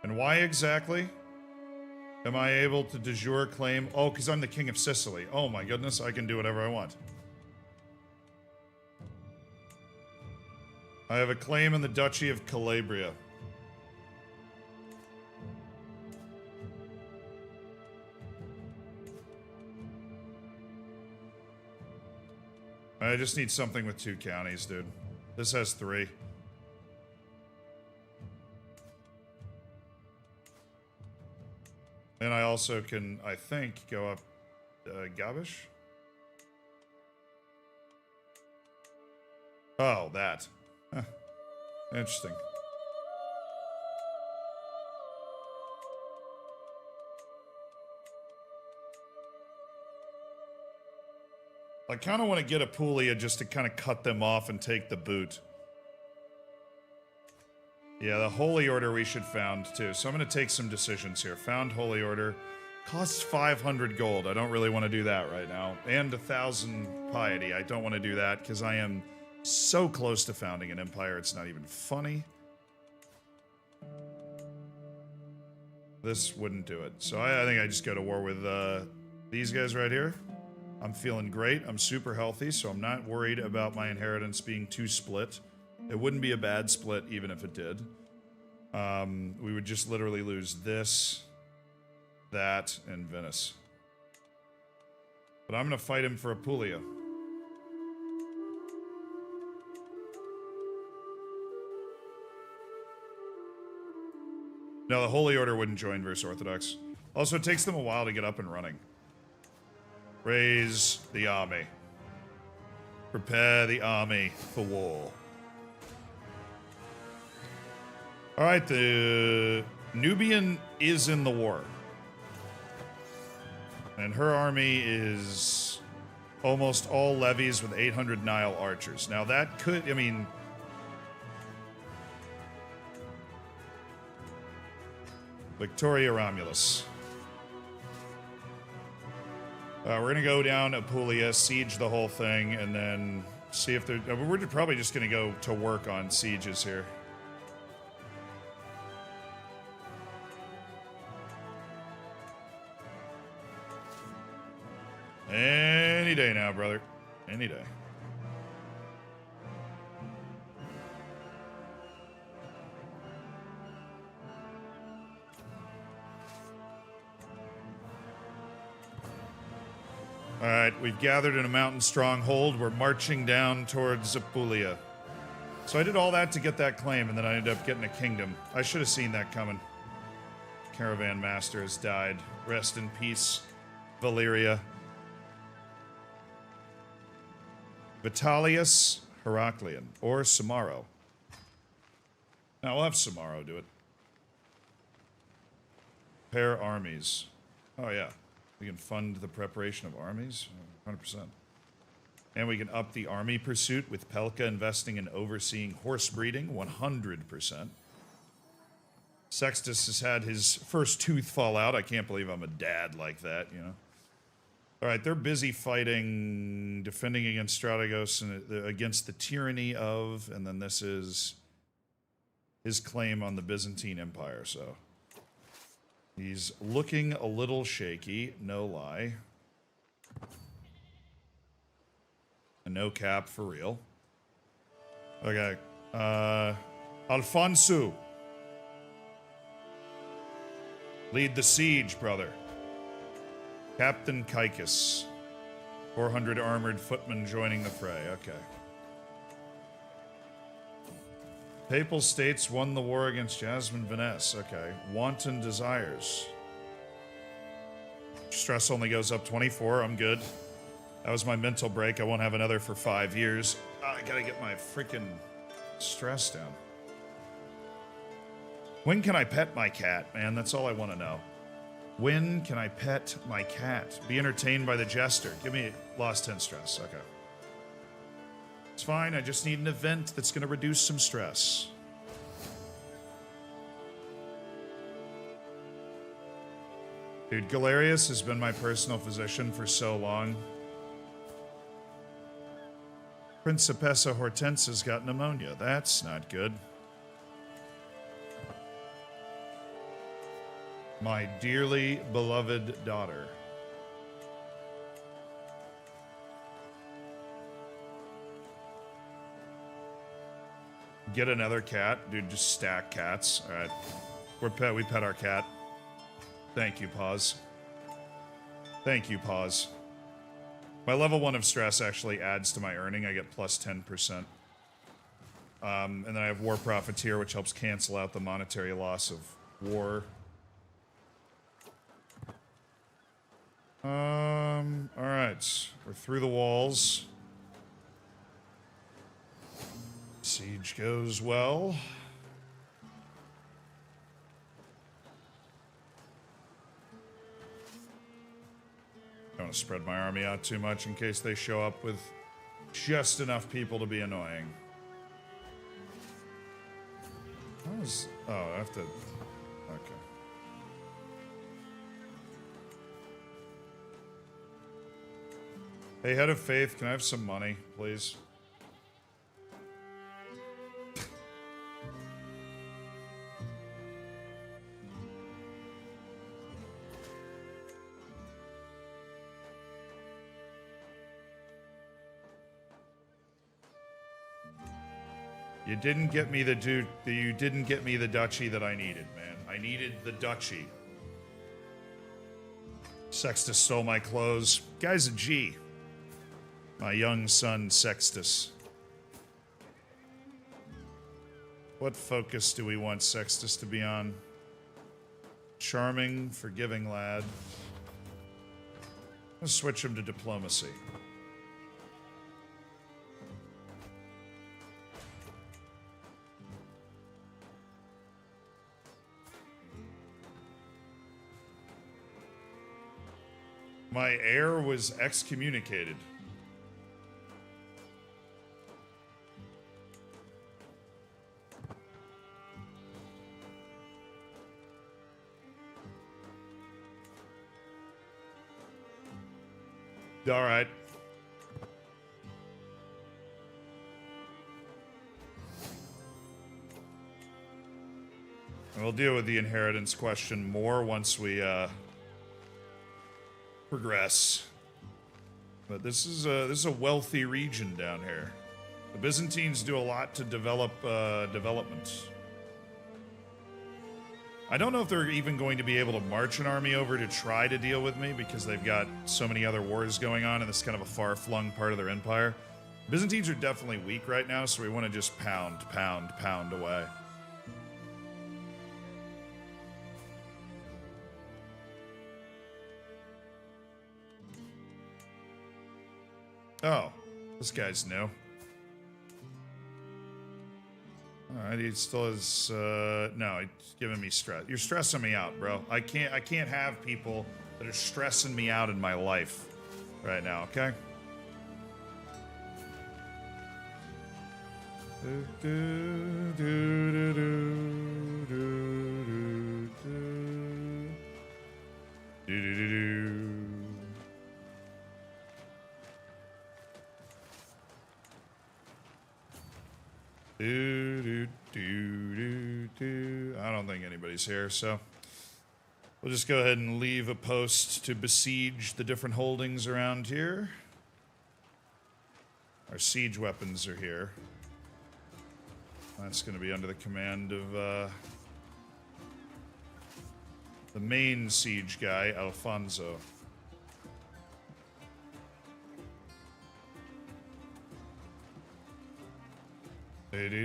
And why exactly am I able to de jure claim... Oh, because I'm the King of Sicily. Oh my goodness, I can do whatever I want. I have a claim in the Duchy of Calabria. I just need something with 2 counties, dude. This has 3. And I also can, I think, go up Gabish. Oh, that. Huh. Interesting. I kind of want to get Apulia just to kind of cut them off and take the boot. Yeah, the Holy Order we should found, too. So I'm going to take some decisions here. Found Holy Order. Costs 500 gold. I don't really want to do that right now. And 1,000 piety. I don't want to do that because I am so close to founding an empire, it's not even funny. This wouldn't do it. So I think I just go to war with these guys right here. I'm feeling great. I'm super healthy, so I'm not worried about my inheritance being too split. It wouldn't be a bad split even if it did. We would just literally lose this, that, and Venice. But I'm going to fight him for Apulia. No, the Holy Order wouldn't join versus Orthodox. Also, it takes them a while to get up and running. Raise the army. Prepare the army for war. All right, the Nubian is in the war. And her army is almost all levies with 800 Nile archers. Now that could, I mean... Victoria Romulus. We're going to go down Apulia, siege the whole thing, and then see if they're... We're probably just going to go to work on sieges here. Any day now, brother. Any day. All right, we've gathered in a mountain stronghold. We're marching down towards Apulia. So I did all that to get that claim, and then I ended up getting a kingdom. I should have seen that coming. Caravan Master has died. Rest in peace, Valyria. Vitellius Heraclean, or Samaro. Now, we'll have Samaro do it. Pair armies. Oh, yeah. We can fund the preparation of armies. 100%. And we can up the army pursuit with Pelka investing in overseeing horse breeding. 100%. Sextus has had his first tooth fall out. I can't believe I'm a dad like that, you know. All right, they're busy fighting, defending against Strategos and against the tyranny of, and then this is his claim on the Byzantine Empire, so. He's looking a little shaky, no lie. A no cap for real. Okay, Alfonso. Lead the siege, brother. Captain Kaikus. 400 armored footmen joining the fray. Okay. Papal States won the war against Jasmine Vanessa. Okay. Wanton Desires. Stress only goes up 24. I'm good. That was my mental break. I won't have another for 5 years. I gotta get my freaking stress down. When can I pet my cat, man? That's all I want to know. When can I pet my cat? Be entertained by the jester. Give me lost 10 stress. Okay. It's fine. I just need an event that's going to reduce some stress. Dude, Galerius has been my personal physician for so long. Principessa Hortensa's got pneumonia. That's not good. My dearly beloved daughter. Get another cat. Dude, just stack cats. Alright. We pet our cat. Thank you, Pause. Thank you, Pause. My level 1 of stress actually adds to my earning. I get plus 10%. And then I have War Profiteer, which helps cancel out the monetary loss of war. Alright. We're through the walls. Siege goes well. Don't want to spread my army out too much in case they show up with just enough people to be annoying. Oh, I have to... Okay. Hey, Head of Faith, can I have some money, please? You didn't get me you didn't get me the duchy that I needed, man. I needed the duchy. Sextus stole my clothes. Guy's a G. My young son, Sextus. What focus do we want Sextus to be on? Charming, forgiving lad. Let's switch him to diplomacy. My heir was excommunicated. All right. We'll deal with the inheritance question more once we progress. But this is a wealthy region down here. The Byzantines do a lot to develop development. I don't know if they're even going to be able to march an army over to try to deal with me because they've got so many other wars going on and this is kind of a far-flung part of their empire. Byzantines are definitely weak right now, so we want to just pound away. Oh, this guy's new. Alright, he still is, no, he's giving me stress. You're stressing me out, bro. I can't have people that are stressing me out in my life right now, okay? I don't think anybody's here, so we'll just go ahead and leave a post to besiege the different holdings around here. Our siege weapons are here. That's going to be under the command of the main siege guy, Alfonso. I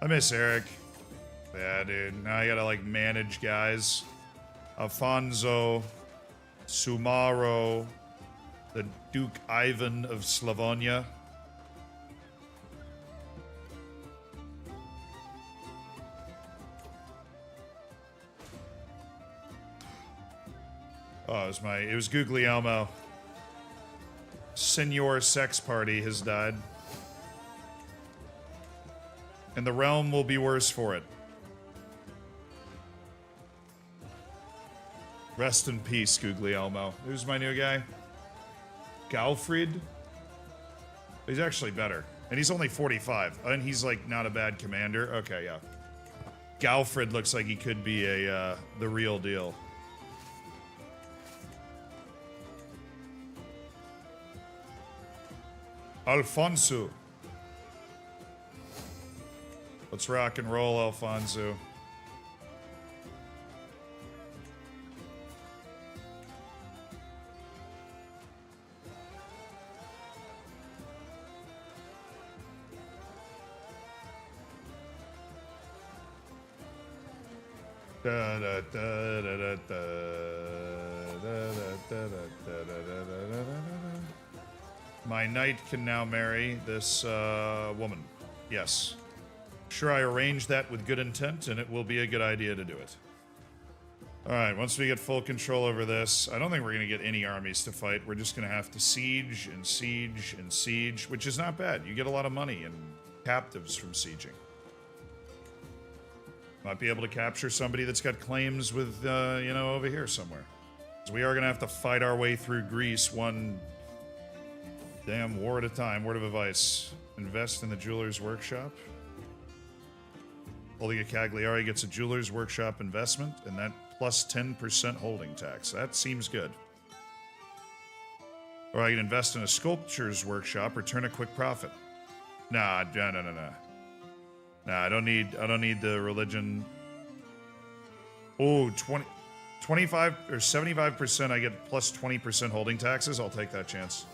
miss Eric. Yeah, dude. Now I gotta, like, manage guys. Alfonso, Sumaro, the Duke Ivan of Slavonia. Oh, it was Guglielmo. Senor Sex Party has died. And the realm will be worse for it. Rest in peace, Guglielmo. Who's my new guy? Galfrid? He's actually better. And he's only 45. And he's, like, not a bad commander. Okay, yeah. Galfrid looks like he could be the real deal. Alfonso. Let's rock and roll, Alfonso. My knight can now marry this woman. Yes. Sure, I arranged that with good intent, and it will be a good idea to do it. Alright, once we get full control over this, I don't think we're going to get any armies to fight. We're just going to have to siege and siege and siege, which is not bad. You get a lot of money and captives from sieging. Might be able to capture somebody that's got claims with, you know, over here somewhere. So we are going to have to fight our way through Greece one damn war at a time. Word of advice. Invest in the jeweler's workshop. Holding a Cagliari gets a jeweler's workshop investment, and that plus 10% holding tax. That seems good. Or I can invest in a sculptor's workshop, return a quick profit. Nah, no. Nah, I don't need the religion. Oh, 25 or 75% I get plus 20% holding taxes. I'll take that chance.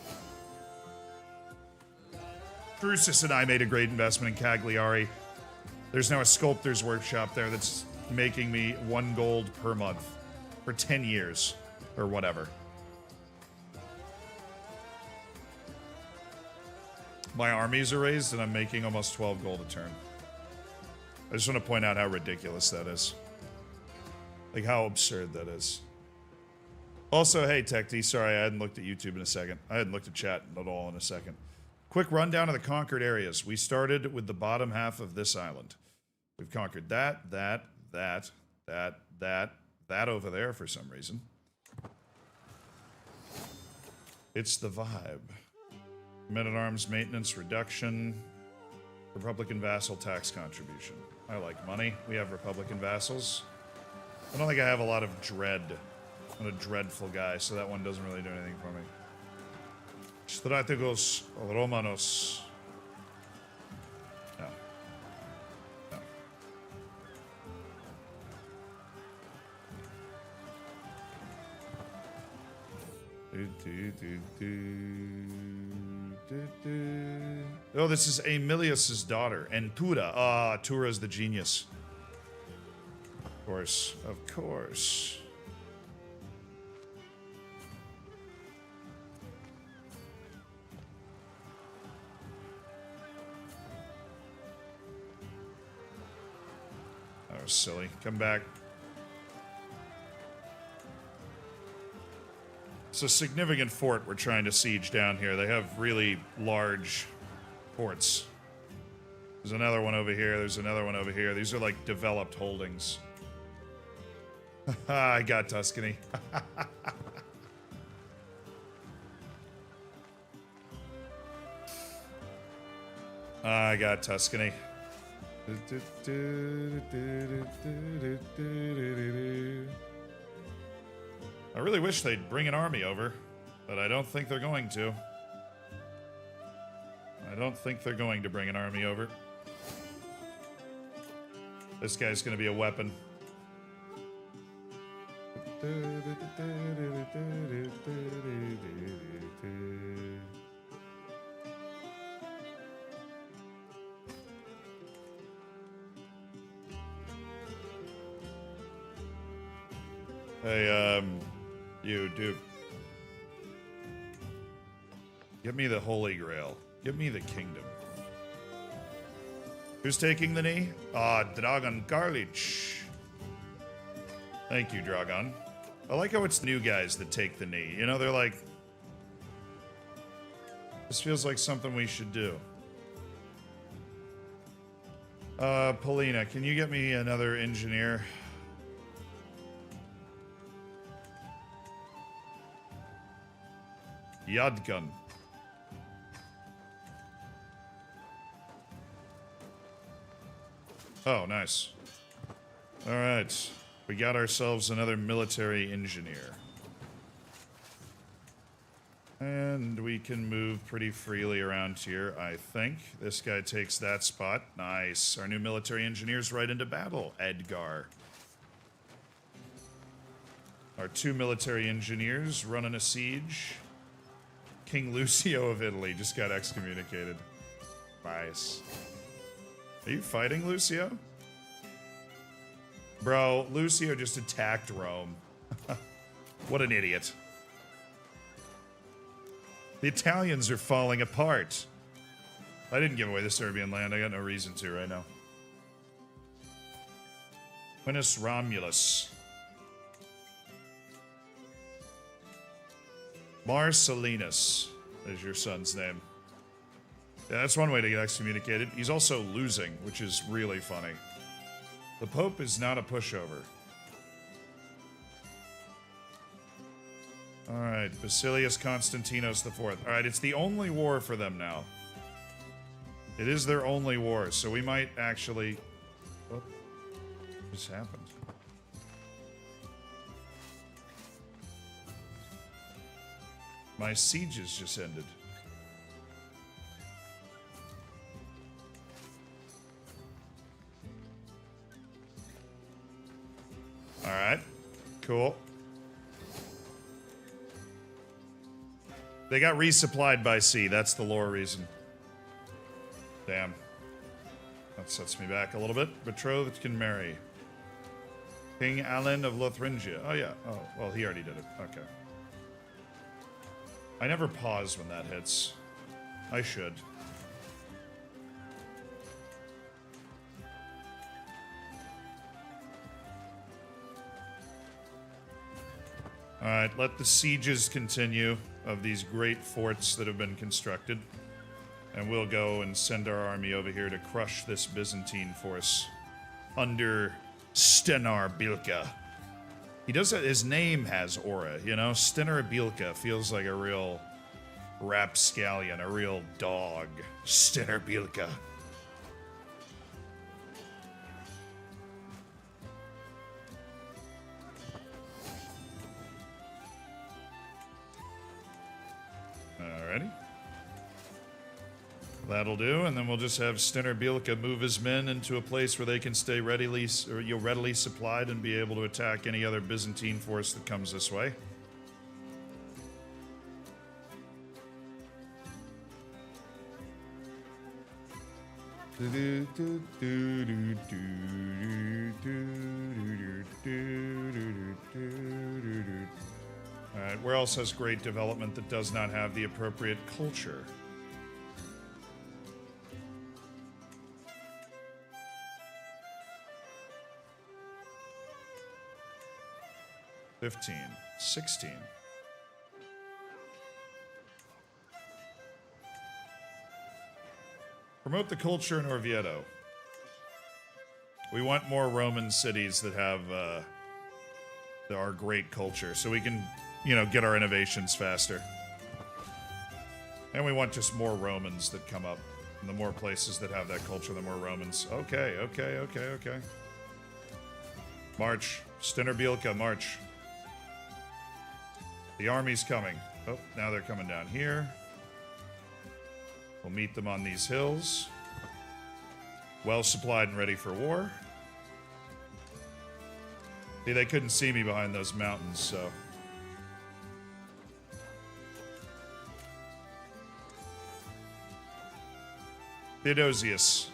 Drusus and I made a great investment in Cagliari. There's now a sculptor's workshop there that's making me 1 gold per month for 10 years or whatever. My armies are raised and I'm making almost 12 gold a turn. I just want to point out how ridiculous that is. Like, how absurd that is. Also, hey, TechD, sorry I hadn't looked at YouTube in a second. I hadn't looked at chat at all in a second. Quick rundown of the conquered areas. We started with the bottom half of this island. We've conquered that over there for some reason. It's the vibe. Men-at-arms maintenance reduction. Republican vassal tax contribution. I like money. We have Republican vassals. I don't think I have a lot of dread. I'm a dreadful guy, so that one doesn't really do anything for me. Strategos Romanos. No. No. Oh, this is Aemilius's daughter, Entura. Ah, Tura's the genius. Of course. That was silly. Come back. It's a significant fort we're trying to siege down here. They have really large forts. There's another one over here. There's another one over here. These are like developed holdings. I got Tuscany. I got Tuscany. I really wish they'd bring an army over, but I don't think they're going to. I don't think they're going to bring an army over. This guy's going to be a weapon. Hey, you dude. Give me the Holy Grail. Give me the kingdom. Who's taking the knee? Dragan Karlic. Thank you, Dragan. I like how it's the new guys that take the knee. You know, they're like... This feels like something we should do. Polina, can you get me another engineer? Yadgun. Oh, nice. All right. We got ourselves another military engineer. And we can move pretty freely around here, I think. This guy takes that spot. Nice. Our new military engineer's right into battle. Edgar. Our two military engineers running a siege. King Lucio of Italy just got excommunicated. Nice. Are you fighting, Lucio? Bro, Lucio just attacked Rome. What an idiot. The Italians are falling apart. I didn't give away the Serbian land. I got no reason to right now. Quintus Romulus. Marcellinus is your son's name. Yeah, that's one way to get excommunicated. He's also losing, which is really funny. The Pope is not a pushover. Alright, Basilius Constantinos IV. Alright, it's the only war for them now. It is their only war, so we might actually... What just happened? My sieges just ended. Alright. Cool. They got resupplied by sea. That's the lore reason. Damn. That sets me back a little bit. Betrothed can marry. King Alan of Lothringia. Oh, yeah. Oh, well, he already did it. Okay. I never pause when that hits. I should. Alright, let the sieges continue of these great forts that have been constructed. And we'll go and send our army over here to crush this Byzantine force under Stenar Bilka. He does that, his name has aura, you know? Stenar Bilka feels like a real rapscallion, a real dog. Stenar Bilka. Alrighty. That'll do, and then we'll just have Stenar Bilka move his men into a place where they can stay readily supplied and be able to attack any other Byzantine force that comes this way. Alright, where else has great development that does not have the appropriate culture? $15, $16. Promote the culture in Orvieto. We want more Roman cities that have our great culture, so we can, you know, get our innovations faster. And we want just more Romans that come up. And the more places that have that culture, the more Romans. Okay. March. Stenar Bilka, march. The army's coming. Oh, now they're coming down here. We'll meet them on these hills. Well supplied and ready for war. See, they couldn't see me behind those mountains, so... Theodosius.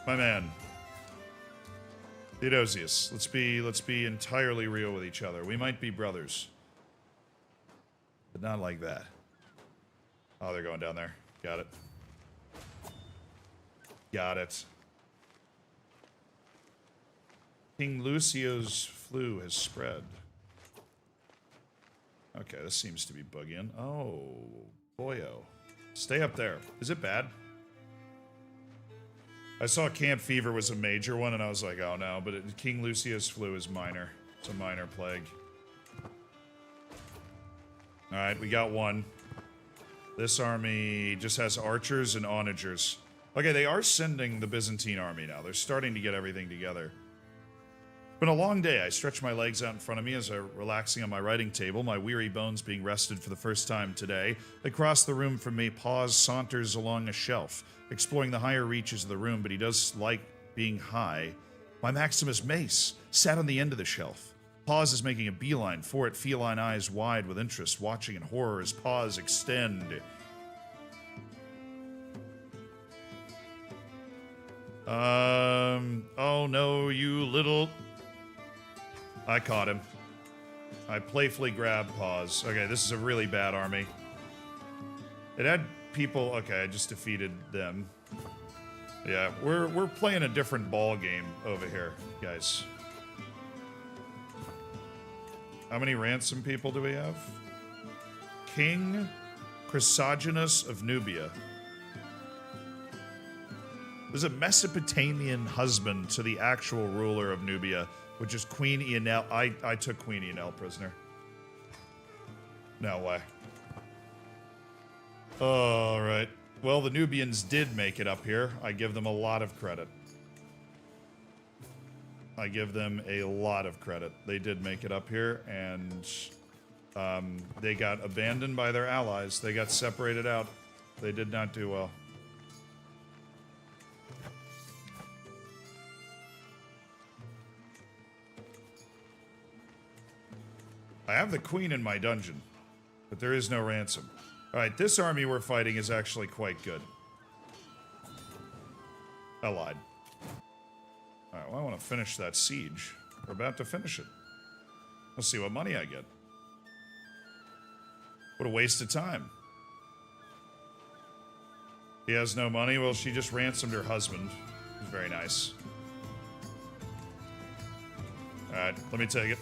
My man. Theodosius. Let's be entirely real with each other. We might be brothers. But not like that. Oh, they're going down there. Got it. Got it. King Lucio's flu has spread. Okay, this seems to be bugging. Oh, boyo. Stay up there. Is it bad? I saw camp fever was a major one, and I was like, oh no, but King Lucio's flu is minor. It's a minor plague. Alright, we got one. This army just has archers and onagers. Okay, they are sending the Byzantine army now. They're starting to get everything together. It's been a long day. I stretch my legs out in front of me as I'm relaxing on my writing table, my weary bones being rested for the first time today. Across the room from me, Paws saunters along a shelf, exploring the higher reaches of the room, but he does like being high. My Maximus Mace sat on the end of the shelf. Paws is making a beeline for it, feline eyes wide with interest, watching in horror as paws extend. Oh no, you little... I caught him. I playfully grabbed Paws. Okay, this is a really bad army. It had people... Okay, I just defeated them. Yeah, we're playing a different ball game over here, guys. How many ransom people do we have? King Chrysogonus of Nubia. There's a Mesopotamian husband to the actual ruler of Nubia, which is Queen Ionel. I took Queen Ionel prisoner. No way. Alright. Well, the Nubians did make it up here. I give them a lot of credit. I give them a lot of credit. They did make it up here, and they got abandoned by their allies. They got separated out. They did not do well. I have the queen in my dungeon, but there is no ransom. Alright, this army we're fighting is actually quite good. I lied. Alright, well, I want to finish that siege. We're about to finish it. Let's see what money I get. What a waste of time. He has no money? Well, she just ransomed her husband. It was very nice. Alright, let me take it.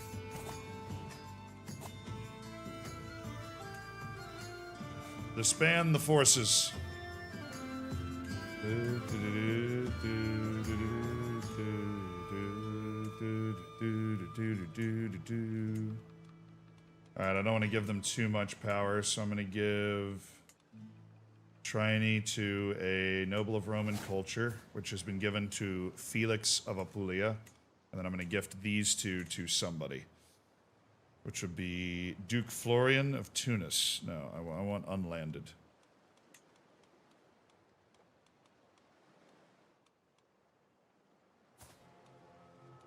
Disband the forces. Alright, I don't want to give them too much power, so I'm going to give Trinity to a noble of Roman culture, which has been given to Felix of Apulia. And then I'm going to gift these two to somebody, which would be Duke Florian of Tunis. No, I want unlanded.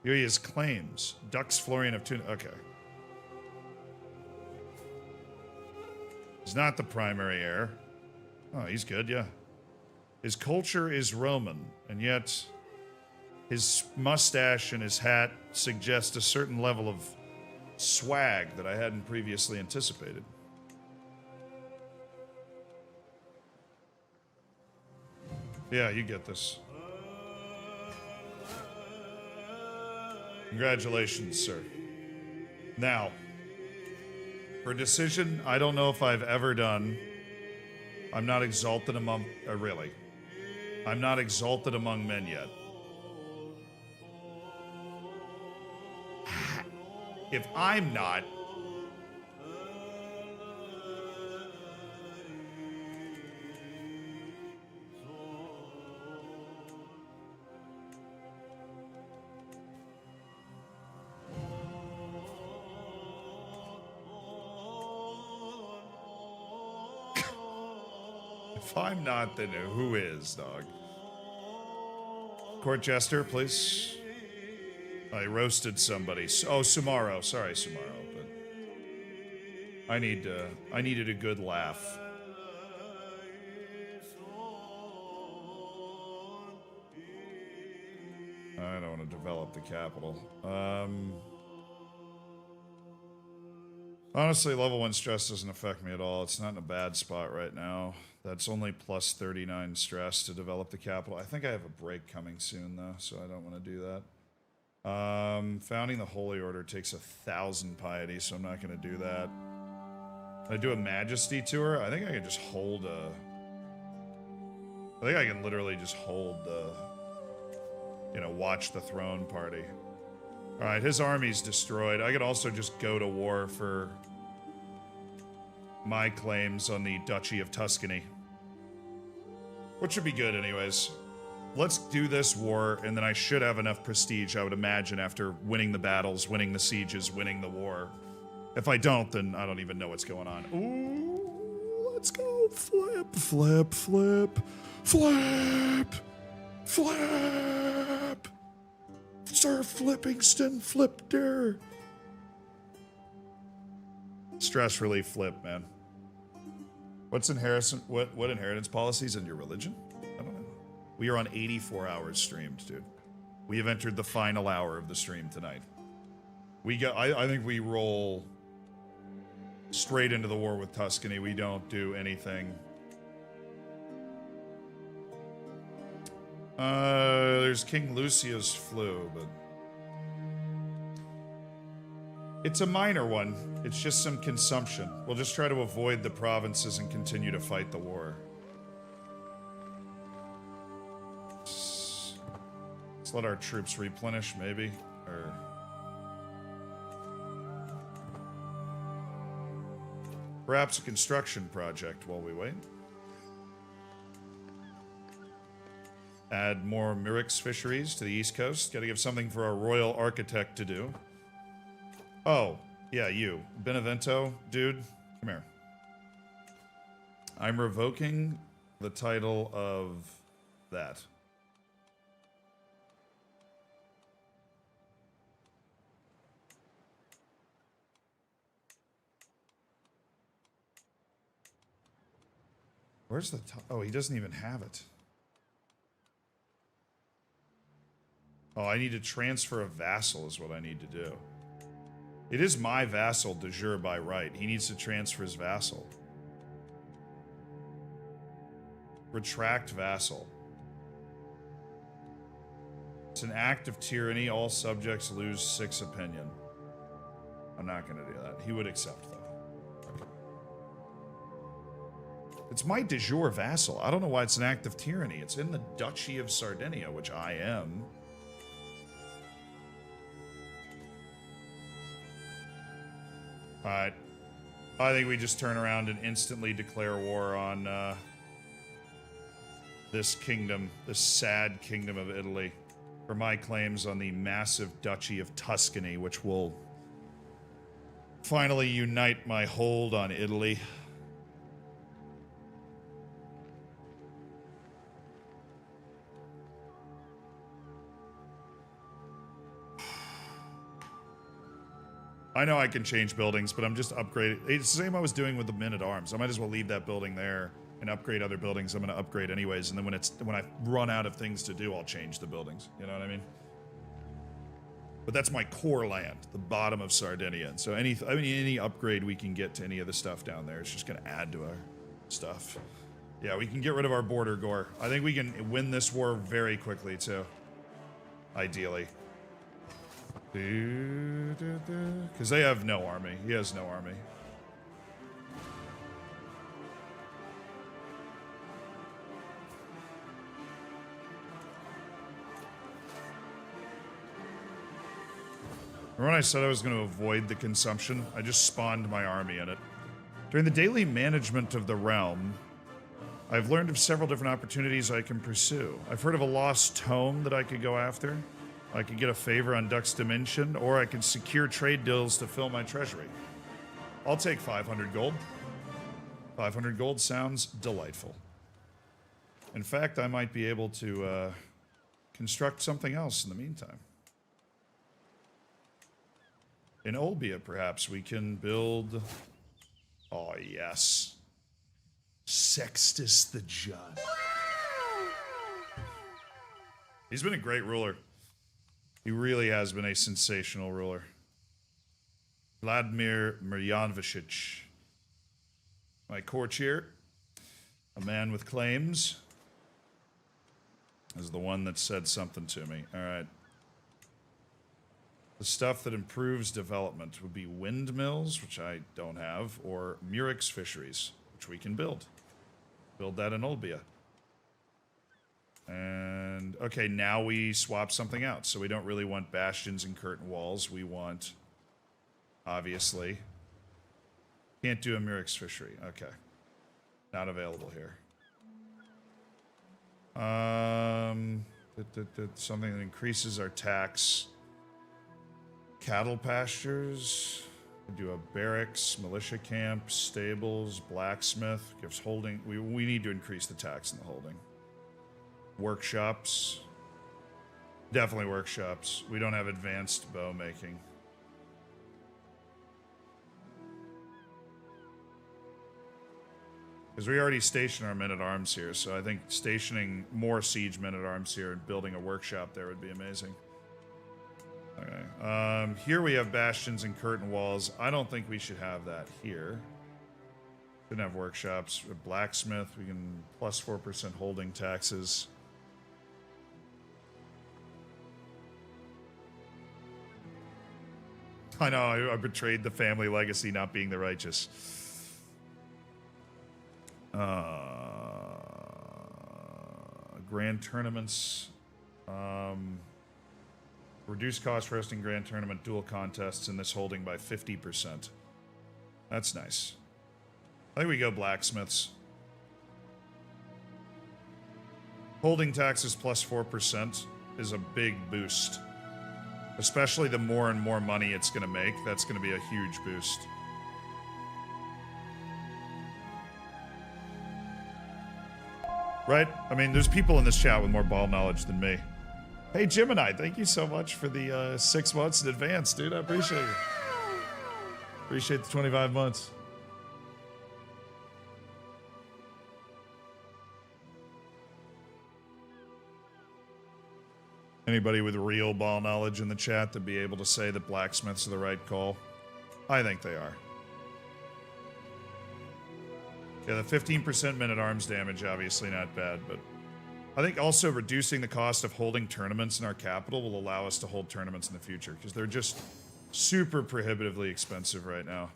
Here he has claims. Dux Florian of Tunis. Okay. He's not the primary heir. Oh, he's good, yeah. His culture is Roman, and yet his mustache and his hat suggest a certain level of swag that I hadn't previously anticipated. Yeah, you get this. Congratulations, sir. Now, for a decision I don't know if I've ever done, I'm not exalted among... really. I'm not exalted among men yet. If I'm not... If I'm not, then who is, dog? Court jester, please. I roasted somebody. Oh, Sumaro. Sorry, Sumaro, but I needed a good laugh. I don't want to develop the capital. Honestly, level 1 stress doesn't affect me at all. It's not in a bad spot right now. That's only plus 39 stress to develop the capital. I think I have a break coming soon, though, so I don't want to do that. Founding the Holy Order takes 1,000 piety, so I'm not going to do that. Can I do a Majesty tour? I think I can just hold a... I think I can literally just hold the... You know, watch the throne party. Alright, his army's destroyed. I could also just go to war for my claims on the Duchy of Tuscany. Which would be good anyways. Let's do this war, and then I should have enough prestige, I would imagine, after winning the battles, winning the sieges, winning the war. If I don't, then I don't even know what's going on. Ooh, let's go. Flip, flip, flip, flip, flip. Sir Flippingston flipped her. Stress relief flip, man. What's inheritance? What inheritance policies in your religion? I don't know. We are on 84 hours streamed, dude. We have entered the final hour of the stream tonight. We got. I think we roll straight into the war with Tuscany. We don't do anything. There's King Lucio's flu, but it's a minor one. It's just some consumption. We'll just try to avoid the provinces and continue to fight the war. Let's let our troops replenish, maybe, or perhaps a construction project while we wait. Add more Murex fisheries to the East Coast. Gotta give something for our royal architect to do. Oh, yeah, you. Benevento, dude, come here. I'm revoking the title of that. Where's the... Oh, he doesn't even have it. Oh, I need to transfer a vassal is what I need to do. It is my vassal de jure by right. He needs to transfer his vassal. Retract vassal. It's an act of tyranny. All subjects lose 6 opinion. I'm not going to do that. He would accept, though. Okay. It's my de jure vassal. I don't know why it's an act of tyranny. It's in the Duchy of Sardinia, which I am. Alright. I think we just turn around and instantly declare war on this kingdom, this sad kingdom of Italy, for my claims on the massive Duchy of Tuscany, which will finally unite my hold on Italy. I know I can change buildings, but I'm just upgrading. It's the same I was doing with the men-at-arms. I might as well leave that building there and upgrade other buildings I'm going to upgrade anyways. And then when I run out of things to do, I'll change the buildings. You know what I mean? But that's my core land, the bottom of Sardinia. And so any upgrade we can get to any of the stuff down there is just going to add to our stuff. Yeah, we can get rid of our border gore. I think we can win this war very quickly too. Ideally. Because they have no army. He has no army. Remember when I said I was going to avoid the consumption? I just spawned my army in it. During the daily management of the realm, I've learned of several different opportunities I can pursue. I've heard of a lost tome that I could go after. I could get a favor on Duck's Dimension, or I could secure trade deals to fill my treasury. I'll take 500 gold. 500 gold sounds delightful. In fact, I might be able to construct something else in the meantime. In Olbia, perhaps, we can build... Oh, yes. Sextus the Judge. He's been a great ruler. He really has been a sensational ruler. Vladimir Mirjanović. My courtier, a man with claims, is the one that said something to me. All right. The stuff that improves development would be windmills, which I don't have, or Murex fisheries, which we can build. Build that in Olbia. And, okay, now we swap something out. So we don't really want bastions and curtain walls. We want, obviously, can't do a Murex fishery. Okay. Not available here. Something that increases our tax. Cattle pastures. We do a barracks, militia camp, stables, blacksmith. Gives holding. We need to increase the tax in the holding. Workshops. Definitely workshops. We don't have advanced bow making. Because we already stationed our men-at-arms here, so I think stationing more siege men-at-arms here and building a workshop there would be amazing. Okay. Here we have bastions and curtain walls. I don't think we should have that here. Shouldn't have workshops. A blacksmith, we can plus 4% holding taxes. I know, I betrayed the family legacy not being the righteous. Grand tournaments. Reduce cost for hosting grand tournament dual contests in this holding by 50%. That's nice. I think we go blacksmiths. Holding taxes plus 4% is a big boost. Especially the more and more money it's going to make, that's going to be a huge boost. Right? I mean, there's people in this chat with more ball knowledge than me. Hey, Gemini, thank you so much for the 6 months in advance, dude. I appreciate it. Appreciate the 25 months. Anybody with real ball knowledge in the chat to be able to say that blacksmiths are the right call? I think they are. Yeah, the 15% men-at-arms damage, obviously not bad, but I think also reducing the cost of holding tournaments in our capital will allow us to hold tournaments in the future, because they're just super prohibitively expensive right now.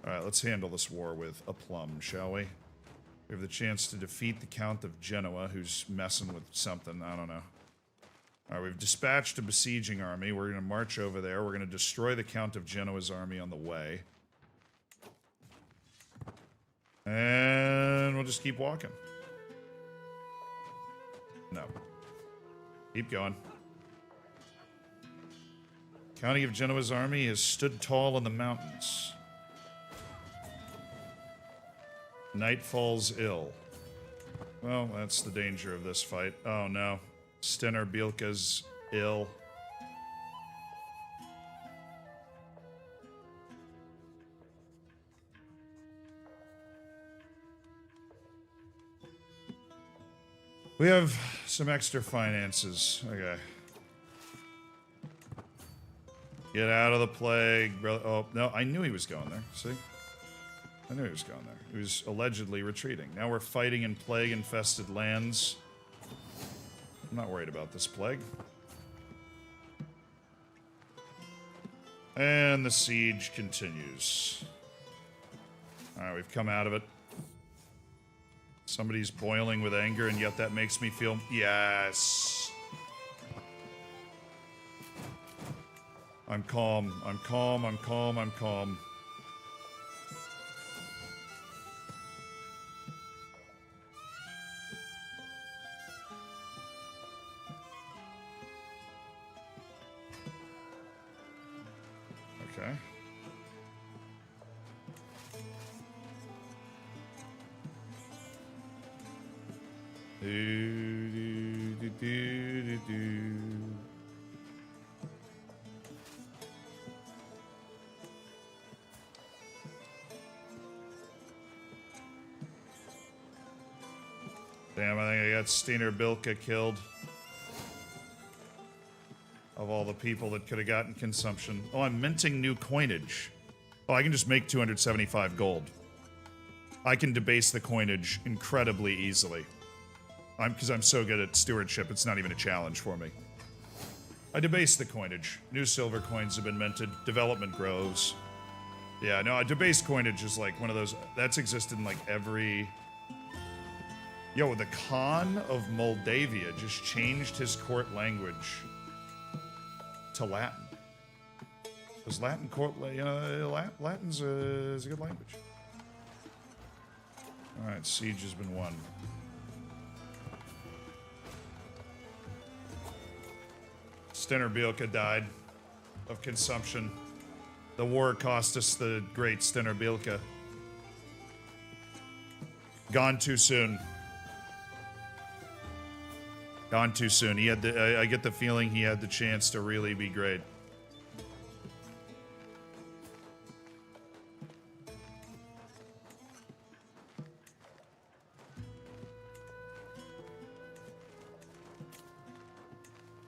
All right, let's handle this war with aplomb, shall we? We have the chance to defeat the Count of Genoa, who's messing with something. I don't know. All right, we've dispatched a besieging army. We're going to march over there. We're going to destroy the Count of Genoa's army on the way. And we'll just keep walking. No. Keep going. County of Genoa's army has stood tall in the mountains. Night falls ill. Well, that's the danger of this fight. Oh no. Stenner Bielka's ill. We have some extra finances. Okay. Get out of the plague, brother. Oh, no, I knew he was going there. See? I knew he was going there. He was allegedly retreating. Now we're fighting in plague-infested lands. I'm not worried about this plague. And the siege continues. Alright, we've come out of it. Somebody's boiling with anger, and yet that makes me feel... Yes! I'm calm. I'm calm. I'm calm. I'm calm. Okay. Damn, I think I got Steiner Bilka killed. Of all the people that could have gotten consumption. Oh, I'm minting new coinage. Oh, I can just make 275 gold. I can debase the coinage incredibly easily. Because I'm so good at stewardship, it's not even a challenge for me. I debase the coinage. New silver coins have been minted. Development grows. Yeah, no, a debased coinage is like one of those... That's existed in like every... Yo, the Khan of Moldavia just changed his court language to Latin. Because Latin court... You know, Latin's is a good language. Alright, siege has been won. Stenner Bielka died of consumption. The war cost us the great Stenner Bielka. Gone too soon. Gone too soon. He had the, I get the feeling he had the chance to really be great.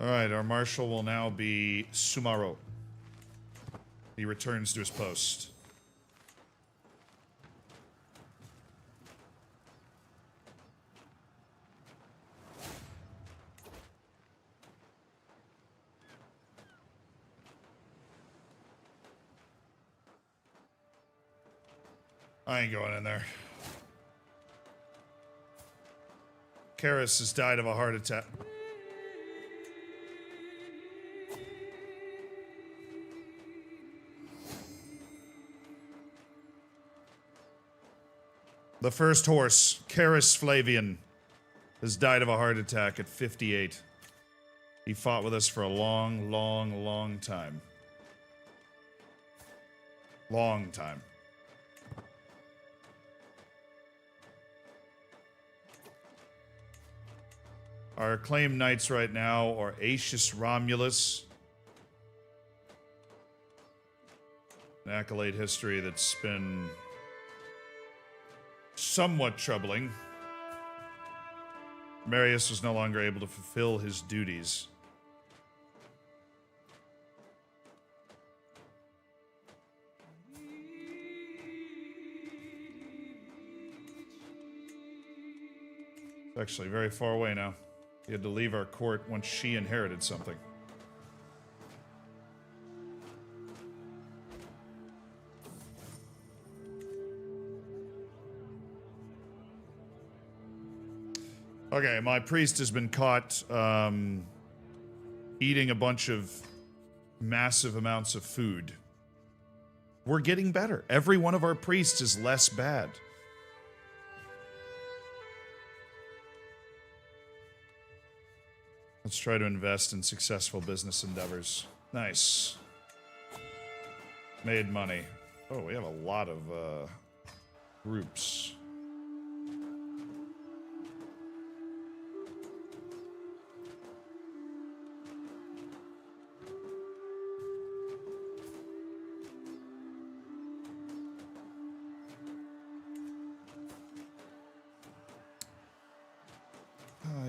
Alright, our marshal will now be Sumaro. He returns to his post. I ain't going in there. Karis has died of a heart attack. The first horse, Karis Flavian, has died of a heart attack at 58. He fought with us for a long, long, long time. Long time. Our acclaimed knights right now are Aetius Romulus. An accolade history that's been somewhat troubling. Marius was no longer able to fulfill his duties. It's actually very far away now. He had to leave our court once she inherited something. Okay, my priest has been caught eating a bunch of massive amounts of food. We're getting better. Every one of our priests is less bad. Let's try to invest in successful business endeavors. Nice. Made money. Oh, we have a lot of groups.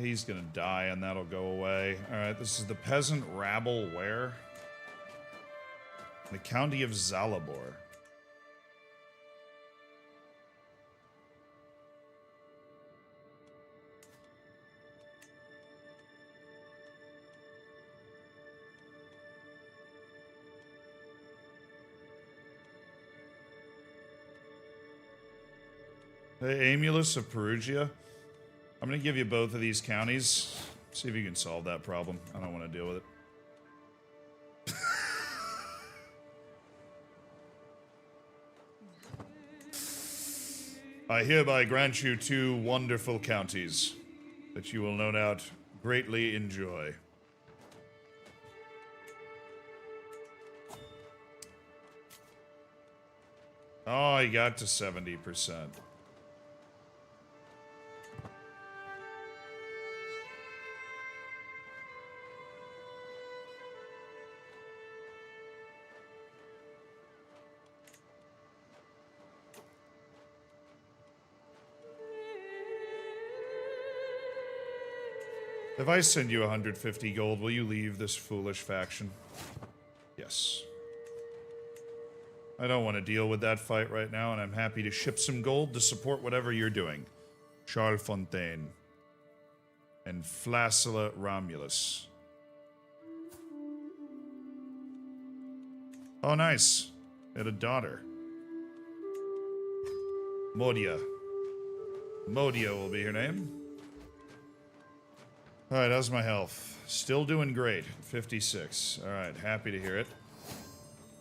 He's gonna die and that'll go away. Alright, this is the peasant rabble where? The county of Zalabor. The Amulus of Perugia. I'm going to give you both of these counties. See if you can solve that problem. I don't want to deal with it. I hereby grant you 2 wonderful counties that you will no doubt greatly enjoy. Oh, I got to 70%. If I send you 150 gold, will you leave this foolish faction? Yes. I don't want to deal with that fight right now, and I'm happy to ship some gold to support whatever you're doing. Charles Fontaine. And Flacilla Romulus. Oh, nice. They had a daughter. Modia. Modia will be her name. Alright, how's my health? Still doing great. 56. Alright, happy to hear it.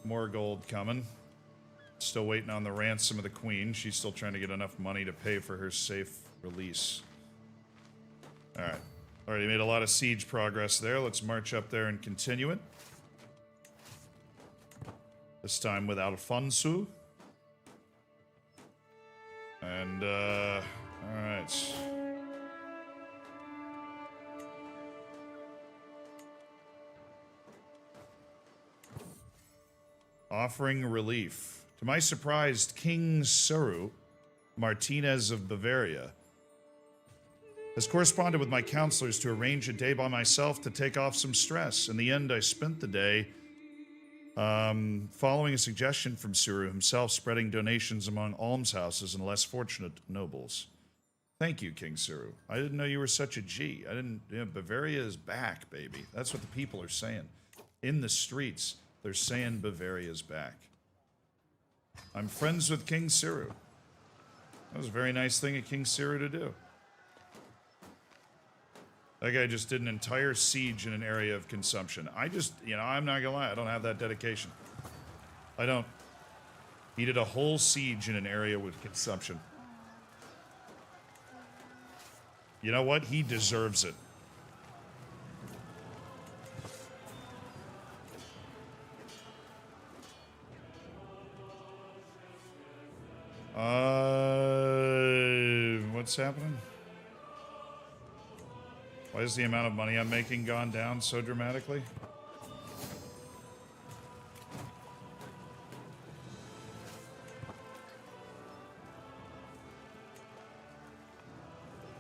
More gold coming. Still waiting on the ransom of the queen. She's still trying to get enough money to pay for her safe release. Alright. Already made a lot of siege progress there. Let's march up there and continue it. This time with Alfonso. And, alright. Offering relief. To my surprise, King Suru Martinez of Bavaria has corresponded with my counselors to arrange a day by myself to take off some stress. In the end, I spent the day following a suggestion from Suru himself, spreading donations among almshouses and less fortunate nobles. Thank you, King Suru. I didn't know you were such a G. I didn't... You know, Bavaria is back, baby. That's what the people are saying. In the streets, they're saying Bavaria's back. I'm friends with King Suru. That was a very nice thing of King Suru to do. That guy just did an entire siege in an area of consumption. I just, you know, I'm not gonna lie, I don't have that dedication. I don't. He did a whole siege in an area with consumption. You know what? He deserves it. What's happening? Why is the amount of money I'm making gone down so dramatically?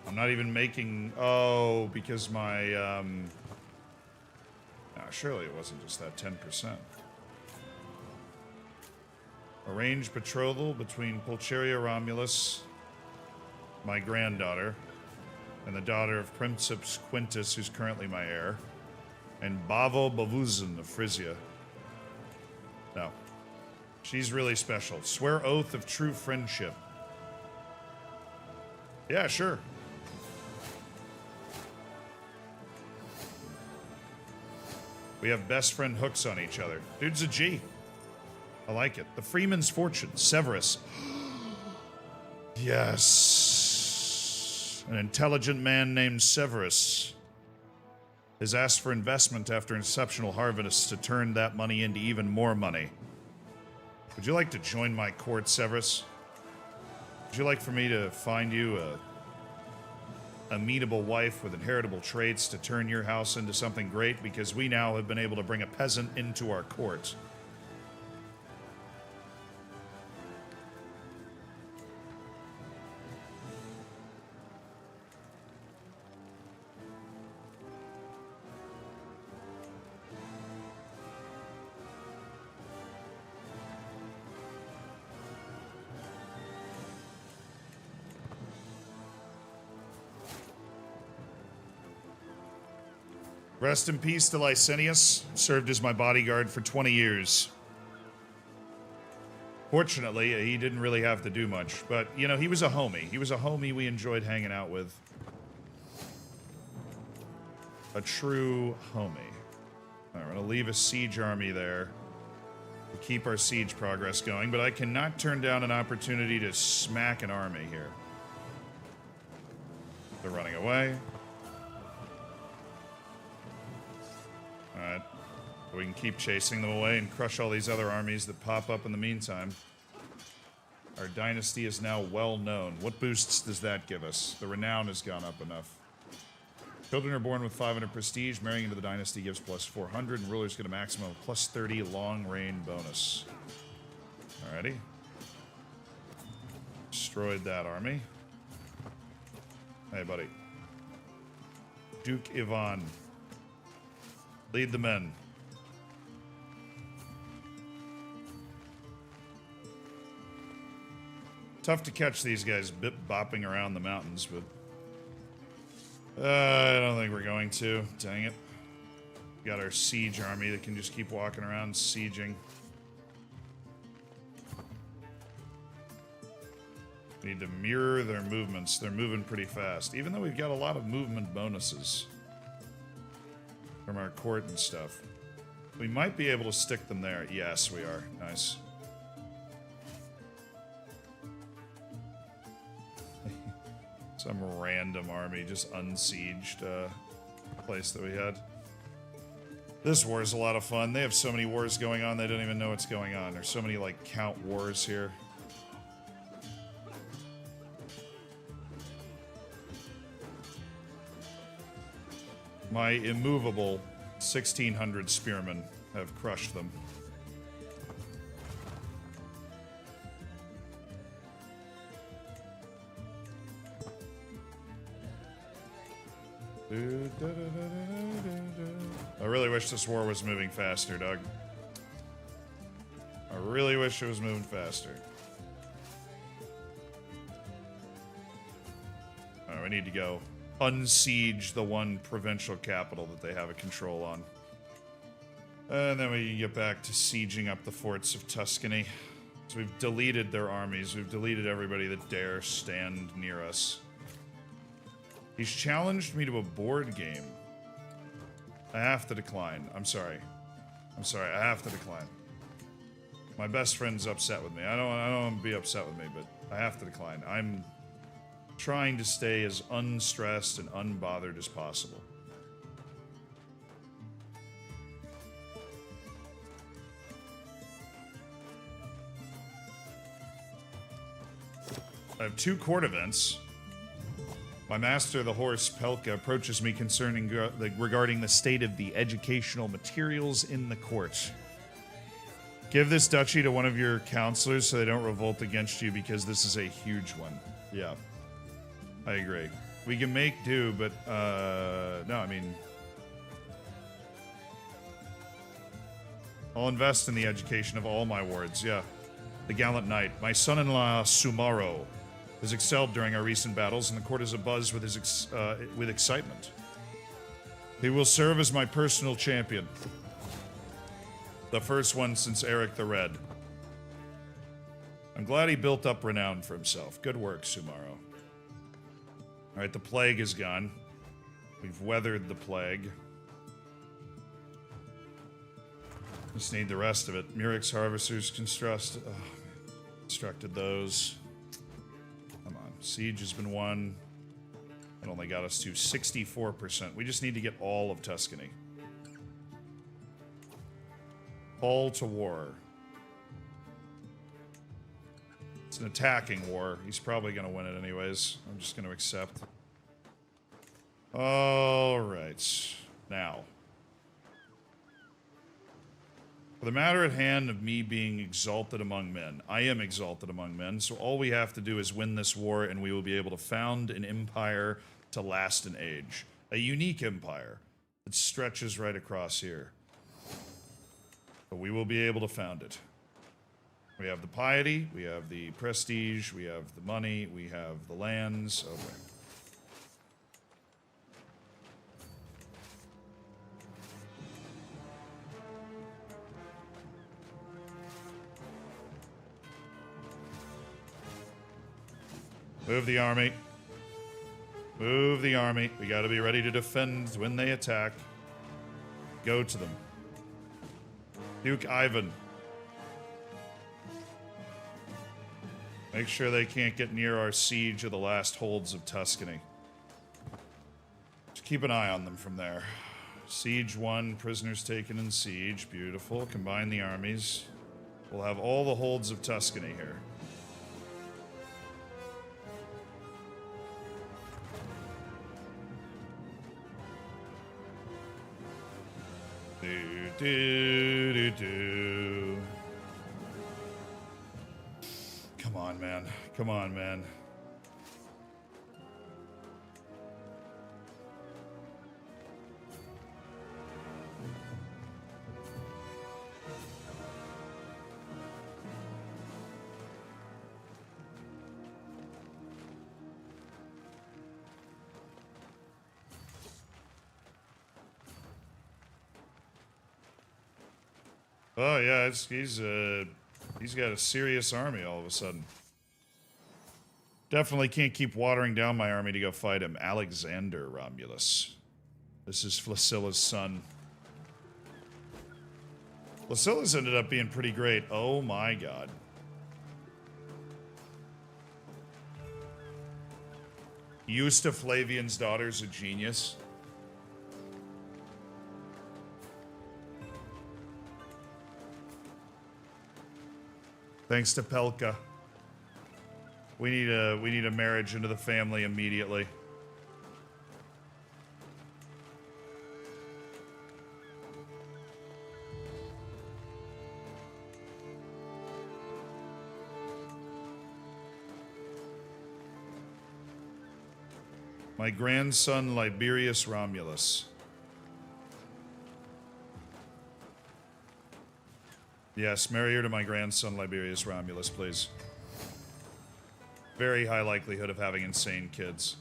I'm not even making... Oh, because my... No, surely it wasn't just that 10%. Arranged betrothal between Pulcheria Romulus, my granddaughter, and the daughter of Princeps Quintus, who's currently my heir, and Bavo Bavuzan of Frisia. No. She's really special. Swear oath of true friendship. Yeah, sure. We have best friend hooks on each other. Dude's a G. I like it. The Freeman's Fortune. Severus. Yes. An intelligent man named Severus has asked for investment after exceptional harvests to turn that money into even more money. Would you like to join my court, Severus? Would you like for me to find you a amenable wife with inheritable traits to turn your house into something great? Because we now have been able to bring a peasant into our court. Rest in peace to Licinius. Served as my bodyguard for 20 years. Fortunately, he didn't really have to do much. But, you know, he was a homie. He was a homie we enjoyed hanging out with. A true homie. All right, we're going to leave a siege army there to keep our siege progress going. But I cannot turn down an opportunity to smack an army here. They're running away. Alright. We can keep chasing them away and crush all these other armies that pop up in the meantime. Our dynasty is now well known. What boosts does that give us? The renown has gone up enough. Children are born with 500 prestige. Marrying into the dynasty gives plus 400. And rulers get a maximum of plus 30 long reign bonus. Alrighty. Destroyed that army. Hey, buddy. Duke Ivan. Lead the men. Tough to catch these guys bopping around the mountains, but I don't think we're going to. Dang it. We got our siege army that can just keep walking around sieging. We need to mirror their movements. They're moving pretty fast, even though we've got a lot of movement bonuses from our court and stuff. We might be able to stick them there. Yes, we are. Nice. Some random army just unsieged place that we had. This war is a lot of fun. They have so many wars going on, they don't even know what's going on. There's so many, like, count wars here. My immovable 1600 spearmen have crushed them. I really wish this war was moving faster, Doug. I really wish it was moving faster. Alright, we need to go unsiege the one provincial capital that they have a control on. And then we can get back to sieging up the forts of Tuscany. So we've deleted their armies. We've deleted everybody that dare stand near us. He's challenged me to a board game. I have to decline. I'm sorry. I'm sorry. I have to decline. My best friend's upset with me. I don't want to be upset with me, but I have to decline. I'm trying to stay as unstressed and unbothered as possible. I have 2 court events. My master, the horse Pelka, approaches me regarding the state of the educational materials in the court. Give this duchy to one of your counselors so they don't revolt against you, because this is a huge one. Yeah, I agree. We can make do, but no, I mean, I'll invest in the education of all my wards. Yeah, the gallant knight, my son-in-law Sumaro, has excelled during our recent battles, and the court is abuzz with excitement. He will serve as my personal champion. The first one since Eric the Red. I'm glad he built up renown for himself. Good work, Sumaro. Alright, the plague is gone. We've weathered the plague. Just need the rest of it. Murex harvesters constructed those. Come on. Siege has been won. It only got us to 64%. We just need to get all of Tuscany. Call to war. It's an attacking war. He's probably going to win it anyways. I'm just going to accept. All right. Now. For the matter at hand of me being exalted among men, I am exalted among men, so all we have to do is win this war and we will be able to found an empire to last an age. A unique empire that stretches right across here. But we will be able to found it. We have the piety, we have the prestige, we have the money, we have the lands. Okay. Move the army. Move the army. We gotta be ready to defend when they attack. Go to them. Duke Ivan. Make sure they can't get near our siege of the last holds of Tuscany. Just keep an eye on them from there. Siege 1, prisoners taken in siege. Beautiful. Combine the armies. We'll have all the holds of Tuscany here. Do. Come on, man. Come on, man. Oh yeah, he's got a serious army all of a sudden. Definitely can't keep watering down my army to go fight him. Alexander Romulus. This is Flaccilla's son. Flaccilla's ended up being pretty great. Oh my god. Eusta Flavian's daughter's a genius. Thanks to Pelka. We need a marriage into the family immediately. My grandson Liberius Romulus. Yes, marry her to my grandson Liberius Romulus, please. Very high likelihood of having insane kids.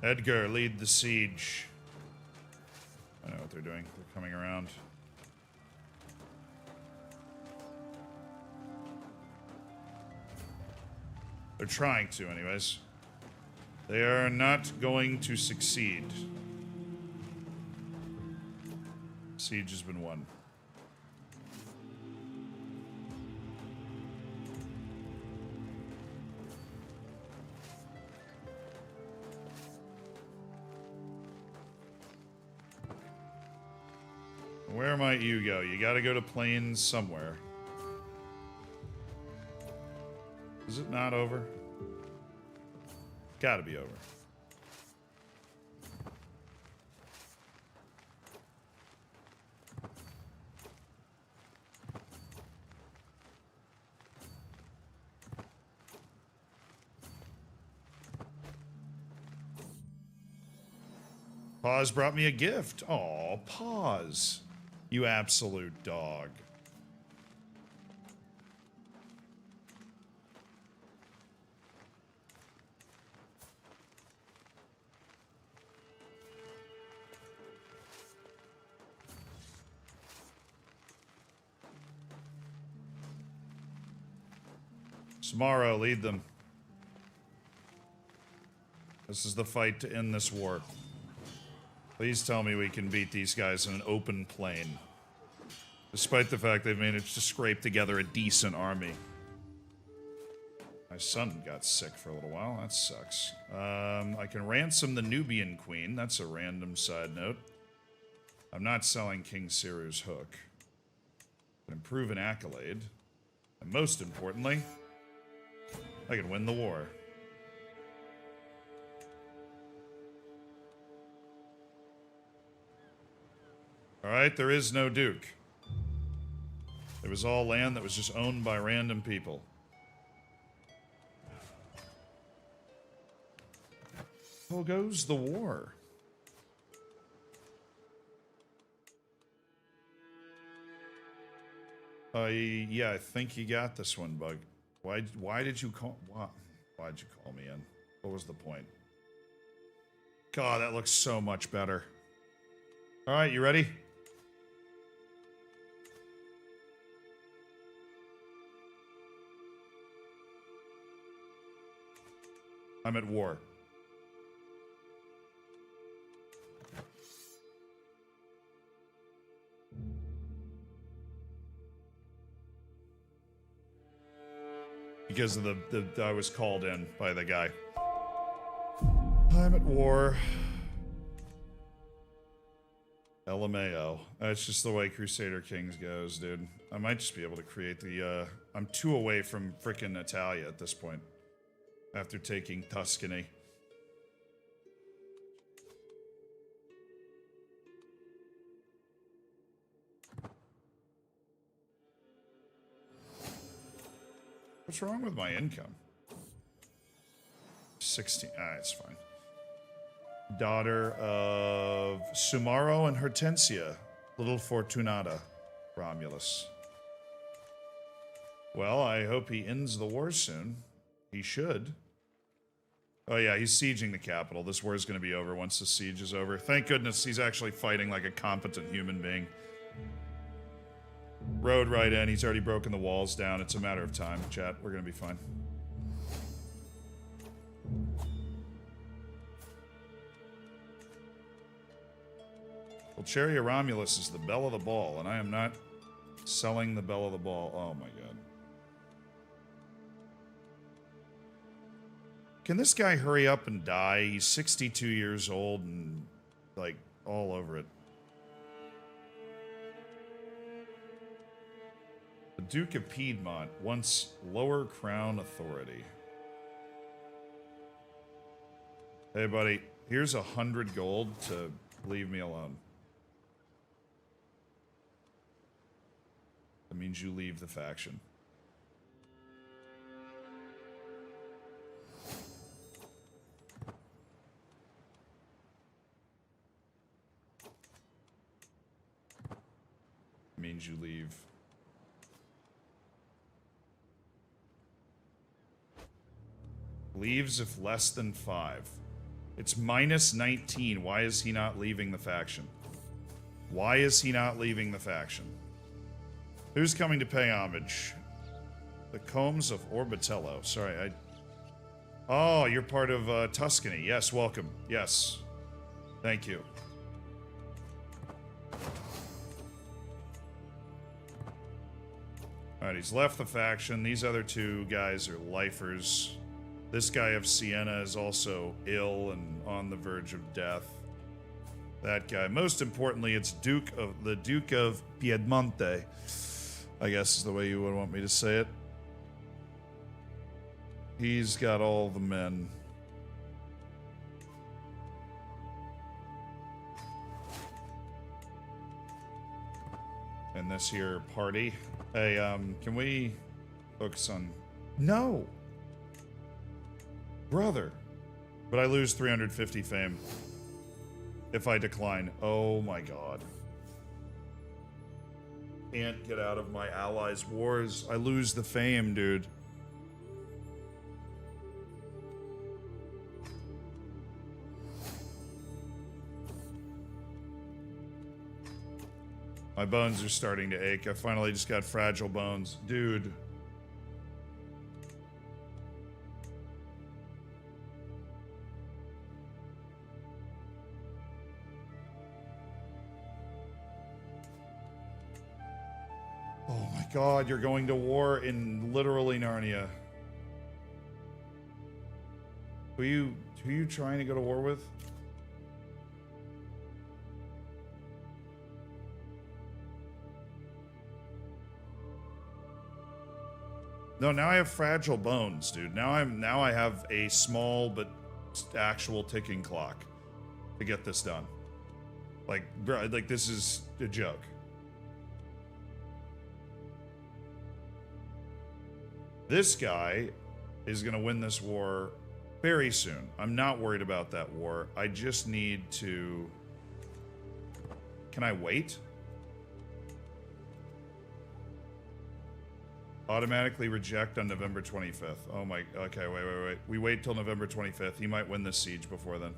Edgar, lead the siege. I know what they're doing. They're coming around. They're trying to, anyways. They are not going to succeed. Siege has been won. Where might you go? You gotta go to plains somewhere. Is it not over? Gotta be over. Pause brought me a gift. Aw, Pause. You absolute dog. Samaro, lead them. This is the fight to end this war. Please tell me we can beat these guys in an open plain. Despite the fact they've managed to scrape together a decent army. My son got sick for a little while. That sucks. I can ransom the Nubian queen. That's a random side note. I'm not selling King Siru's hook. I can improve an accolade. And most importantly, I can win the war. Alright, there is no duke. It was all land that was just owned by random people. How goes the war? Yeah, I think you got this one, Bug. Why did you call... Why'd you call me in? What was the point? God, that looks so much better. Alright, you ready? I'm at war. Because of I was called in by the guy. I'm at war. LMAO. That's just the way Crusader Kings goes, dude. I might just be able to create the, I'm 2 away from frickin' Italia at this point. After taking Tuscany. What's wrong with my income? 16. Ah, it's fine. Daughter of Sumaro and Hortensia. Little Fortunata. Romulus. Well, I hope he ends the war soon. He should. Oh yeah, he's sieging the capital. This war is going to be over once the siege is over. Thank goodness he's actually fighting like a competent human being. Rode right in. He's already broken the walls down. It's a matter of time, chat. We're going to be fine. Well, Cheria Romulus is the belle of the ball, and I am not selling the belle of the ball. Oh my god. Can this guy hurry up and die? He's 62 years old and, like, all over it. The Duke of Piedmont wants lower crown authority. Hey, buddy, here's 100 gold to leave me alone. That means you leave the faction. Means you leave. Leaves if less than 5. It's minus 19. Why is he not leaving the faction? Why is he not leaving the faction? Who's coming to pay homage? The Combs of Orbitello. Sorry, Oh, you're part of Tuscany. Yes, welcome. Yes. Thank you. Alright, he's left the faction. These other 2 guys are lifers. This guy of Siena is also ill and on the verge of death. That guy. Most importantly, it's the Duke of Piedmonte. I guess is the way you would want me to say it. He's got all the men. And this here party. Hey, can we focus on... No! Brother. But I lose 350 fame. If I decline. Oh my god. Can't get out of my allies' wars. I lose the fame, dude. My bones are starting to ache. I finally just got fragile bones. Dude. Oh my god, you're going to war in literally Narnia. Who are you trying to go to war with? No, now I have fragile bones, dude. Now I have a small but actual ticking clock to get this done. Like, bro, like this is a joke. This guy is gonna win this war very soon. I'm not worried about that war. I just need to... Can I wait? Automatically reject on November 25th. Oh my... Okay, wait. We wait till November 25th. He might win this siege before then.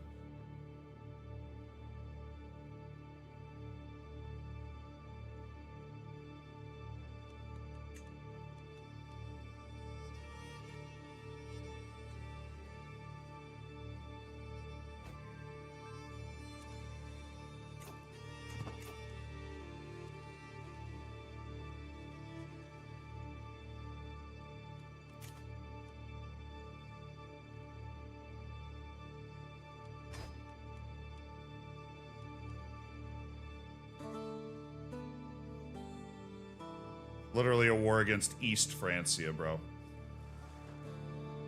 Literally a war against East Francia, bro.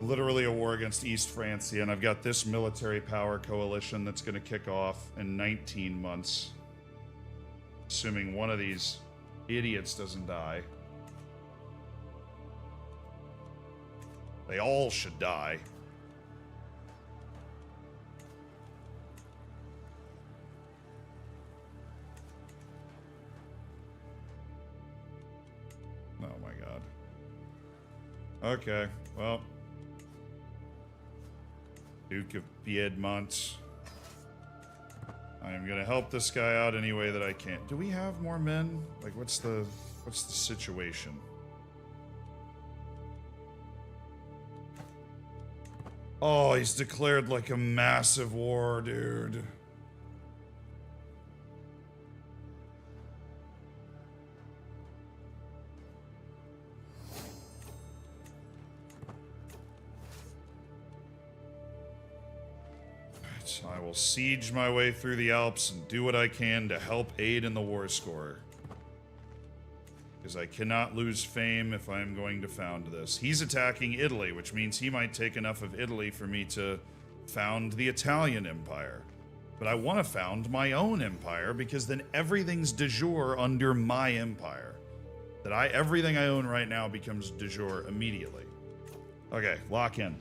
Literally a war against East Francia, and I've got this military power coalition that's going to kick off in 19 months. Assuming one of these idiots doesn't die. They all should die. Oh my god. Okay, well. Duke of Piedmont. I am gonna help this guy out any way that I can. Do we have more men? Like, what's the situation? Oh, he's declared like a massive war, dude. I will siege my way through the Alps and do what I can to help aid in the war score. Because I cannot lose fame if I'm going to found this. He's attacking Italy, which means he might take enough of Italy for me to found the Italian Empire. But I want to found my own empire because then everything's de jure under my empire. Everything I own right now becomes de jure immediately. Okay, lock in.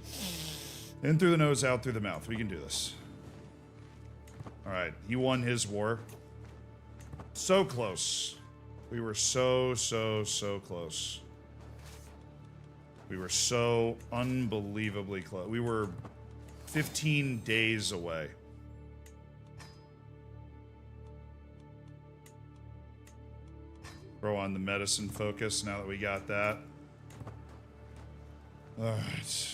In through the nose, out through the mouth. We can do this. Alright, he won his war. So close. We were so close. We were so unbelievably close. We were 15 days away. Throw on the medicine focus now that we got that. Alright.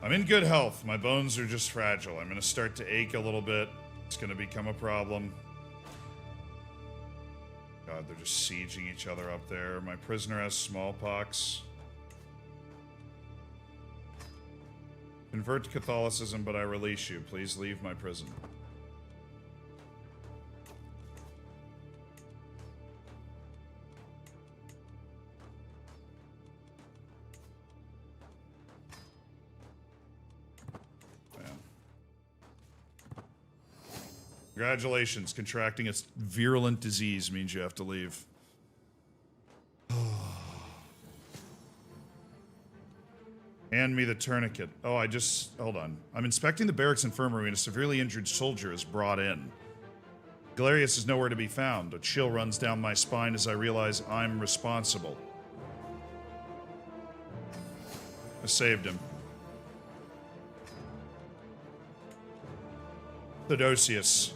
I'm in good health. My bones are just fragile. I'm going to start to ache a little bit. It's going to become a problem. God, they're just sieging each other up there. My prisoner has smallpox. Convert to Catholicism, but I release you. Please leave my prison. Congratulations, contracting a virulent disease means you have to leave. Hand me the tourniquet. Oh, hold on. I'm inspecting the barracks infirmary and a severely injured soldier is brought in. Galerius is nowhere to be found. A chill runs down my spine as I realize I'm responsible. I saved him. Theodosius.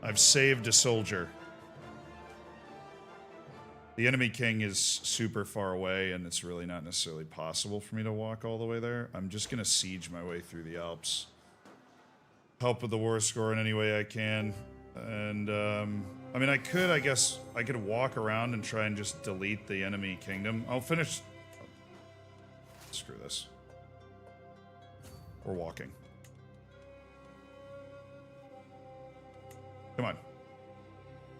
I've saved a soldier. The enemy king is super far away, and it's really not necessarily possible for me to walk all the way there. I'm just going to siege my way through the Alps. Help with the war score in any way I can. And, I mean, I guess, I could walk around and try and just delete the enemy kingdom. I'll finish... Oh, screw this. We're walking. Come on.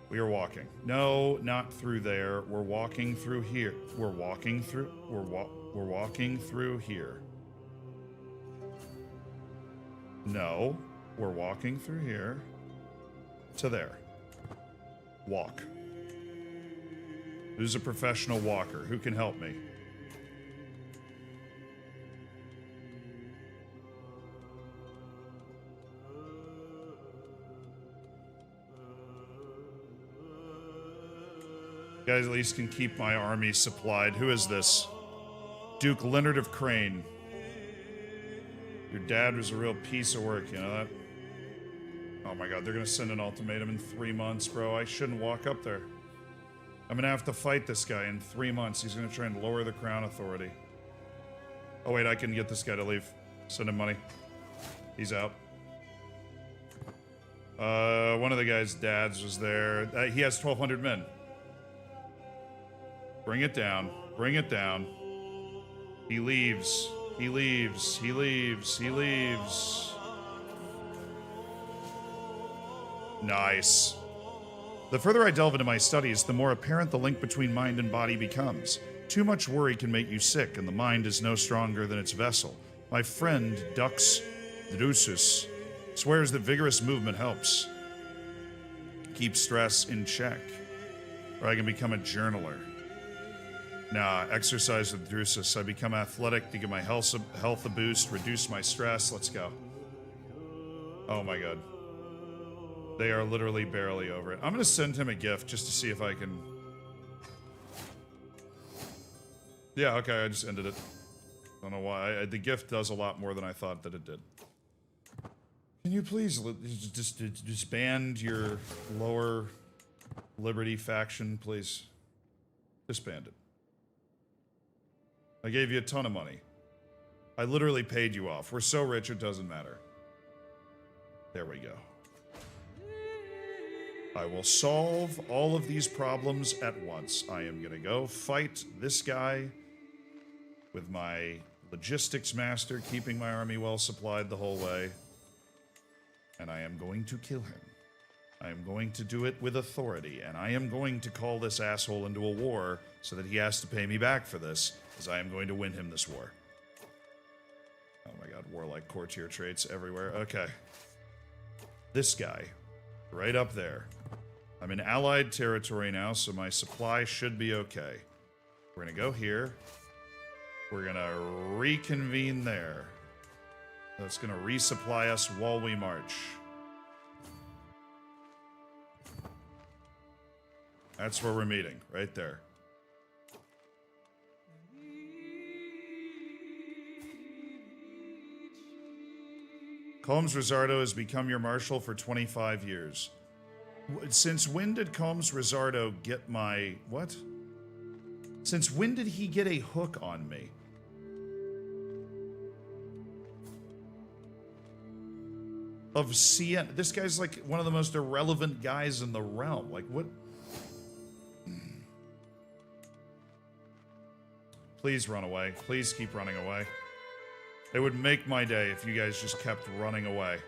We are walking. No, not through there. We're walking through here. We're walking through... We're walking through here. No. We're walking through here. To there. Walk. Who's a professional walker? Who can help me? You guys at least can keep my army supplied. Who is this? Duke Leonard of Crane. Your dad was a real piece of work, you know that? Oh my god, they're gonna send an ultimatum in 3 months, bro. I shouldn't walk up there. I'm gonna have to fight this guy in 3 months. He's gonna try and lower the crown authority. Oh wait, I can get this guy to leave. Send him money. He's out. One of the guy's dads was there. He has 1,200 men. Bring it down. Bring it down. He leaves. He leaves. He leaves. He leaves. Nice. The further I delve into my studies, the more apparent the link between mind and body becomes. Too much worry can make you sick, and the mind is no stronger than its vessel. My friend, Dux Drusus, swears that vigorous movement helps keep stress in check, or I can become a journaler. Nah, exercise with Drusus. I become athletic to give my health a boost, reduce my stress. Let's go. Oh my god. They are literally barely over it. I'm going to send him a gift just to see if I can... Yeah, okay, I just ended it. I don't know why. The gift does a lot more than I thought that it did. Can you please just disband your lower Liberty faction, please? Disband it. I gave you a ton of money. I literally paid you off. We're so rich it doesn't matter. There we go. I will solve all of these problems at once. I am gonna go fight this guy with my logistics master, keeping my army well supplied the whole way. And I am going to kill him. I am going to do it with authority, and I am going to call this asshole into a war so that he has to pay me back for this, because I am going to win him this war. Oh my god, warlike courtier traits everywhere. Okay. This guy, right up there. I'm in allied territory now, so my supply should be okay. We're gonna go here. We're gonna reconvene there. That's gonna resupply us while we march. That's where we're meeting, right there. Combs Rizzardo has become your marshal for 25 years. Since when did Combs Rizzardo get my... what? Since when did he get a hook on me? Of CN... This guy's like one of the most irrelevant guys in the realm. Like, what... Please run away. Please keep running away. It would make my day if you guys just kept running away.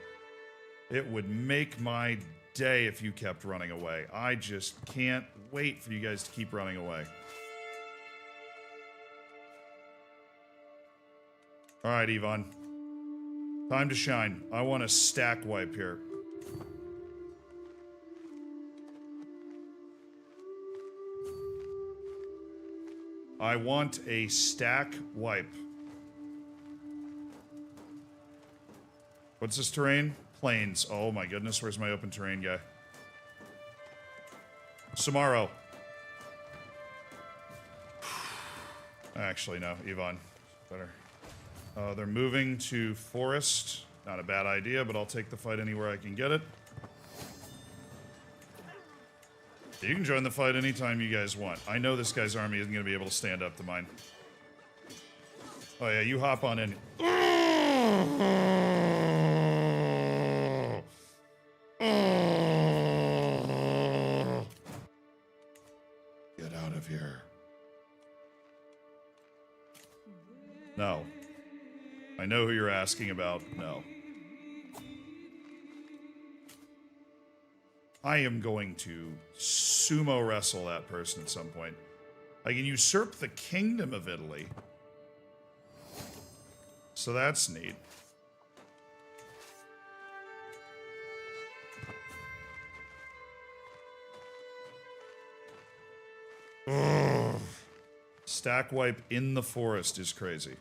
It would make my day if you kept running away. I just can't wait for you guys to keep running away. Alright, Yvonne. Time to shine. I want a stack wipe here. I want a stack wipe. What's this terrain? Plains. Oh my goodness, where's my open terrain guy? Samaro. Actually, no, Yvonne. Better. They're moving to forest. Not a bad idea, but I'll take the fight anywhere I can get it. You can join the fight anytime you guys want. I know this guy's army isn't going to be able to stand up to mine. Oh yeah, you hop on in. Get out of here. No. I know who you're asking about. No. I am going to sumo wrestle that person at some point. I can usurp the kingdom of Italy. So that's neat. Ugh. Stack wipe in the forest is crazy.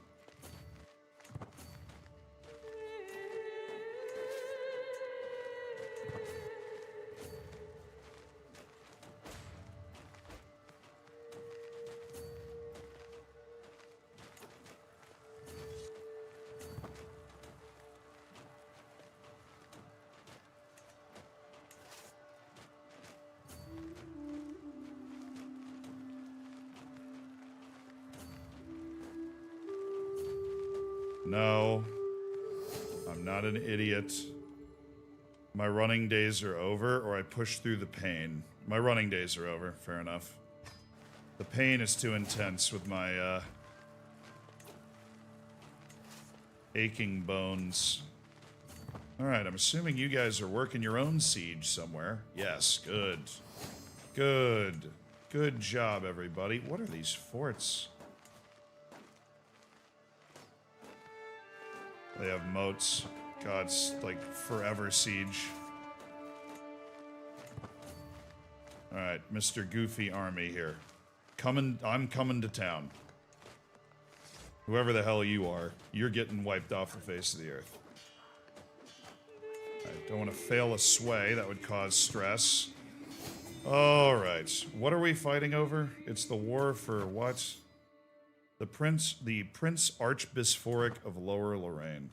No, I'm not an idiot. My running days are over, or I push through the pain. My running days are over, fair enough. The pain is too intense with my, aching bones. Alright, I'm assuming you guys are working your own siege somewhere. Yes, good. Good. Good job, everybody. What are these forts? They have moats. God, it's like forever siege. Alright, Mr. Goofy Army here. I'm coming to town. Whoever the hell you are, you're getting wiped off the face of the earth. Alright, don't want to fail a sway, that would cause stress. Alright, what are we fighting over? It's the war for what? The Prince Archbisphoric of Lower Lorraine.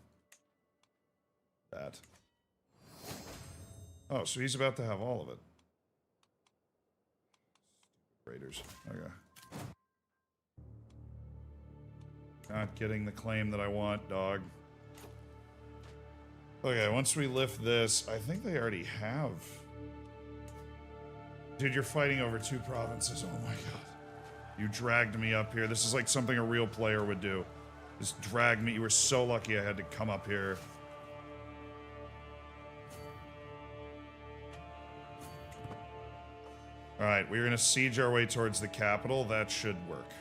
That. Oh, so he's about to have all of it. Raiders. Okay. Not getting the claim that I want, dog. Okay, once we lift this, I think they already have. Dude, you're fighting over 2 provinces. Oh my god. You dragged me up here. This is like something a real player would do. Just drag me. You were so lucky I had to come up here. Alright, we're gonna siege our way towards the capital. That should work.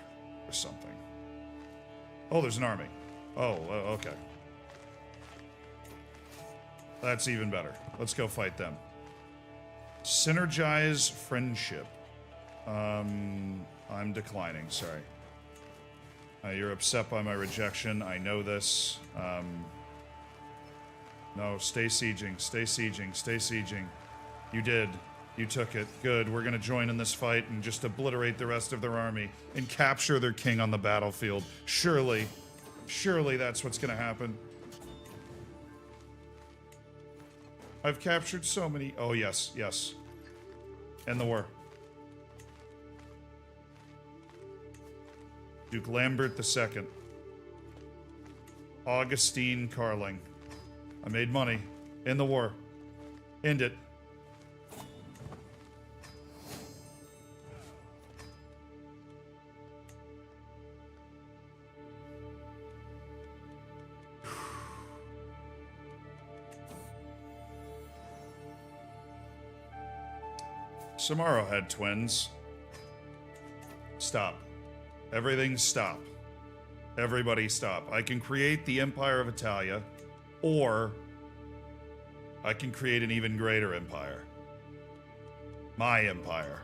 Or something. Oh, there's an army. Oh, okay. That's even better. Let's go fight them. Synergize friendship. I'm declining, sorry. You're upset by my rejection. I know this. No, stay sieging, stay sieging, stay sieging. You did. You took it. Good. We're gonna join in this fight and just obliterate the rest of their army and capture their king on the battlefield. Surely. Surely that's what's gonna happen. I've captured so many. Oh, yes, yes. End the war. Duke Lambert II. Augustine Carling. I made money. End the war. End it. Samaro had twins. Stop. Everything stop. Everybody stop. I can create the Empire of Italia, or I can create an even greater empire. My empire.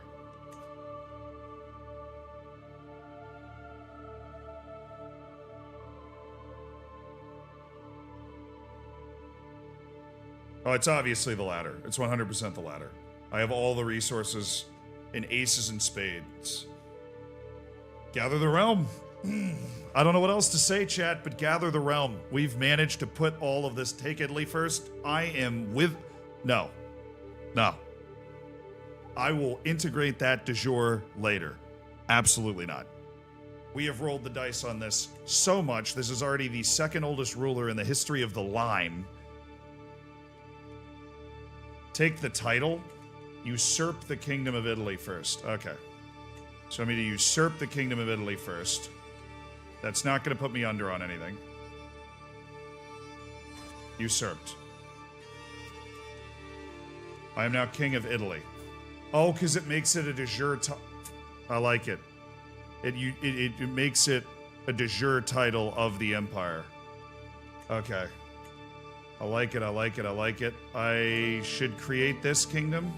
Oh, it's obviously the latter. It's 100% the latter. I have all the resources and aces and spades. Gather the realm. I don't know what else to say, chat, but gather the realm. We've managed to put all of this. Take Italy first. I am with... No. No. I will integrate that de jure later. Absolutely not. We have rolled the dice on this so much. This is already the second oldest ruler in the history of the line. Take the title. Usurp the Kingdom of Italy first. Okay. So I'm going to usurp the Kingdom of Italy first. That's not going to put me under on anything. Usurped. I am now King of Italy. Oh, because it makes it a de jure I like it. It makes it a de jure title of the empire. Okay. I like it, I like it, I like it. I should create this kingdom,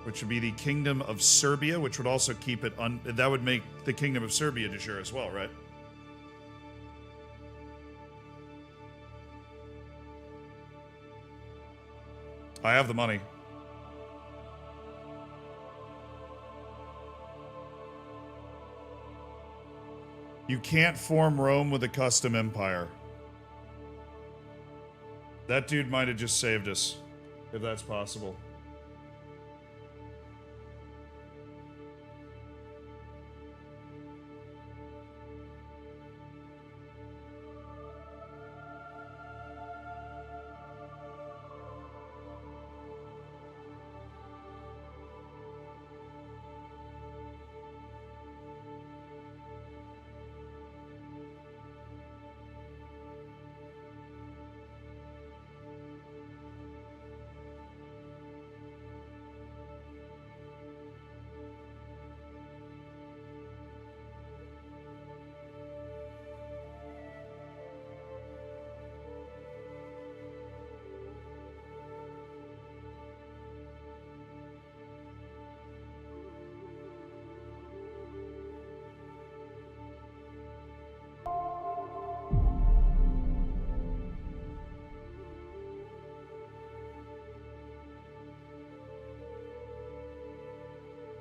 which would be the Kingdom of Serbia, which would also keep it that would make the Kingdom of Serbia de jure as well, right? I have the money. You can't form Rome with a custom empire. That dude might have just saved us, if that's possible.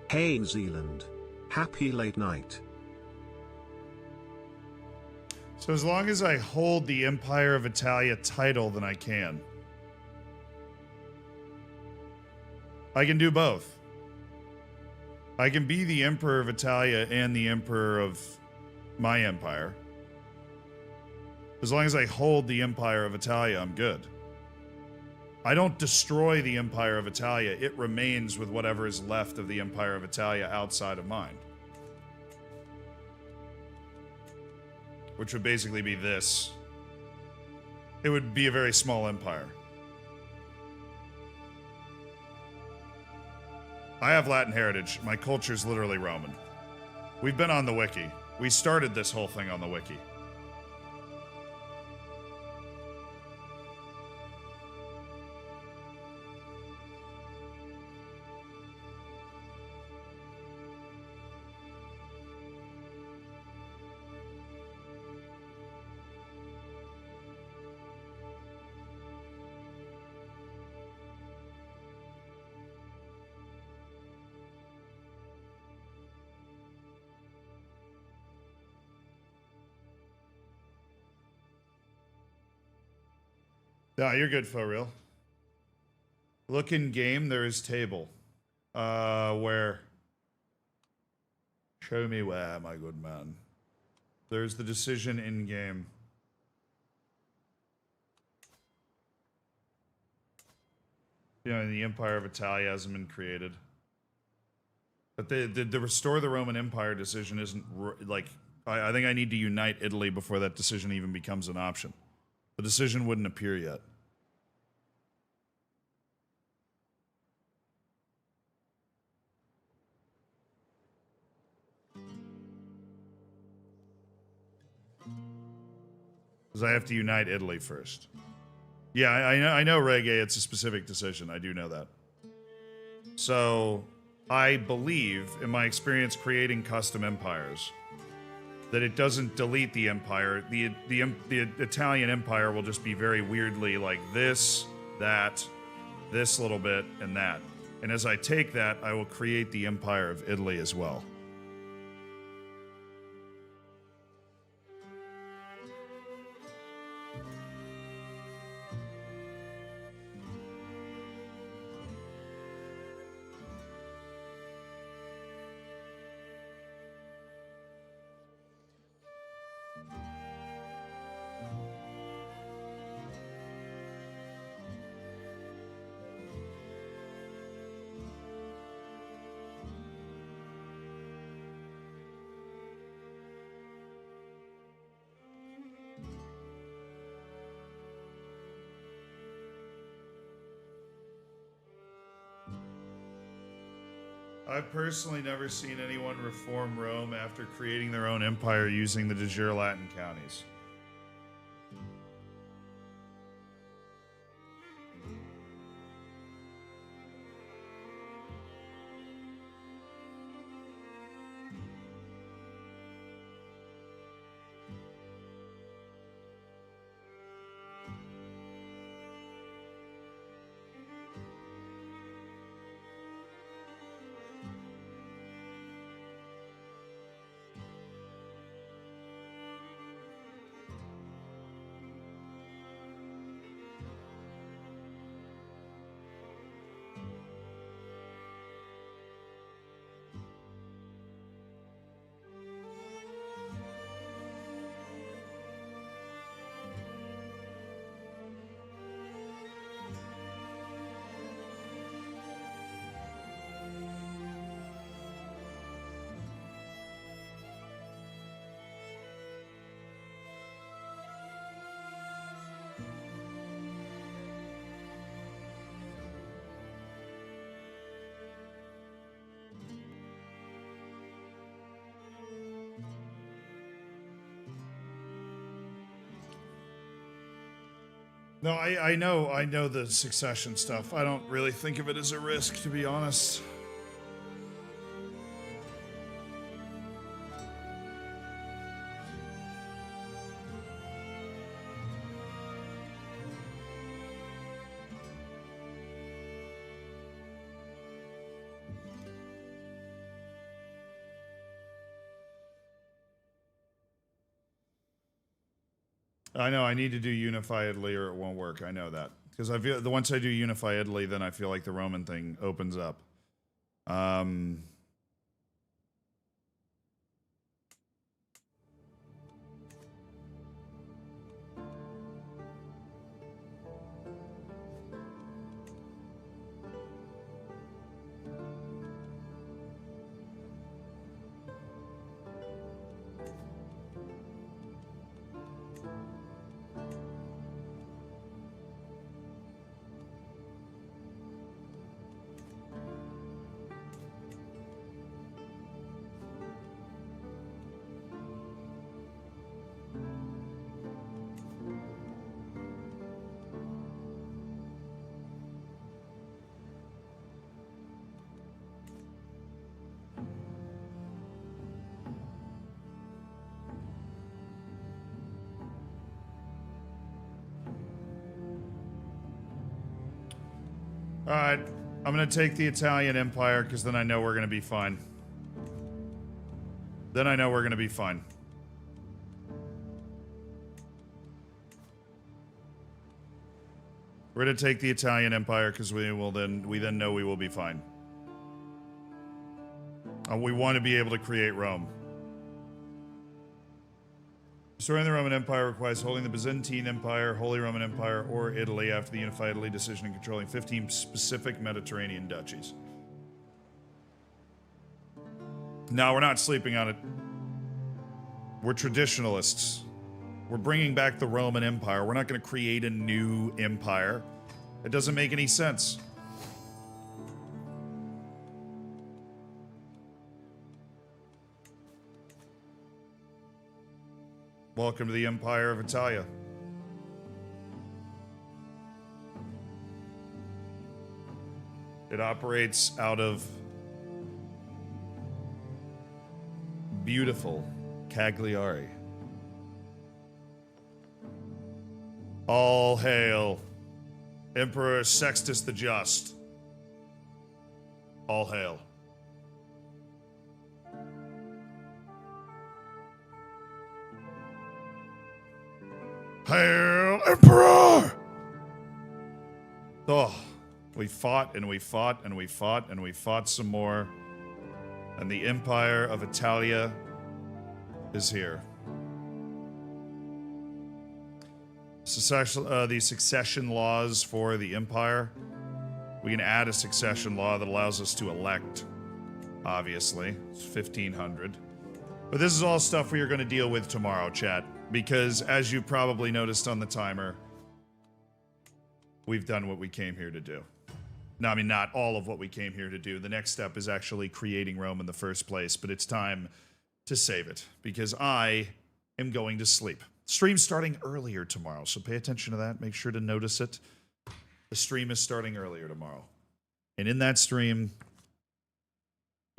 Hey Zealand. Happy late night. So as long as I hold the Empire of Italia title, then I can. I can do both. I can be the Emperor of Italia and the Emperor of my empire. As long as I hold the Empire of Italia, I'm good. I don't destroy the Empire of Italia. It remains with whatever is left of the Empire of Italia outside of mine. Which would basically be this. It would be a very small empire. I have Latin heritage. My culture's literally Roman. We've been on the wiki. We started this whole thing on the wiki. Yeah, you're good, for real. Look in game, there is table. Where? Show me where, my good man. There's the decision in game. You know, the Empire of Italia hasn't been created. But the restore the Roman Empire decision isn't, like, I think I need to unite Italy before that decision even becomes an option. The decision wouldn't appear yet. Because I have to unite Italy first. Yeah, I know reggae, it's a specific decision. I do know that. So, I believe, in my experience creating custom empires, that it doesn't delete the empire. The Italian empire will just be very weirdly like this, that, this little bit, and that. And as I take that, I will create the Empire of Italy as well. I've personally never seen anyone reform Rome after creating their own empire using the de jure Latin counties. No, I know the succession stuff. I don't really think of it as a risk, to be honest. I know I need to do Unify Italy or it won't work. I know that. Because I feel once I do Unify Italy, then I feel like the Roman thing opens up. Alright, I'm gonna take the Italian Empire because then I know we're gonna be fine. Then I know we're gonna be fine. We're gonna take the Italian Empire because we then know we will be fine. We want to be able to create Rome. Restoring the Roman Empire requires holding the Byzantine Empire, Holy Roman Empire, or Italy after the Unified Italy decision and controlling 15 specific Mediterranean duchies. No, we're not sleeping on it. We're traditionalists. We're bringing back the Roman Empire. We're not going to create a new empire. It doesn't make any sense. Welcome to the Empire of Italia. It operates out of beautiful Cagliari. All hail Emperor Sextus the Just. All hail. Hail Emperor! Oh, we fought and we fought and we fought and we fought some more. And the Empire of Italia is here. The succession laws for the Empire. We can add a succession law that allows us to elect, obviously. It's 1500. But this is all stuff we are going to deal with tomorrow, chat. Because, as you probably noticed on the timer, we've done what we came here to do. No, I mean, not all of what we came here to do. The next step is actually creating Rome in the first place, but it's time to save it because I am going to sleep. Stream's starting earlier tomorrow, so pay attention to that. Make sure to notice it. The stream is starting earlier tomorrow. And in that stream,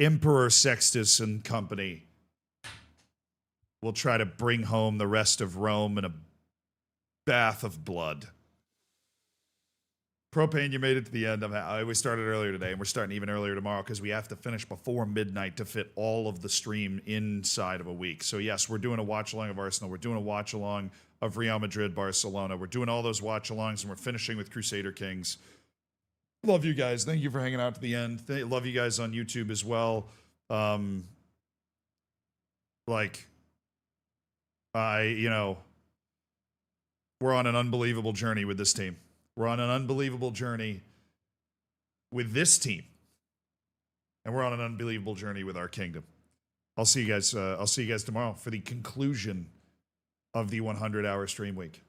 Emperor Sextus and company will try to bring home the rest of Rome in a bath of blood. Propane, you made it to the end. We started earlier today, and we're starting even earlier tomorrow because we have to finish before midnight to fit all of the stream inside of a week. So yes, we're doing a watch-along of Arsenal. We're doing a watch-along of Real Madrid, Barcelona. We're doing all those watch-alongs, and we're finishing with Crusader Kings. Love you guys. Thank you for hanging out to the end. Love you guys on YouTube as well. We're on an unbelievable journey with this team. We're on an unbelievable journey with this team. And we're on an unbelievable journey with our kingdom. I'll see you guys tomorrow for the conclusion of the 100-hour stream week.